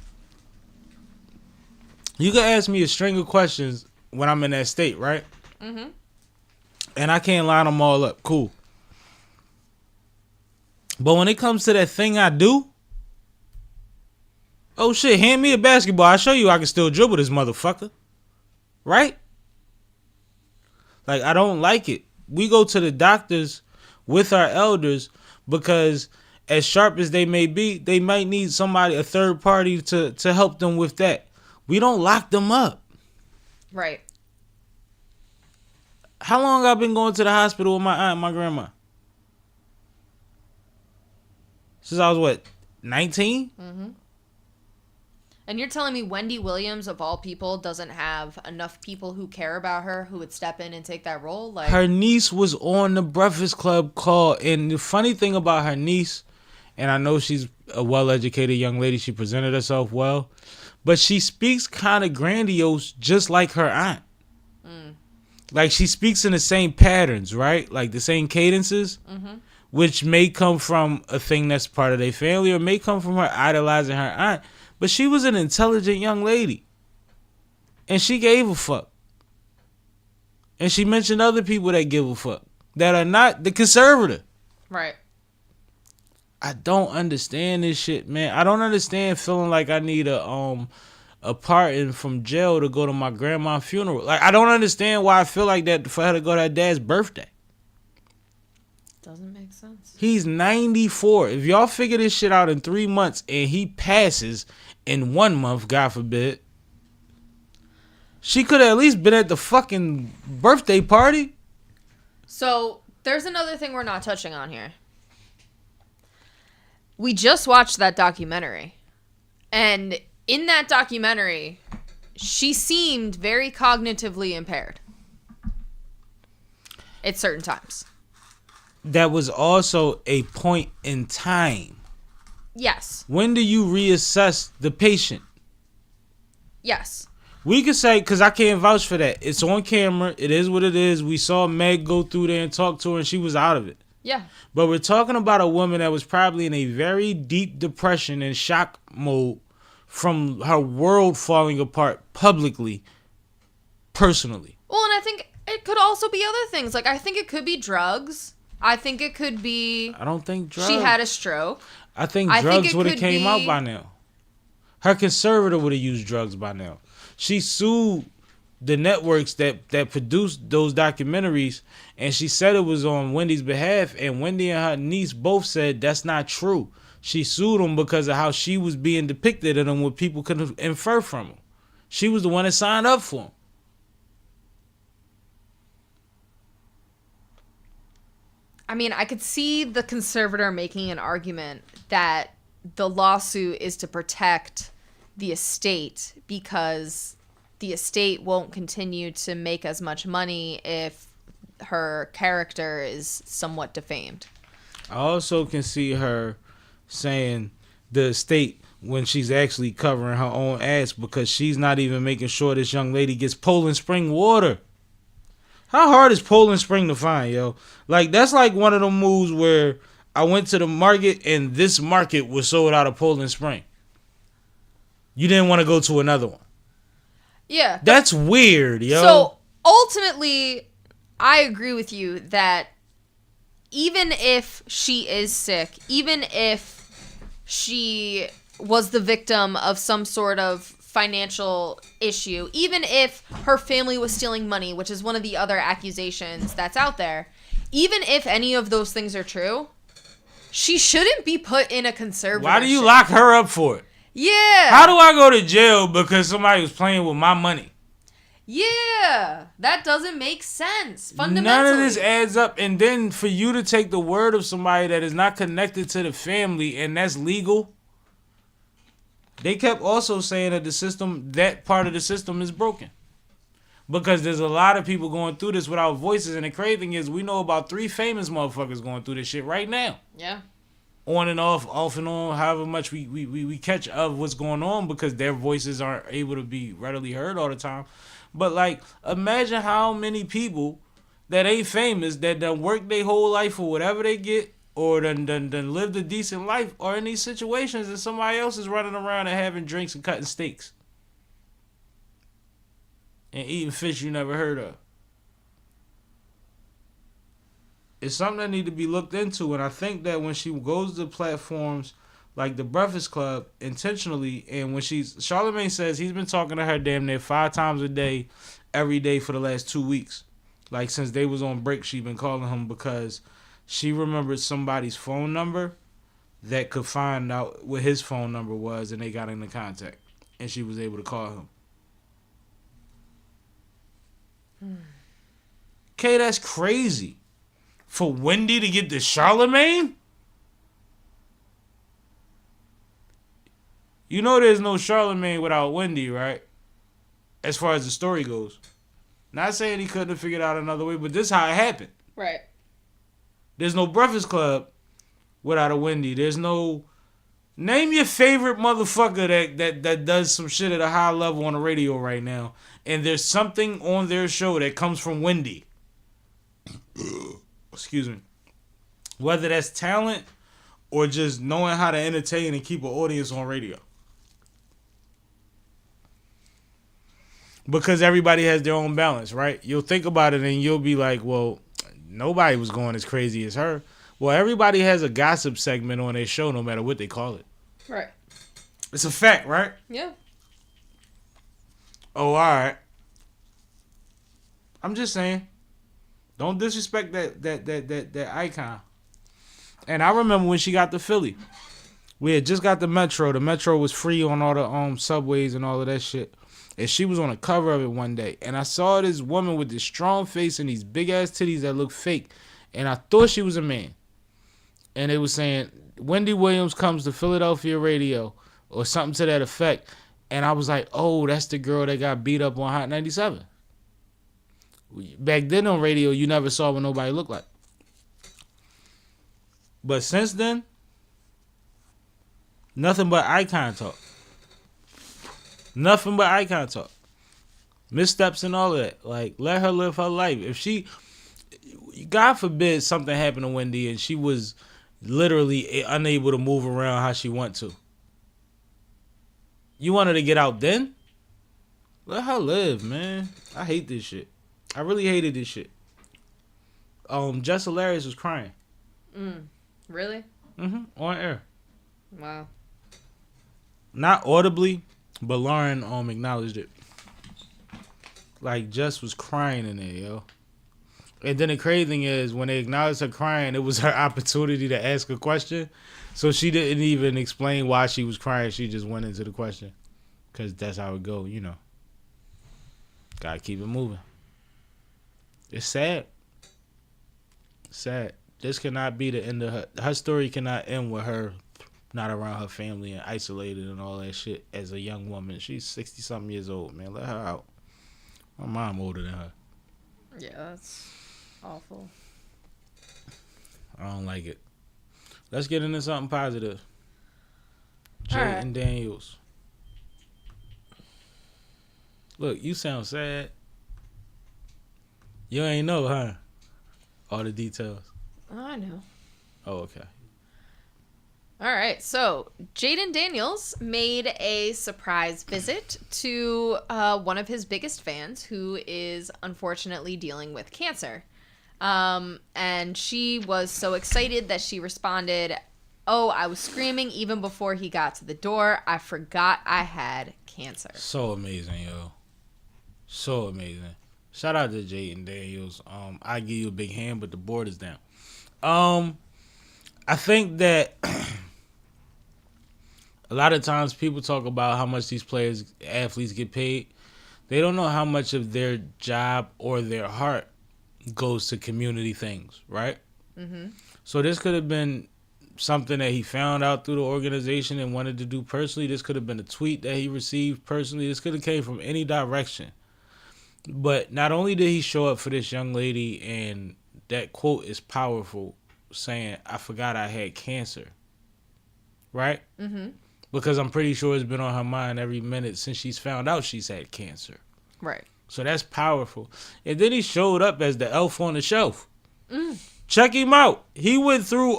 you can ask me a string of questions when I'm in that state, right? Mm-hmm. And I can't line them all up. Cool. But when it comes to that thing I do, oh shit, hand me a basketball. I'll show you I can still dribble this motherfucker. Right? Like, I don't like it. We go to the doctors with our elders because as sharp as they may be, they might need somebody, a third party to help them with that. We don't lock them up. Right. How long I've been going to the hospital with my aunt and my grandma? Since I was, 19? Mm-hmm. And you're telling me Wendy Williams, of all people, doesn't have enough people who care about her who would step in and take that role? Like, her niece was on the Breakfast Club call, and the funny thing about her niece, and I know she's a well-educated young lady, she presented herself well, but she speaks kind of grandiose just like her aunt. Like, she speaks in the same patterns, right? Like, the same cadences, which may come from a thing that's part of their family or may come from her idolizing her aunt. But she was an intelligent young lady. And she gave a fuck. And she mentioned other people that give a fuck. That are not the conservative. right. I don't understand this shit, man. I don't understand feeling like I need a pardon from jail to go to my grandma's funeral. Like, I don't understand why I feel like that for her to go to her dad's birthday. Doesn't make sense. He's 94. If y'all figure this shit out in 3 months and he passes in 1 month, God forbid, she could have at least been at the fucking birthday party. So, there's another thing we're not touching on here. We just watched that documentary. And in that documentary, she seemed very cognitively impaired at certain times. That was also a point in time. Yes. When do you reassess the patient? Yes. We could say, because I can't vouch for that. It's on camera. It is what it is. We saw Meg go through there and talk to her, and she was out of it. Yeah. But we're talking about a woman that was probably in a very deep depression and shock mode from her world falling apart publicly, personally. Well, and I think it could also be other things. Like, I think it could be drugs. I think it could be... I don't think drugs. She had a stroke. I think drugs would have came out by now. Her conservator would have used drugs by now. She sued the networks that produced those documentaries, and she said it was on Wendy's behalf, and Wendy and her niece both said that's not true. She sued them because of how she was being depicted and what people could infer from them. She was the one that signed up for them. I mean, I could see the conservator making an argument that the lawsuit is to protect the estate because the estate won't continue to make as much money if her character is somewhat defamed. I also can see her saying the estate when she's actually covering her own ass because she's not even making sure this young lady gets Poland Spring water. How hard is Poland Spring to find, yo? Like, that's like one of them moves where I went to the market and this market was sold out of Poland Spring. You didn't want to go to another one. Yeah. That's weird, yo. So, ultimately, I agree with you that even if she is sick, even if she was the victim of some sort of financial issue, even if her family was stealing money, which is one of the other accusations that's out there, even if any of those things are true, she shouldn't be put in a conservatorship. Why do you lock her up for it? Yeah. How do I go to jail because somebody was playing with my money? Yeah. That doesn't make sense. Fundamentally. None of this adds up. And then for you to take the word of somebody that is not connected to the family and that's legal. They kept also saying that the system, that part of the system is broken. Because there's a lot of people going through this without voices. And the crazy thing is we know about 3 famous motherfuckers going through this shit right now. Yeah. On and off and on, however much we catch of what's going on because their voices aren't able to be readily heard all the time. But, like, imagine how many people that ain't famous that done work their whole life for whatever they get or done lived a decent life are in these situations and somebody else is running around and having drinks and cutting steaks. And eating fish you never heard of. It's something that need to be looked into, and I think that when she goes to platforms like the Breakfast Club intentionally, and when Charlamagne says he's been talking to her damn near 5 times a day, every day for the last 2 weeks. Like since they was on break, she been calling him because she remembered somebody's phone number that could find out what his phone number was, and they got into contact, and she was able to call him. Okay, that's crazy. For Wendy to get to Charlamagne? You know there's no Charlemagne without Wendy, right? As far as the story goes. Not saying he couldn't have figured out another way, but this is how it happened. Right. There's no Breakfast Club without a Wendy. There's no... Name your favorite motherfucker that does some shit at a high level on the radio right now. And there's something on their show that comes from Wendy. Excuse me. Whether that's talent or just knowing how to entertain and keep an audience on radio. Because everybody has their own balance, right? You'll think about it and you'll be like, well, nobody was going as crazy as her. Well, everybody has a gossip segment on their show no matter what they call it. Right. It's a fact, right? Yeah. Oh, all right. I'm just saying. Don't disrespect that icon. And I remember when she got to Philly. We had just got the Metro. The Metro was free on all the subways and all of that shit. And she was on the cover of it one day. And I saw this woman with this strong face and these big-ass titties that looked fake. And I thought she was a man. And it was saying, Wendy Williams comes to Philadelphia radio or something to that effect. And I was like, oh, that's the girl that got beat up on Hot 97. Back then on radio, you never saw what nobody looked like. But since then, nothing but icon talk. Nothing but icon talk. Missteps and all of that. Like, let her live her life. If she, God forbid something happened to Wendy and she was literally unable to move around how she want to. You want her to get out then? Let her live, man. I hate this shit. I really hated this shit. Jess Hilarious was crying. Really? On air. Wow. Not audibly, but Lauren acknowledged it. Like, Jess was crying in there, yo. And then the crazy thing is, when they acknowledged her crying, it was her opportunity to ask a question. So she didn't even explain why she was crying. She just went into the question. Because that's how it go, you know. Gotta keep it moving. It's sad. Sad. This cannot be the end of her. Her story cannot end with her not around her family and isolated and all that shit as a young woman. She's 60-something years old, man. Let her out. My mom older than her. Yeah, that's awful. I don't like it. Let's get into something positive. Jayden Right. Daniels. Look, you sound sad. You ain't know, huh? All the details. I know. Oh, okay. All right, so Jayden Daniels made a surprise visit to one of his biggest fans who is unfortunately dealing with cancer. And she was so excited that she responded, "Oh, I was screaming even before he got to the door. I forgot I had cancer." So amazing, yo. So amazing. Shout out to Jayden Daniels. I give you a big hand, but the board is down. I think that a lot of times people talk about how much these athletes get paid. They don't know how much of their job or their heart goes to community things, right? Mm-hmm. So this could have been something that he found out through the organization and wanted to do personally. This could have been a tweet that he received personally. This could have came from any direction. But not only did he show up for this young lady, and that quote is powerful, saying, "I forgot I had cancer." Right? Mm-hmm. Because I'm pretty sure it's been on her mind every minute since she's found out she's had cancer. Right. So that's powerful. And then he showed up as the elf on the shelf. Check him out. He went through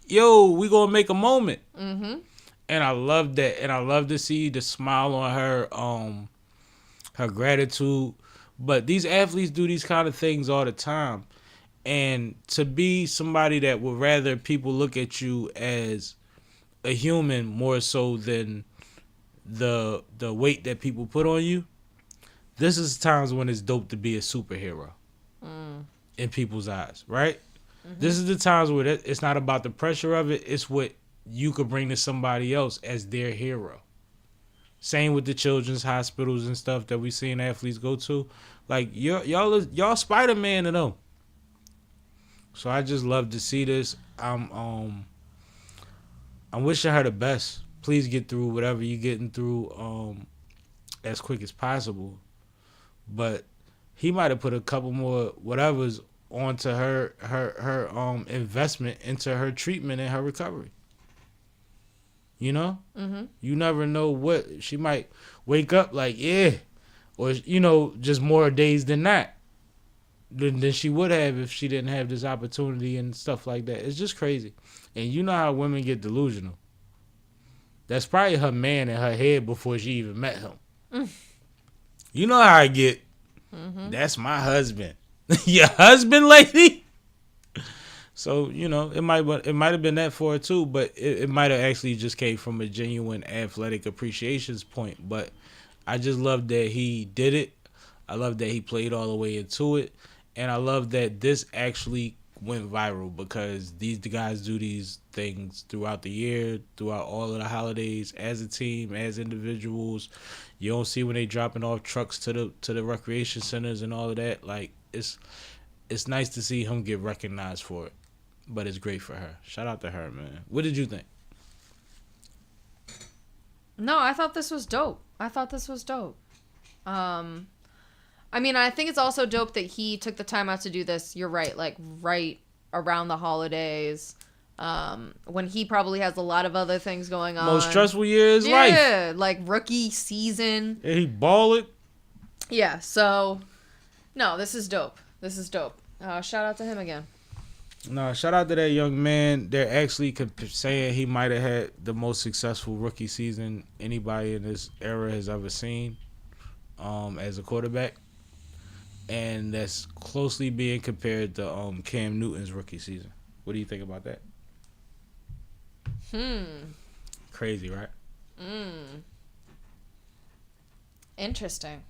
we gonna make a moment. Mm-hmm. And I love that. And I love to see the smile on her gratitude. But these athletes do these kind of things all the time. And to be somebody that would rather people look at you as a human more so than the weight that people put on you, this is times when it's dope to be a superhero in people's eyes, right? Mm-hmm. This is the times where it's not about the pressure of it. It's what you could bring to somebody else as their hero. Same with the children's hospitals and stuff that we seen athletes go to. Like, y'all Spider-Man to them. So I just love to see this. I'm wishing her the best. please get through whatever you're getting through as quick as possible. But he might have put a couple more whatevers onto her investment into her treatment and her recovery. You know? Mm-hmm. You never know what she might wake up like, yeah, or just more days than that than she would have if she didn't have this opportunity and stuff like that. It's just crazy. And you know how women get delusional. That's probably her man in her head before she even met him. You know how I get. Mm-hmm. That's my husband. Your husband, lady? So, it might have been that for her too, but it might have actually just came from a genuine athletic appreciations point. But I just love that he did it. I love that he played all the way into it. And I love that this actually went viral because the guys do these things throughout the year, throughout all of the holidays, as a team, as individuals. You don't see when they dropping off trucks to the recreation centers and all of that. Like, it's nice to see him get recognized for it. But it's great for her. Shout out to her, man. What did you think? No, I thought this was dope. I mean, I think it's also dope that he took the time out to do this. You're right, like right around the holidays, when he probably has a lot of other things going on. Most stressful year of his life. Yeah, like rookie season. And he ball it. Yeah, so, no, this is dope. Shout out to him again. No, shout out to that young man. They're actually saying he might have had the most successful rookie season anybody in this era has ever seen as a quarterback. And that's closely being compared to Cam Newton's rookie season. What do you think about that? Crazy, right? Interesting.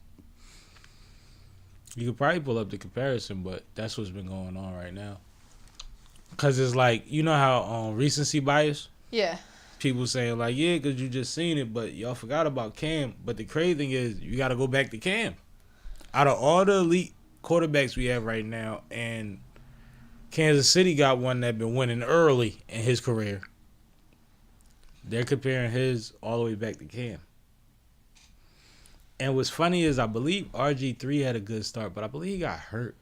You could probably pull up the comparison, but that's what's been going on right now. Because it's like, you know how recency bias? Yeah. People saying like, yeah, because you just seen it, but y'all forgot about Cam. But the crazy thing is, you got to go back to Cam. Out of all the elite quarterbacks we have right now, and Kansas City got one that been winning early in his career. They're comparing his all the way back to Cam. And what's funny is I believe RG3 had a good start, but I believe he got hurt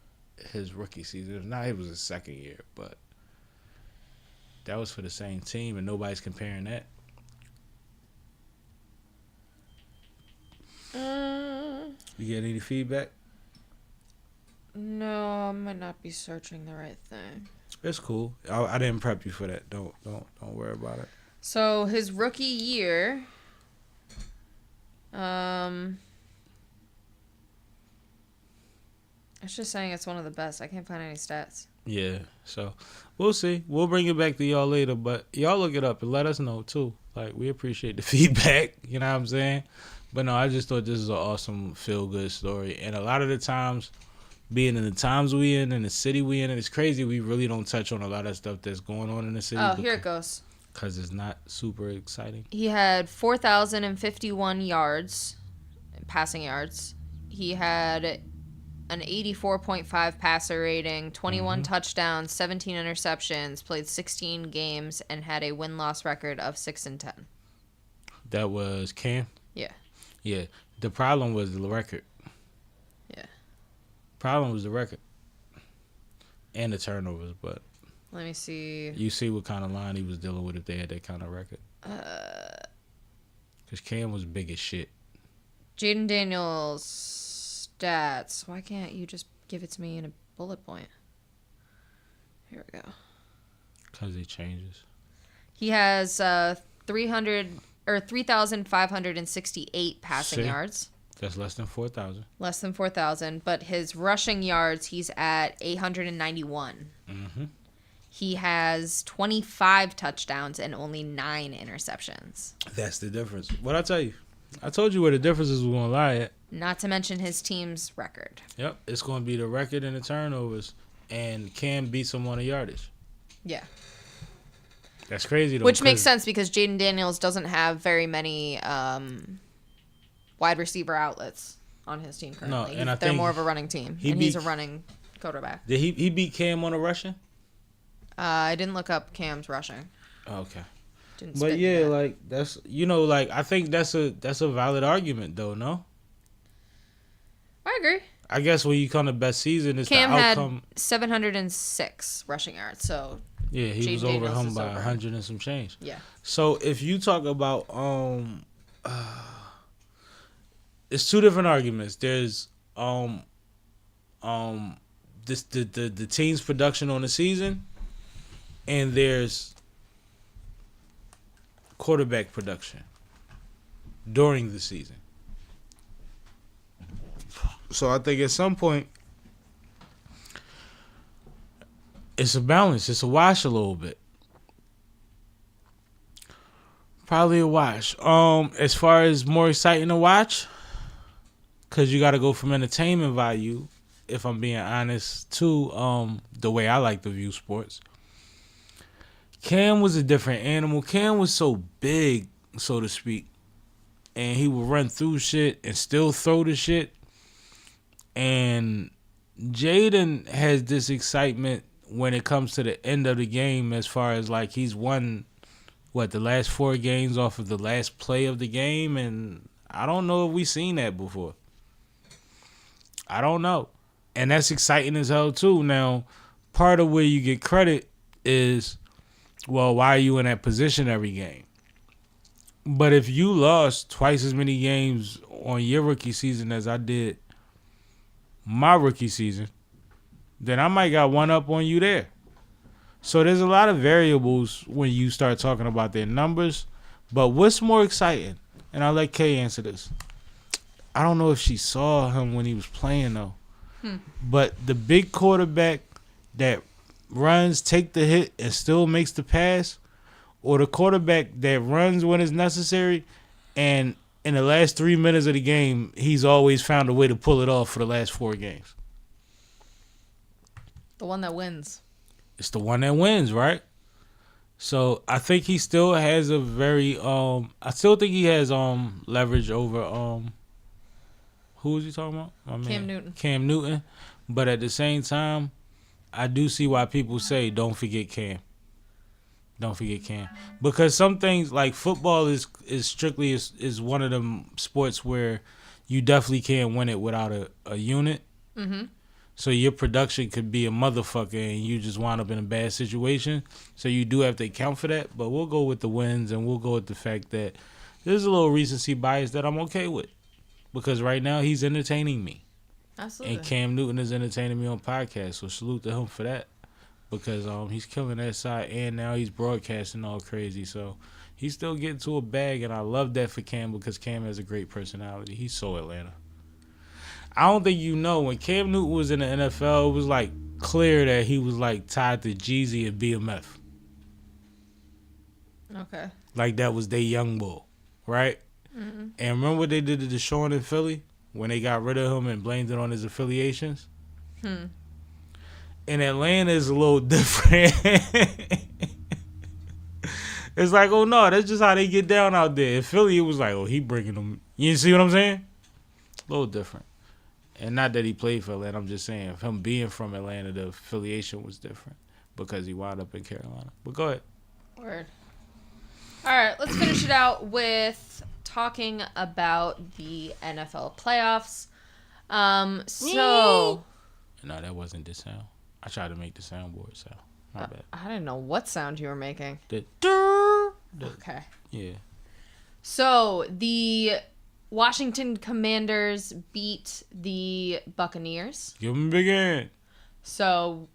his rookie season. If not, it was his second year, but that was for the same team, and nobody's comparing that. You get any feedback? No, I might not be searching the right thing. It's cool. I didn't prep you for that. Don't worry about it. So his rookie year, it's just saying it's one of the best. I can't find any stats. Yeah, so we'll see. We'll bring it back to y'all later, but y'all look it up and let us know too. Like, we appreciate the feedback. You know what I'm saying? But no, I just thought this is an awesome feel-good story. And a lot of the times, being in the times we in and the city we in, and it's crazy we really don't touch on a lot of stuff that's going on in the city. Oh, here it goes. Because it's not super exciting. He had 4,051 yards, passing yards. He had an 84.5 passer rating, 21 touchdowns, 17 interceptions, played 16 games, and had a win-loss record of 6-10. That was Cam? Yeah. Yeah. The problem was the record. Yeah. Problem was the record. And the turnovers, but let me see. You see what kind of line he was dealing with if they had that kind of record. Because Cam was big as shit. Jayden Daniels stats. Why can't you just give it to me in a bullet point? Here we go. Because he changes. He has 3,568 passing yards. That's less than 4,000. Less than 4,000. But his rushing yards, he's at 891. Mm-hmm. He has 25 touchdowns and only 9 interceptions. That's the difference. What'd I tell you? I told you where the differences were going to lie at. Not to mention his team's record. Yep. It's going to be the record and the turnovers. And Cam beats him on the yardage. Yeah. That's crazy, though. Which makes sense because Jayden Daniels doesn't have very many wide receiver outlets on his team currently. No, and they're more of a running team. He's a running quarterback. Did he beat Cam on the rushing? I didn't look up Cam's rushing. Okay. But yeah, like that's like I think that's a valid argument though. No, I agree. I guess when you come to best season, it's Cam the outcome. had 706 rushing yards, so yeah, he was over him by 100 and some change. Yeah. So if you talk about it's two different arguments. There's this the team's production on the season, and there's quarterback production during the season. So I think at some point it's a balance. It's a wash a little bit. Probably a wash. As far as more exciting to watch, because you got to go from entertainment value, if I'm being honest, to the way I like to view sports. Cam was a different animal. Cam was so big, so to speak, and he would run through shit and still throw the shit. And Jayden has this excitement when it comes to the end of the game, as far as like he's won the last 4 games off of the last play of the game, and I don't know if we've seen that before. I don't know. And that's exciting as hell too. Now, part of where you get credit is, well, why are you in that position every game? But if you lost twice as many games on your rookie season as I did my rookie season, then I might got one up on you there. So there's a lot of variables when you start talking about their numbers. But what's more exciting? And I'll let Kay answer this. I don't know if she saw him when he was playing, though. But the big quarterback that runs, take the hit, and still makes the pass, or the quarterback that runs when it's necessary, and in the last 3 minutes of the game, he's always found a way to pull it off for the last 4 games. The one that wins. It's the one that wins, right? So I think he still has a very I still think he has leverage over who was he talking about? Cam Newton. Cam Newton. But at the same time, I do see why people say don't forget Cam. Don't forget Cam. Because some things like football is strictly is one of them sports where you definitely can't win it without a unit. Mm-hmm. So your production could be a motherfucker and you just wind up in a bad situation. So you do have to account for that. But we'll go with the wins, and we'll go with the fact that there's a little recency bias that I'm okay with. Because right now he's entertaining me. Absolutely. And Cam Newton is entertaining me on podcasts. So salute to him for that. Because he's killing that side, and now he's broadcasting all crazy. So he's still getting to a bag, and I love that for Cam because Cam has a great personality. He's so Atlanta. I don't think when Cam Newton was in the NFL, it was like clear that he was like tied to Jeezy and BMF. Okay. Like that was their young bull, right? Mm-hmm. And remember what they did to Deshaun in Philly when they got rid of him and blamed it on his affiliations? In Atlanta, it's a little different. It's like, oh no, that's just how they get down out there. In Philly, it was like, oh, he bringing them. You see what I'm saying? A little different. And not that he played for Atlanta. I'm just saying, if him being from Atlanta, the affiliation was different because he wound up in Carolina. But go ahead. Word. All right, let's finish it out with talking about the NFL playoffs. So. No, that wasn't the sound. I tried to make the soundboard sound. My bad. I didn't know what sound you were making. Okay. Yeah. So the Washington Commanders beat the Buccaneers. Give them a big hand. So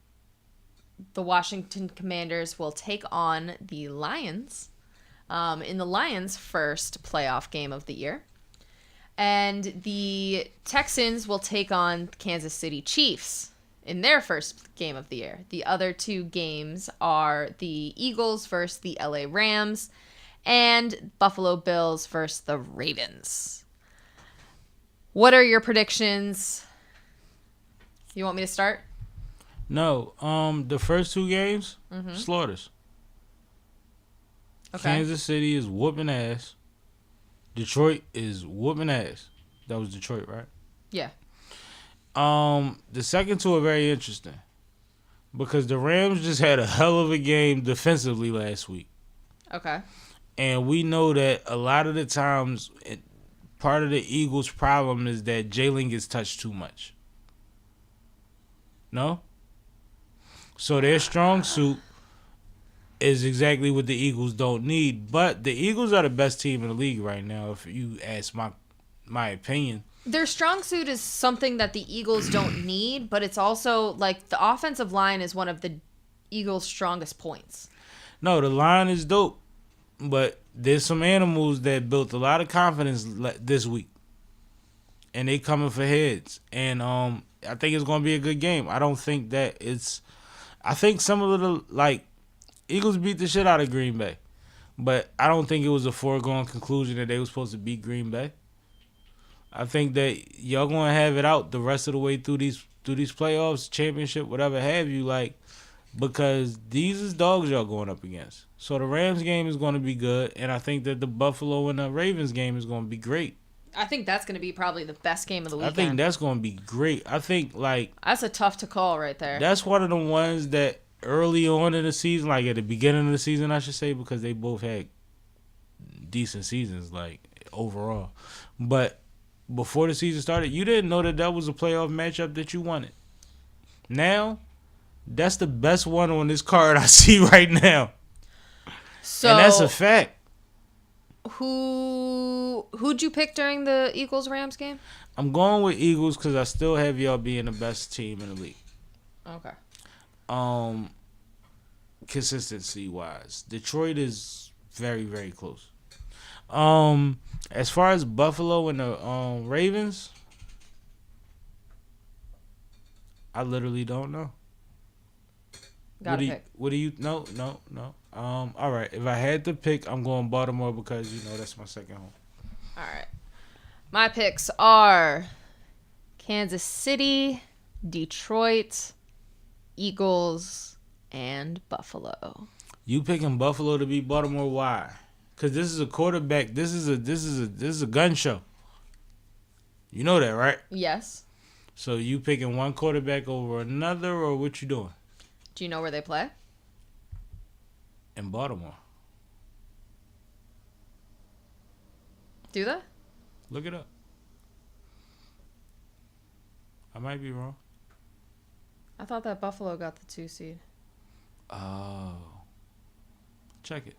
the Washington Commanders will take on the Lions in the Lions' first playoff game of the year. And the Texans will take on Kansas City Chiefs in their first game of the year. The other 2 games are the Eagles versus the LA Rams and Buffalo Bills versus the Ravens. What are your predictions? You want me to start? No. The first 2 games, slaughters. Okay. Kansas City is whooping ass. Detroit is whooping ass. That was Detroit, right? Yeah. The second 2 are very interesting because the Rams just had a hell of a game defensively last week. Okay. And we know that a lot of the times, part of the Eagles' problem is that Jaylen gets touched too much. No? So their strong suit is exactly what the Eagles don't need. But the Eagles are the best team in the league right now, if you ask my opinion. Their strong suit is something that the Eagles don't need, but it's also like the offensive line is one of the Eagles' strongest points. No, the line is dope, but there's some animals that built a lot of confidence this week, and they coming for heads. And I think it's going to be a good game. I don't think that it's. I think some of the Eagles beat the shit out of Green Bay, but I don't think it was a foregone conclusion that they were supposed to beat Green Bay. I think that y'all gonna have it out the rest of the way through these playoffs, championship, whatever have you, because these is dogs y'all going up against. So the Rams game is gonna be good, and I think that the Buffalo and the Ravens game is gonna be great. I think that's gonna be probably the best game of the weekend. I think that's gonna be great. I think that's a tough to call right there. That's one of the ones that early on in the season, at the beginning of the season, I should say, because they both had decent seasons, overall. But before the season started, you didn't know that was a playoff matchup that you wanted. Now, that's the best one on this card I see right now. So, and that's a fact. Who'd you pick during the Eagles-Rams game? I'm going with Eagles because I still have y'all being the best team in the league. Okay. Consistency wise, Detroit is very, very close. As far as Buffalo and the Ravens, I literally don't know. Gotta pick. What do you? No. All right. If I had to pick, I'm going Baltimore because that's my second home. All right. My picks are Kansas City, Detroit, Eagles, and Buffalo. You picking Buffalo to beat Baltimore? Why? Because this is a quarterback. This is a gun show. You know that, right? Yes. So you picking one quarterback over another, or what you doing? Do you know where they play? In Baltimore. Do they? Look it up. I might be wrong. I thought that Buffalo got the 2 seed. Oh. Check it.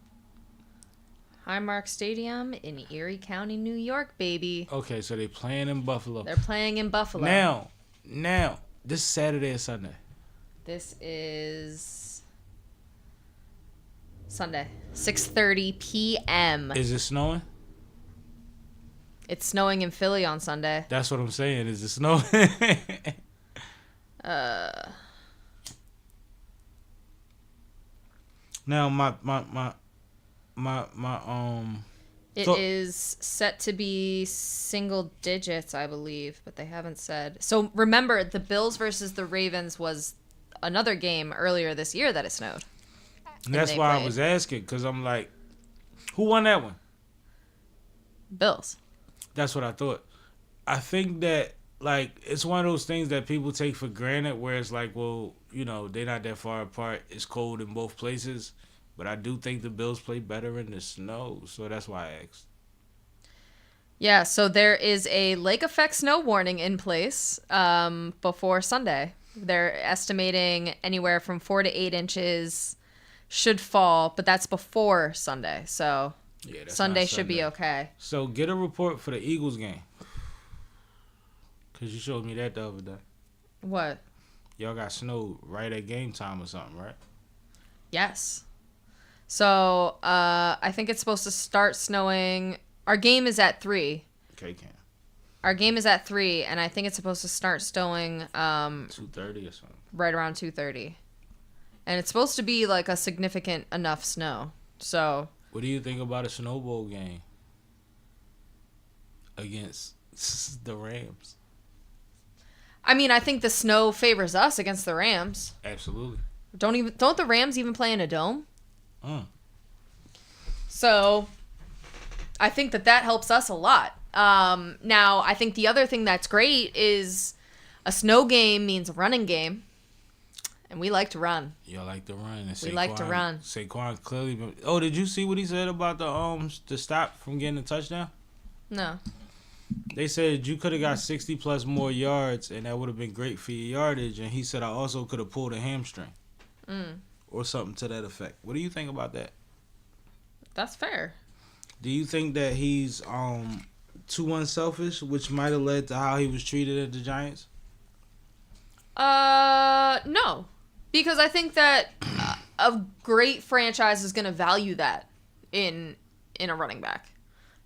Highmark Stadium in Erie County, New York, baby. Okay, so they playing in Buffalo. They're playing in Buffalo. Now, this is Saturday or Sunday? This is Sunday, 6:30 p.m. Is it snowing? It's snowing in Philly on Sunday. That's what I'm saying. Is it snowing? Now It is set to be single digits, I believe, but they haven't said. So remember, the Bills versus the Ravens was another game earlier this year that it snowed. That's why I was asking, because I'm like, who won that one? Bills. That's what I thought. I think that, it's one of those things that people take for granted where it's like, well, they're not that far apart. It's cold in both places. But I do think the Bills play better in the snow, so that's why I asked. Yeah, so there is a lake effect snow warning in place before Sunday. They're estimating anywhere from 4 to 8 inches should fall, but that's before Sunday. So Sunday should be okay. So get a report for the Eagles game. Because you showed me that the other day. What? Y'all got snowed right at game time or something, right? Yes. So I think it's supposed to start snowing. Our game is at 3. Okay, Cam. Our game is at 3, and I think it's supposed to start snowing 2:30 or something. Right around 2:30. And it's supposed to be a significant enough snow. So what do you think about a Snow Bowl game against the Rams? I mean, I think the snow favors us against the Rams. Absolutely. Don't the Rams even play in a dome? Mm. So I think that helps us a lot. Now, I think the other thing that's great is a snow game means a running game. And we like to run. Y'all like to run. And we like to run. Saquon clearly. Oh, did you see what he said about the stop from getting a touchdown? No. They said you could have got 60 plus more yards, and that would have been great for your yardage. And he said I also could have pulled a hamstring. Or something to that effect. What do you think about that? That's fair. Do you think that he's too unselfish, which might have led to how he was treated at the Giants? No. Because I think that a great franchise is going to value that in a running back.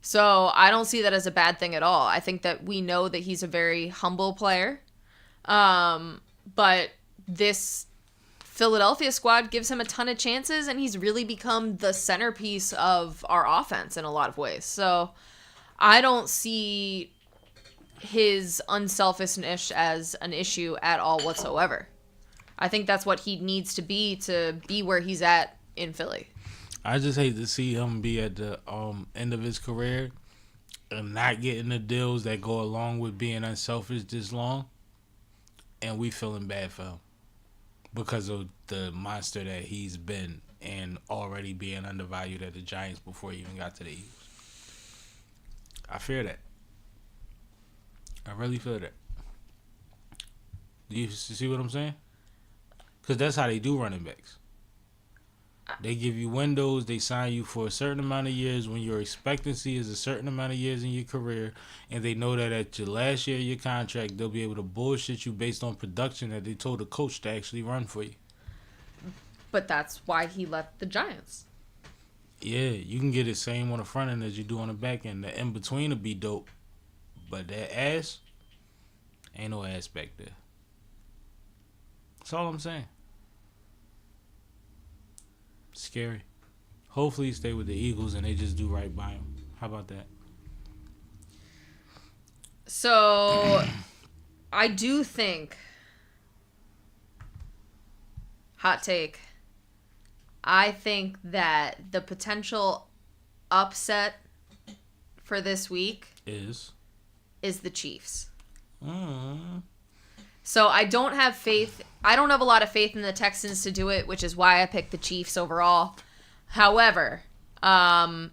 So I don't see that as a bad thing at all. I think that we know that he's a very humble player. But this Philadelphia squad gives him a ton of chances, and he's really become the centerpiece of our offense in a lot of ways. So I don't see his unselfishness as an issue at all whatsoever. I think that's what he needs to be where he's at in Philly. I just hate to see him be at the end of his career and not getting the deals that go along with being unselfish this long, and we feeling bad for him because of the monster that he's been and already being undervalued at the Giants before he even got to the Eagles. I fear that. I really feel that. Do you see what I'm saying? Because that's how they do running backs. They give you windows. They sign you for a certain amount of years when your expectancy is a certain amount of years in your career. And they know that at your last year of your contract, they'll be able to bullshit you based on production that they told the coach to actually run for you. But that's why he left the Giants. Yeah, you can get the same on the front end as you do on the back end. The in-between will be dope. But that ass, ain't no ass back there. That's all I'm saying. Scary. Hopefully he stay with the Eagles and they just do right by him. How about that? So, I do think, hot take, I think that the potential upset for this week is the Chiefs. So I don't have faith. I don't have a lot of faith in the Texans to do it, which is why I picked the Chiefs overall. However, I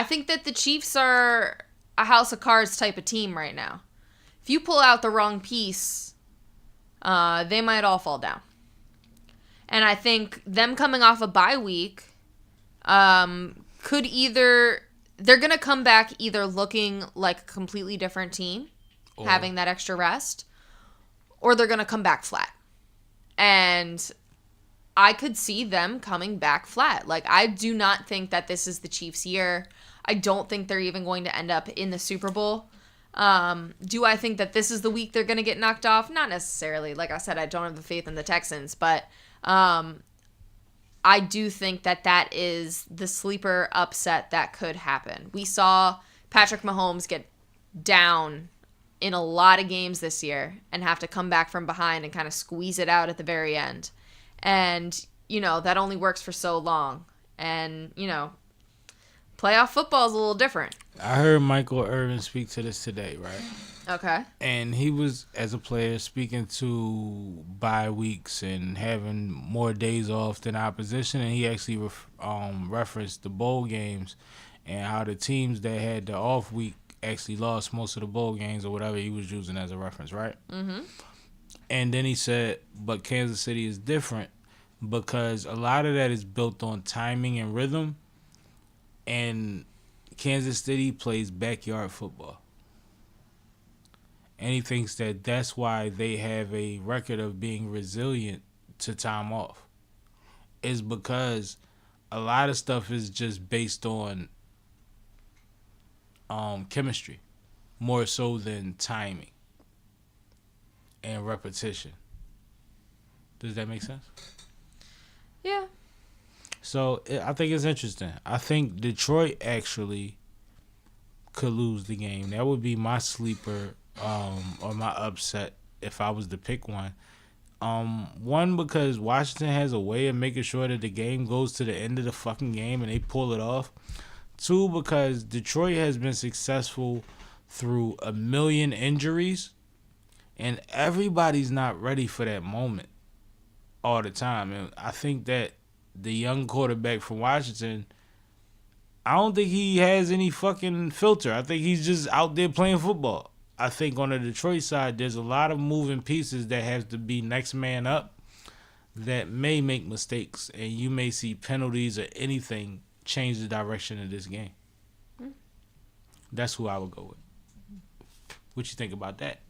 think that the Chiefs are a house of cards type of team right now. If you pull out the wrong piece, they might all fall down. And I think them coming off a bye week could either... They're going to come back either looking like a completely different team, having that extra rest, or they're going to come back flat. And I could see them coming back flat. Like, I do not think that this is the Chiefs' year. I don't think they're even going to end up in the Super Bowl. Do I think that this is the week they're going to get knocked off? Not necessarily. Like I said, I don't have the faith in the Texans. But I do think that that is the sleeper upset that could happen. We saw Patrick Mahomes get down in a lot of games this year and have to come back from behind and kind of squeeze it out at the very end. And, you know, that only works for so long. And, you know, playoff football is a little different. I heard Michael Irvin speak to this today, right? Okay. And he was, as a player, speaking to bye weeks and having more days off than opposition. And he actually referenced the bowl games and how the teams that had the off week actually lost most of the bowl games or whatever he was using as a reference, right? Mm-hmm. And then he said, but Kansas City is different because a lot of that is built on timing and rhythm. And Kansas City plays backyard football. And he thinks that that's why they have a record of being resilient to time off. Is because a lot of stuff is just based on chemistry, more so than timing and repetition. Does that make sense? Yeah. So I think it's interesting. I think Detroit actually could lose the game. That would be my sleeper or my upset if I was to pick one. One, because Washington has a way of making sure that the game goes to the end of the fucking game and they pull it off. Two, because Detroit has been successful through a million injuries and everybody's not ready for that moment. all the time. And I think that the young quarterback from Washington, I don't think he has any fucking filter. I think he's just out there playing football. I think on the Detroit side, there's a lot of moving pieces that have to be next man up that may make mistakes, and you may see penalties or anything change the direction of this game. That's who I would go with. What you think about that?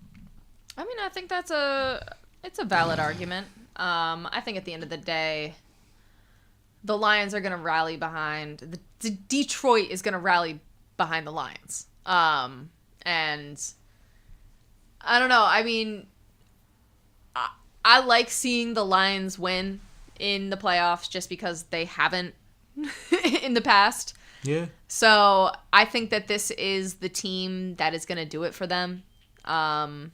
I mean, I think it's a valid argument. I think at the end of the day, the Lions are going to rally behind Detroit is going to rally behind the Lions. And I don't know. I mean, I like seeing the Lions win in the playoffs just because they haven't in the past. Yeah. So I think that this is the team that is going to do it for them. And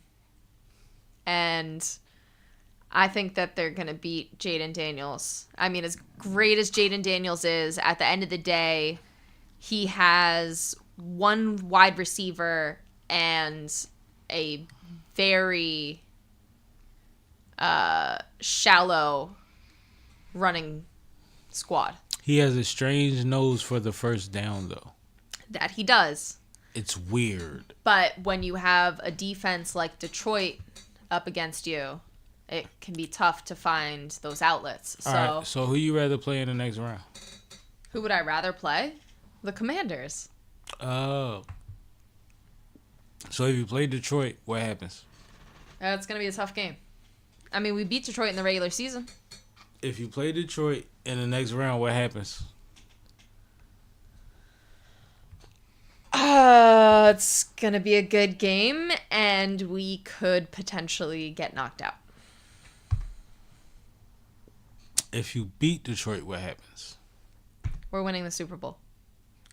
I think that they're going to beat Jayden Daniels. I mean, as great as Jayden Daniels is, at the end of the day, he has one wide receiver and a very shallow running squad. He has a strange nose for the first down, though. That he does. It's weird. But when you have a defense like Detroit up against you, it can be tough to find those outlets. So, all right, so who you rather play in the next round? Who would I rather play? The Commanders. Oh. So if you play Detroit, what happens? It's going to be a tough game. I mean, we beat Detroit in the regular season. If you play Detroit in the next round, what happens? It's going to be a good game, and we could potentially get knocked out. If you beat Detroit, what happens? We're winning the Super Bowl.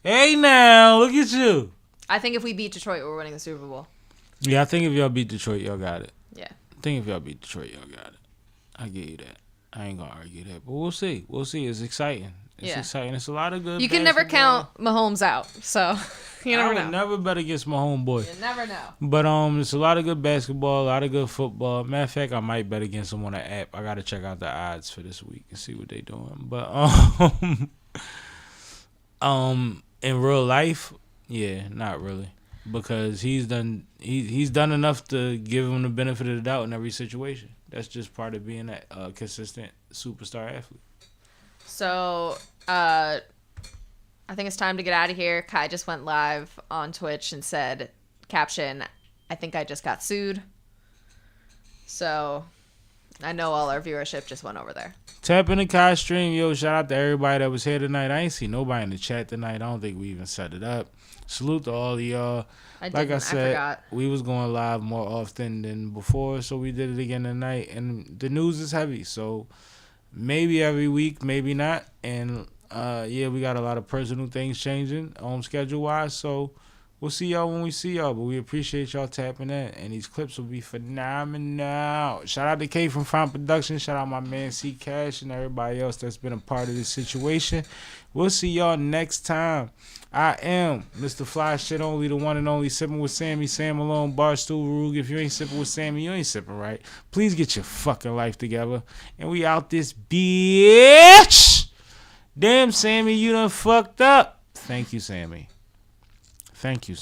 Hey, now, look at you. I think if we beat Detroit, we're winning the Super Bowl. Yeah, I think if y'all beat Detroit, y'all got it. Yeah. I think if y'all beat Detroit, y'all got it. I give you that. I ain't going to argue that. But we'll see. We'll see. It's exciting. It's exciting. It's a lot of good You can never count Mahomes out, so you never know. I would never bet against my homeboy. You never know. But it's a lot of good basketball, a lot of good football. Matter of fact, I might bet against them on the app. I got to check out the odds for this week and see what they doing. But in real life, yeah, not really, because he's done enough to give him the benefit of the doubt in every situation. That's just part of being a consistent superstar athlete. So, I think it's time to get out of here. Kai just went live on Twitch and said, caption, I think I just got sued. So, I know all our viewership just went over there. Tap in the Kai stream. Yo, shout out to everybody that was here tonight. I ain't see nobody in the chat tonight. I don't think we even set it up. Salute to all of y'all. Like I said, we was going live more often than before, so we did it again tonight. And the news is heavy, so maybe every week, maybe not. And yeah, we got a lot of personal things changing schedule-wise, so we'll see y'all when we see y'all. But we appreciate y'all tapping in, and these clips will be phenomenal. Shout out to K from Found Production. Shout out my man C Cash and everybody else that's been a part of this situation. We'll see y'all next time. I am Mr. Fly Shit Only, the one and only Sippin' with Sammy, Sam Malone, Barstool Rug. If you ain't sipping with Sammy, you ain't sipping right. Please get your fucking life together. And we out this bitch. Damn, Sammy, you done fucked up. Thank you, Sammy. Thank you, Sammy.